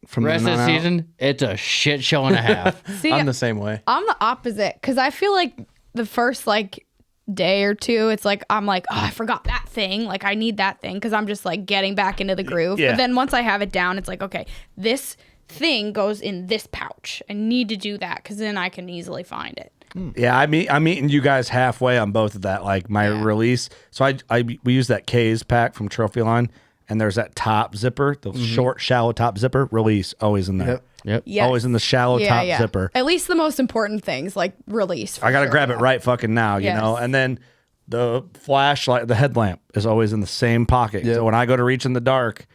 From The rest then of the on out, season, it's a shit show and a half. See, I'm the same way. I'm the opposite, because I feel like the first like day or two, it's like I'm like, oh, I forgot that thing. Like I need that thing, because I'm just like getting back into the groove. Yeah. But then once I have it down, it's like, okay, this thing goes in this pouch. I need to do that, because then I can easily find it. Yeah, I'm meeting you guys halfway on both of that. Like my release. So we use that K's pack from Trophy Line, and there's that top zipper, the short, shallow top zipper. Release always in there. Yep. Yep. Yes. Always in the shallow top zipper. At least the most important things, like release. I gotta grab it right fucking now, you Yes. know. And then the flashlight, the headlamp is always in the same pocket. Yep. So when I go to reach in the dark,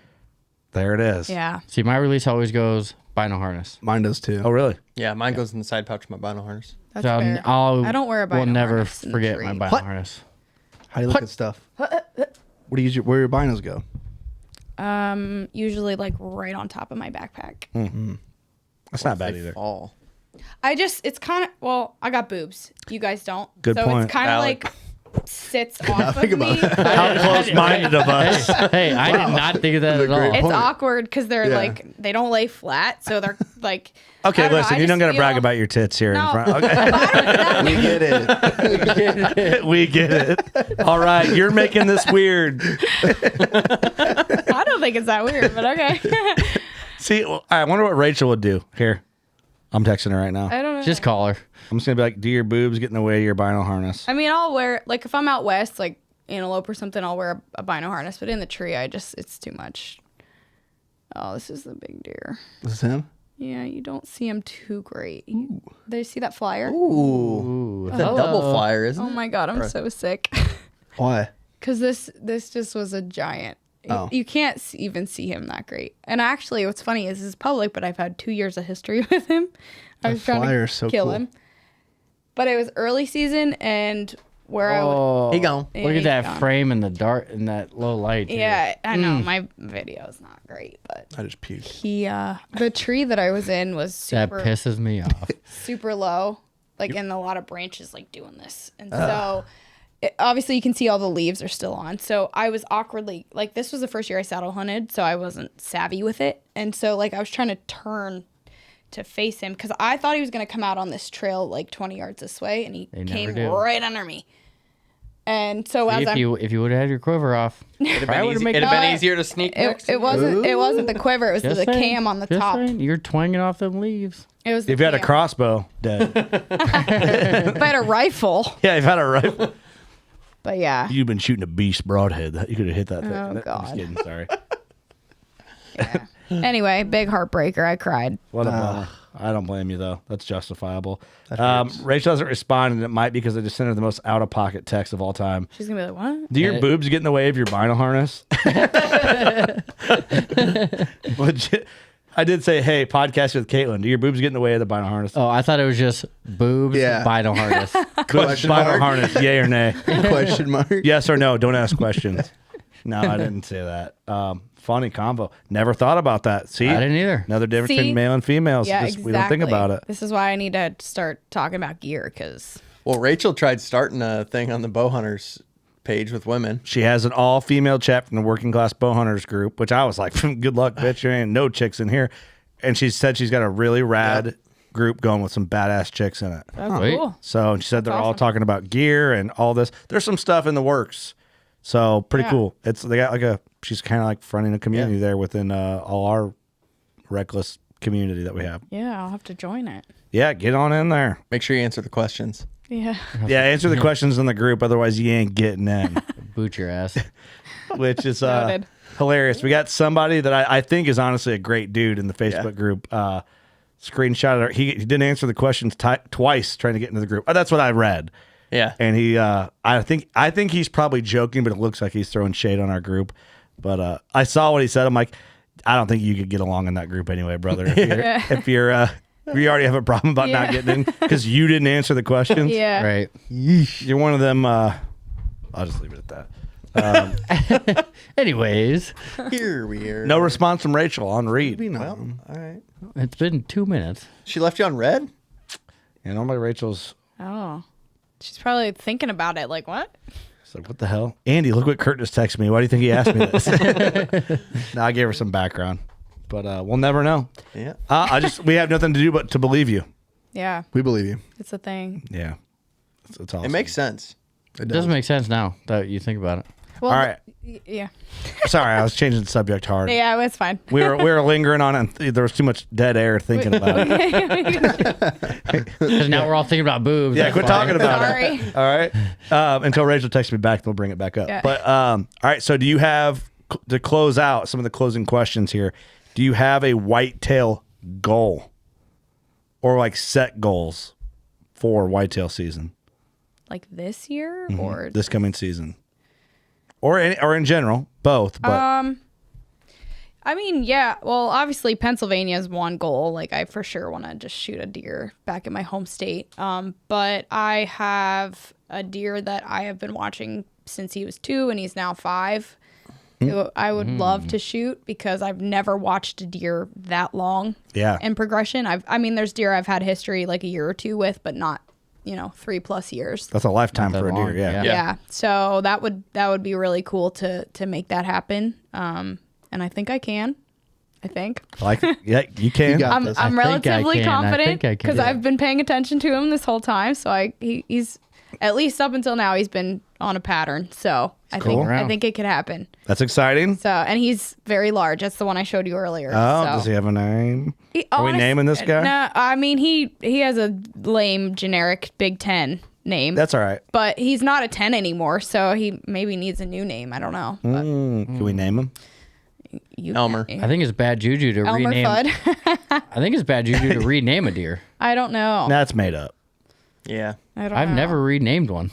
there it is. Yeah. See, my release always goes bino harness. mine does too. Oh really? Yeah, mine goes in the side pouch of my bino harness. That's So fair. I don't wear a bino will never harness in the forget tree. my bino What? harness. How do you look at stuff? Where do you where your binos go? Usually like right on top of my backpack. That's not bad They either. fall. It's kind of, well, I got boobs. You guys don't. Good so point. it's kind of Valid. like sits off of think me. about How close-minded of us. Hey, I did not think of that That's at a great all. It's point. awkward because they're Yeah. like, they don't lay flat. So they're like, Okay, I don't know, listen, I you don't just gotta brag feel- about your tits here No. in front. Okay. We get it. We get it. All right, you're making this weird. I don't think it's that weird, but okay. See, well, I wonder what Rachel would do. Here, I'm texting her right now. I don't know. Just call her. I'm just gonna be like, do your boobs get in the way of your bino harness? I mean, I'll wear, like if I'm out west, like antelope or something, I'll wear a bino harness. But in the tree, it's too much. Oh, this is the big deer. Is this him? Yeah, you don't see him too great. Did you see that flyer? Ooh. It's a double flyer, isn't Oh it? my God, I'm so sick. Why? Because this just was a giant. Oh. You can't even see him that great. And actually, what's funny is this is public, but I've had 2 years of history with him. I was trying flyer to is so kill cool. him. But it was early season, and where I would... Oh, He gone. Yeah, Look at he's that gone. frame in the dark in that low light. dude. Yeah, I know. My video is not great, but I just puked. he, the tree that I was in was That super, pisses me off. super low. like in a lot of branches, like doing this. And so obviously you can see all the leaves are still on. So I was awkwardly, like this was the first year I saddle hunted, so I wasn't savvy with it. And so like I was trying to turn to face him because I thought he was going to come out on this trail like 20 yards this way, and he came right under me. And so if you would have had your quiver off, it'd have been easier to sneak next. It wasn't the quiver. It was the cam on the top. Saying, you're twanging off them leaves. It was. If you had a crossbow, dead. If I had a rifle. Yeah, if you had a rifle. But yeah. You've been shooting a beast broadhead. You could have hit that thing. Oh, I'm God. just kidding. Sorry. Yeah. Anyway, big heartbreaker. I cried. What a bummer. I don't blame you, though. That's justifiable. Rachel hasn't responded, and it might be because I just sent her the most out-of-pocket text of all time. She's going to be like, what? Do your boobs get in the way of your vinyl harness? Legit. I did say, hey, podcast with Kaitlyn. Do your boobs get in the way of the vinyl harness? Oh, I thought it was just boobs, vinyl harness. Vinyl harness, yay or nay? Question mark. Yes or no. Don't ask questions. No, I didn't say that. Funny combo. Never thought about that. See? I didn't either. Another difference between male and females. Yeah, Just, exactly. We don't think about it. This is why I need to start talking about gear because... Well, Rachel tried starting a thing on the Bowhunters page with women. She has an all-female chat from the Working Class Bowhunters group, which I was like, good luck, bitch. There ain't no chicks in here. And she said she's got a really rad group going with some badass chicks in it. That's cool. So she said they're all talking about gear and all this. There's some stuff in the works. So pretty cool. They got like she's kind of like fronting a community there within all our reckless community that we have. Yeah, I'll have to join it. Yeah, get on in there. Make sure you answer the questions. Yeah. Yeah, answer the questions in the group. Otherwise, you ain't getting in. Boot your ass. Which is hilarious. We got somebody that I think is honestly a great dude in the Facebook group. Screenshot it. He didn't answer the questions twice trying to get into the group. That's what I read. Yeah. And he, I think he's probably joking, but it looks like he's throwing shade on our group. But I saw what he said. I'm like, I don't think you could get along in that group anyway, brother. If you already have a problem about not getting in because you didn't answer the questions. Yeah. Right. You're one of them. I'll just leave it at that. Anyways, Here we are. No response from Rachel on read. Well, all right. it's been 2 minutes. She left you on red? And normally Rachel's Oh. She's probably thinking about it. Like, what? It's like, what the hell? Andy, look what Kurt just texted me. Why do you think he asked me this? No, I gave her some background. But we'll never know. Yeah. We have nothing to do but to believe you. Yeah. We believe you. It's a thing. Yeah. It's awesome. It makes sense. It does make sense now that you think about it. Well, All right. Yeah. Sorry, I was changing the subject hard. Yeah, it's fine. We were lingering on it, and there was too much dead air thinking about it. Because now we're all thinking about boobs. Yeah, that's quit why. talking about Sorry. it. All right. Until Rachel texts me back, they'll bring it back up. Yeah. But all right. So, do you have to close out some of the closing questions here? Do you have a whitetail goal or like set goals for whitetail season? Like this year or This coming season, or in general, both. But I mean, yeah. Well, obviously Pennsylvania is one goal. Like I for sure want to just shoot a deer back in my home state. But I have a deer that I have been watching since he was 2 and he's now 5. Who I would love to shoot because I've never watched a deer that long. Yeah. In progression, there's deer I've had history like a year or 2 with, but not 3+ years. that's a lifetime Not for that a deer. long, Yeah. Yeah. So that would be really cool to make that happen. And I think I can. I think. Like, yeah, you can. You got I'm this. I'm I think I relatively can. I confident think I can. because I've been paying attention to him this whole time. So he's at least up until now he's been on a pattern. So cool. I think it could happen. That's exciting. So and he's very large. That's the one I showed you earlier. Oh, so. does he have a name? Are we naming this guy? No, I mean he has a lame generic Big Ten name. That's all right. But he's not a 10 anymore, so he maybe needs a new name. I don't know. But Can we name him? you Elmer. can't. I think it's bad juju to Elmer rename. Fudd. I think it's bad juju to rename a deer. I don't know. That's made up. Yeah. I don't I've know. never renamed one.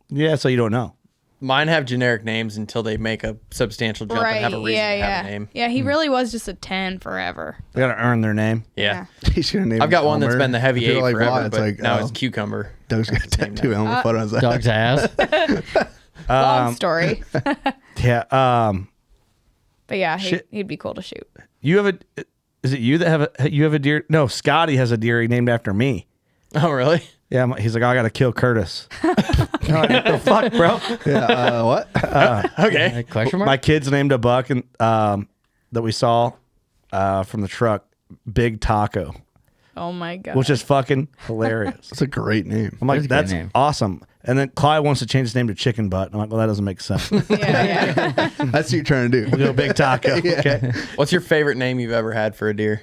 Yeah, so you don't know. Mine have generic names until they make a substantial jump and have a reason to have a name. Yeah, he really was just a 10 forever. They got to earn their name. Yeah. He's gonna name I've got one that's Elmer. been the heavy If you're 8 like, forever, wow, it's but like, now oh, it's Cucumber. Doug's got That's his name tattoo Elmer Fudd on his ass. Dog's ass. Long story. Yeah. But yeah, Shit. he'd be cool to shoot. You have a. Is it you that have a deer? No, Scotty has a deer he named after me. Oh, really? Yeah, he's like, I got to kill Curtis. I'm like, what the fuck, bro? Yeah. What? Okay. Question mark? My kids named a buck and that we saw from the truck, Big Taco, Oh my god. which is fucking hilarious. That's a great name. I'm like, That's a great that's name. awesome. And then Clyde wants to change his name to Chicken Butt. I'm like, well, that doesn't make sense. We'll yeah. That's what you're trying to do. go Big Taco. Okay. What's your favorite name you've ever had for a deer?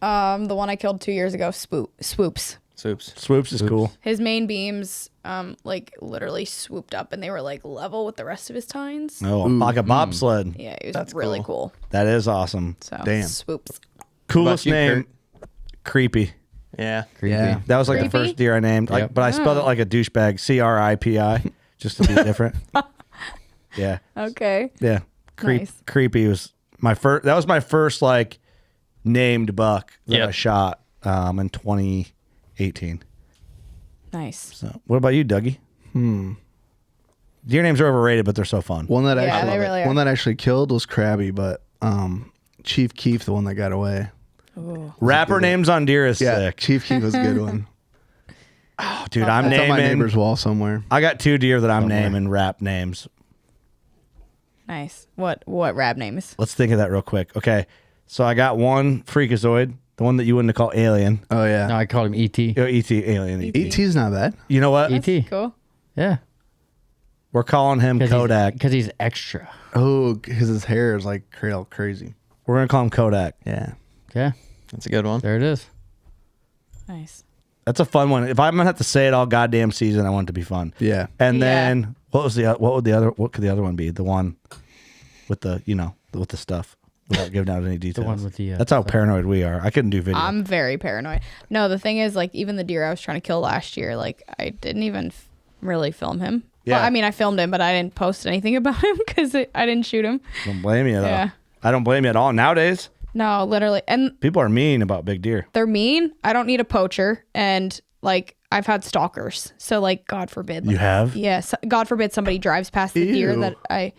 The one I killed 2 years ago, Swoops. Swoops. Swoops is cool. His main beams, like literally swooped up, and they were like level with the rest of his tines. Oh, like a bobsled. Yeah, it was That's really cool. cool. That is awesome. So Damn. Swoops. Coolest you, name, Creepy. Yeah. Creepy. Yeah. That was like the Creepy? first deer I named. Like, Yep. but I spelled it like a douchebag, CRIPI, just to be different. Yeah. Okay. Yeah. Nice. Creepy was my first. That was my first like named buck that Yep. I shot in 2018. Nice. So, what about you, Dougie? Deer names are overrated, but they're so fun. One that Yeah, actually they really are. one that actually killed was Krabby, but Chief Keef, the one that got away. Rapper names on deer is Yeah, sick. Chief Keef was a good one. Oh, dude, I'm It's on my naming. neighbor's wall somewhere. I got 2 deer that I'm naming rap names. Nice. What rap names? Let's think of that real quick. Okay, so I got one Freakazoid, the one that you wouldn't call Alien. Oh No, yeah, I called him E.T. ET, Alien. E.T. ET's not bad. You know what? E.T. Cool. Yeah. We're calling him Kodak. Because he's extra. Oh, because his hair is like crazy. We're gonna call him Kodak. Yeah. Yeah. That's a good one. There it is. Nice. That's a fun one. If I'm gonna have to say it all goddamn season, I want it to be fun. Yeah. And Yeah. then what could the other one be? The one with the with the stuff without giving out any details. one with the, That's how paranoid we are. I couldn't do video. I'm very paranoid. No, the thing is, like, even the deer I was trying to kill last year, like, I didn't even really film him. Yeah. Well, I mean, I filmed him, but I didn't post anything about him because I didn't shoot him. Don't blame you though. Yeah. I don't blame you at all. Nowadays, No, literally. And people are mean about big deer. they're mean. I don't need a poacher. And, like, I've had stalkers. So, like, God forbid. You like, have? Yes. God forbid somebody drives past the deer Ew. that I,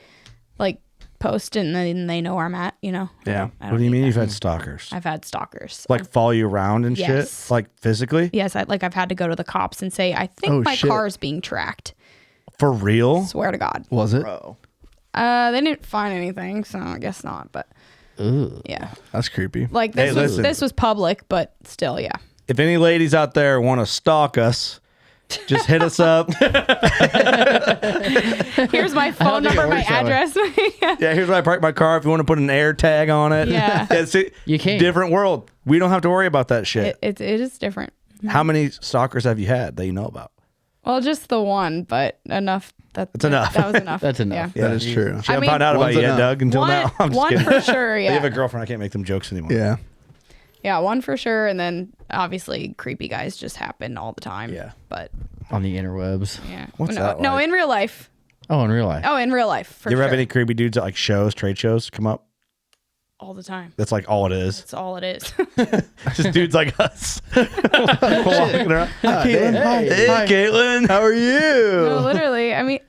like, post and then they know where I'm at, you know? Yeah. I What don't do you need mean that. you've had stalkers? I've had stalkers. Like follow you around and Yes. shit? Like physically? Yes, I've had to go to the cops and say, I think Oh, my shit. car is being tracked. For real? Swear to God. Was it? Bro. They didn't find anything, so I guess not. But yeah, That's creepy. like Hey, this listen. this was public, but still, yeah. If any ladies out there want to stalk us, just hit us up. Here's my phone think it number, my works that way. address. Yeah. Yeah, here's where I park my car. If you want to put an air tag on it. Yeah. See, You can't. Different world. We don't have to worry about that shit. It is different. How many stalkers have you had that you know about? Well, just the one, but enough. That's enough. That was enough. That's enough. Yeah. That is true. She haven't mean, found out about one's you yet, enough. Doug, until One, now. I'm just one kidding. for sure. You have Yeah. a girlfriend. I can't make them jokes anymore. Yeah. Yeah, one for sure, and then obviously creepy guys just happen all the time. Yeah. But On the interwebs. yeah. What's no, that no, like? in real life. Oh, in real life. Oh, in real life. For You ever sure. have any creepy dudes at like shows, trade shows come up? all the time. That's like all it is. That's all it is. Just dudes like us. Walking around. Hey, Kaitlyn. How are you? No, literally. I mean,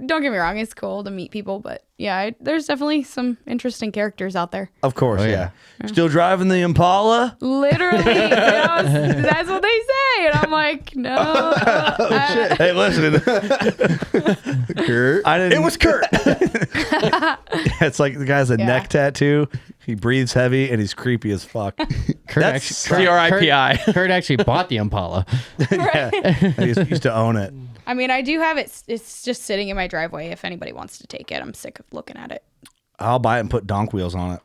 don't get me wrong. It's cool to meet people, but yeah, there's definitely some interesting characters out there. Of course, Oh, yeah. yeah. Still driving the Impala? Literally, that's what they say, and I'm like, no. Hey, listen. Kurt. I didn't. It was Kurt. It's like the guy has a Yeah. neck tattoo. He breathes heavy and he's creepy as fuck. Kurt That's actually, CRIPI. Kurt actually bought the Impala. Yeah. I used to own it. I mean, I do have it. It's just sitting in my driveway. If anybody wants to take it, I'm sick of looking at it. I'll buy it and put donk wheels on it.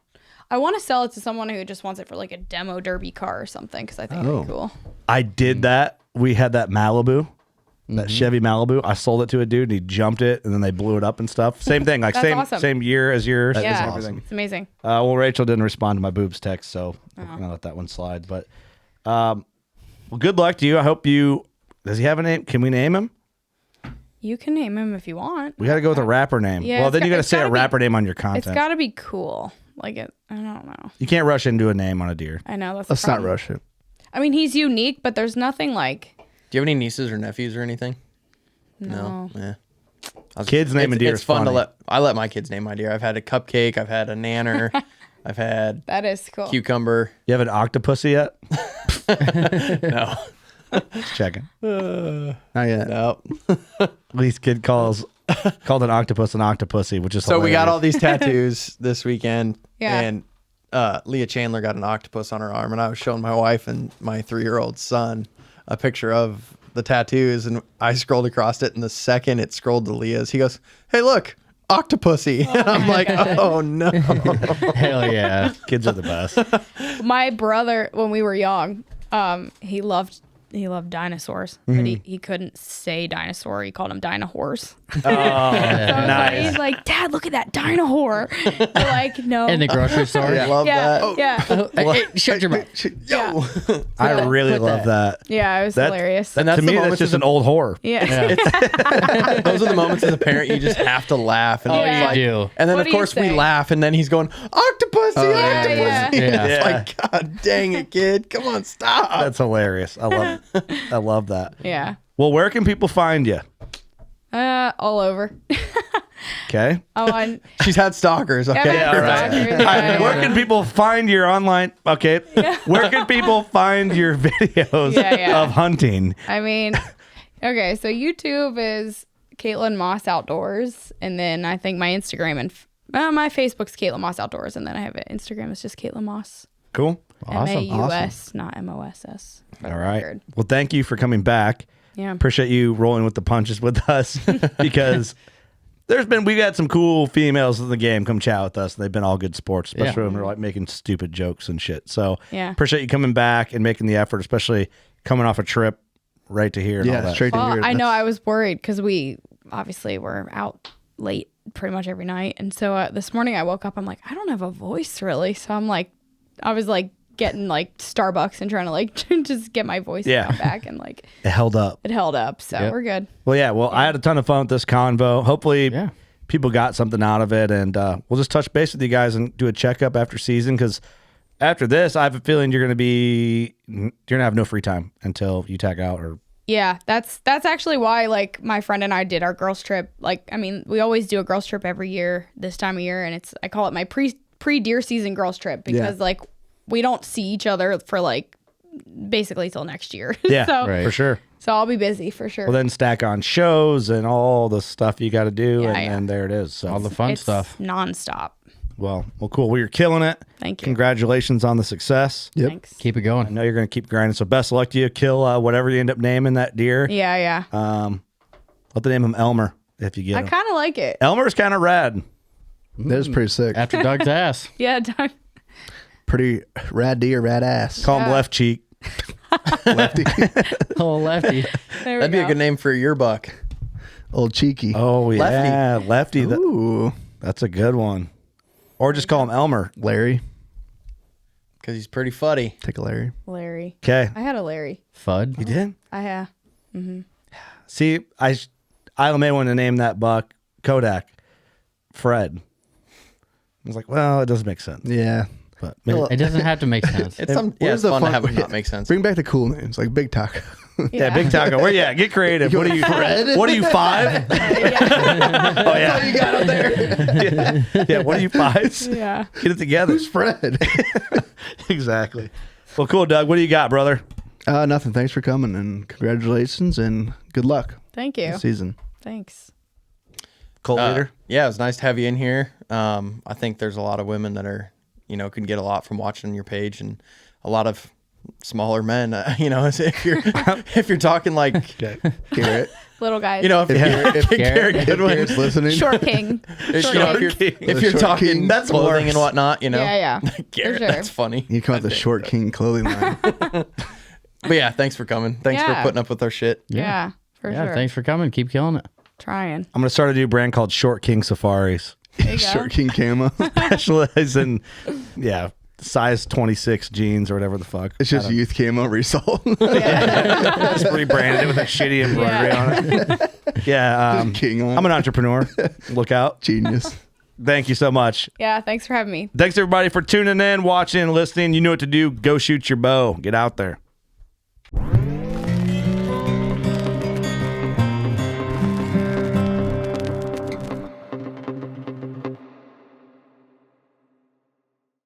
I want to sell it to someone who just wants it for like a demo derby car or something because I think it'd be cool. I did that. We had that Malibu, that Chevy Malibu. I sold it to a dude and he jumped it and then they blew it up and stuff. Same thing, like That's same awesome. same year as yours. Yeah, Everything. it's amazing. Well, Rachel didn't respond to my boobs text, so I'm gonna let that one slide. But well, good luck to you. I hope you. Does he have a name? Can we name him? You can name him if you want. We got to go with a rapper name. Yeah, well, it's then you got to it's say a gotta be- rapper name on your It's content. got to be cool. Like it. I don't know. You can't rush into a name on a deer. I know that's. the Let's not problem. rush it. I mean, he's unique, but there's nothing like. Do you have any nieces or nephews or anything? No. Yeah. Kids naming deer It's is fun to funny. I let my kids name my deer. I've had a cupcake. I've had a nanner. I've had That is cool. cucumber. You have an octopus yet? No. Just checking. Not yet. Nope. Lee's kid called an octopus an octopussy, which is So we got hilarious. all these tattoos this weekend, Yeah. and Leah Chandler got an octopus on her arm, and I was showing my wife and my 3-year-old son a picture of the tattoos, and I scrolled across it, and the second it scrolled to Leah's, he goes, "Hey, look, octopussy," and I'm like, "Oh no!" Hell yeah. Kids are the best. My brother, when we were young, he loved dinosaurs, but he couldn't say dinosaur. He called them dinosaurs. So Nice. he's like, "Dad, look at that dinosaur." We're like, no. In the grocery store. I love that. yeah. Hey, shut your mouth. Yo. I really Put love that. Yeah, it was hilarious. And that's to the me, that's moments just as an old whore. Yeah. Those are the moments as a parent you just have to laugh. And Oh, it's you like, do. And then What of do you course we say? laugh, and then he's going, "Octopusy, yeah, octopusy." yeah. Yeah. It's like, God dang it, kid! Come on, stop. That's hilarious. I love that. Yeah. Well, where can people find you? All over. Okay. Oh, on She's had stalkers. Okay. yeah, all right. stalkers, yeah, Where can people find your online? Okay. Where can people find your videos Yeah. of hunting? I mean, okay, so YouTube is Kaitlyn Maus Outdoors, and then I think my Instagram and my Facebook's Kaitlyn Maus Outdoors, and then I have an Instagram. It's just Kaitlyn Maus. Cool. Awesome. MAUS, not MOSS. All right. Well, thank you for coming back. Yeah. Appreciate you rolling with the punches with us because we got some cool females in the game come chat with us. They've been all good sports, especially when we're like making stupid jokes and shit. So Yeah. appreciate you coming back and making the effort, especially coming off a trip right to here. And all Yeah, that. straight to Well, here. I know I was worried because we obviously were out late pretty much every night. And so this morning I woke up, I'm like, I don't have a voice really. So I was like getting like Starbucks and trying to like just get my voice back, and like It held up. it held up. So we're good. Well, yeah. Well, I had a ton of fun with this convo. Hopefully, Yeah. people got something out of it, and we'll just touch base with you guys and do a checkup after season. Because after this, I have a feeling you're gonna have no free time until you tag out. Or Yeah, that's actually why like my friend and I did our girls trip. Like, I mean, we always do a girls trip every year this time of year, and I call it my pre deer season girls trip because like we don't see each other for like basically till next year. yeah, so, Right. for sure. So I'll be busy for sure. Well, then stack on shows and all the stuff you got to do, Yeah, and there it is. So, All the fun it's stuff. nonstop. well, cool. Well, you're killing it. Thank you. Congratulations on the success. Yep. Thanks. Keep it I going. know you're going to keep grinding. So best of luck to you. Kill whatever you end up naming that deer. Yeah. Let the name him Elmer if you get I him. kind of like it. Elmer's kind of rad. That was pretty sick. After Doug's ass. Yeah. Doug. Pretty rad deer, rad ass. Call him Left Cheek. Lefty. Oh, lefty. There we That'd be go. a good name for your buck. Old cheeky. Oh yeah, Lefty. Ooh. That's a good one. Or just call him Elmer. Larry. Because he's pretty fuddy. Take a Larry. Larry. Okay. I had a Larry. Fudd. You did? See, I may want to name that buck Kodak Fred. I was like, well, it doesn't make sense. Yeah. But maybe, It doesn't have to make sense. It's some. Yeah, Where's it's the fun to fun- have it not make sense. Bring back the cool names like Big Taco. yeah, Big Taco. Where you at? Get creative. What are you, Fred? What are you, 5? Oh yeah. you got up there. Yeah. What are you, 5? Yeah. Get it together. Fred. Exactly. Well, cool, Doug. What do you got, brother? Nothing. Thanks for coming and congratulations and good luck Thank you. this season. Thanks. Colt leader. Yeah, it was nice to have you in here. I think there's a lot of women that are, can get a lot from watching your page, and a lot of smaller men. If you're talking like Garrett. Little guys. If Garrett Garrett's listening. Short king. if you're Short talking king. That's clothing worse. and whatnot, Yeah. Garrett, For sure. that's funny. You come out the Short King clothing line. But yeah, thanks for coming. Thanks for Yeah. putting up with our shit. Yeah. For Yeah, sure. thanks for coming. Keep killing it. Trying. I'm gonna start a new brand called Short King Safaris. There you go. Short King camo. Specialize in size 26 jeans or whatever the fuck. It's just youth camo resold. Just rebranded it with a shitty embroidery on it. Yeah, King on I'm an entrepreneur. Look out. Genius. Thank you so much. Yeah. Thanks for having me. Thanks everybody for tuning in, watching, listening. You know what to do. Go shoot your bow. Get out there.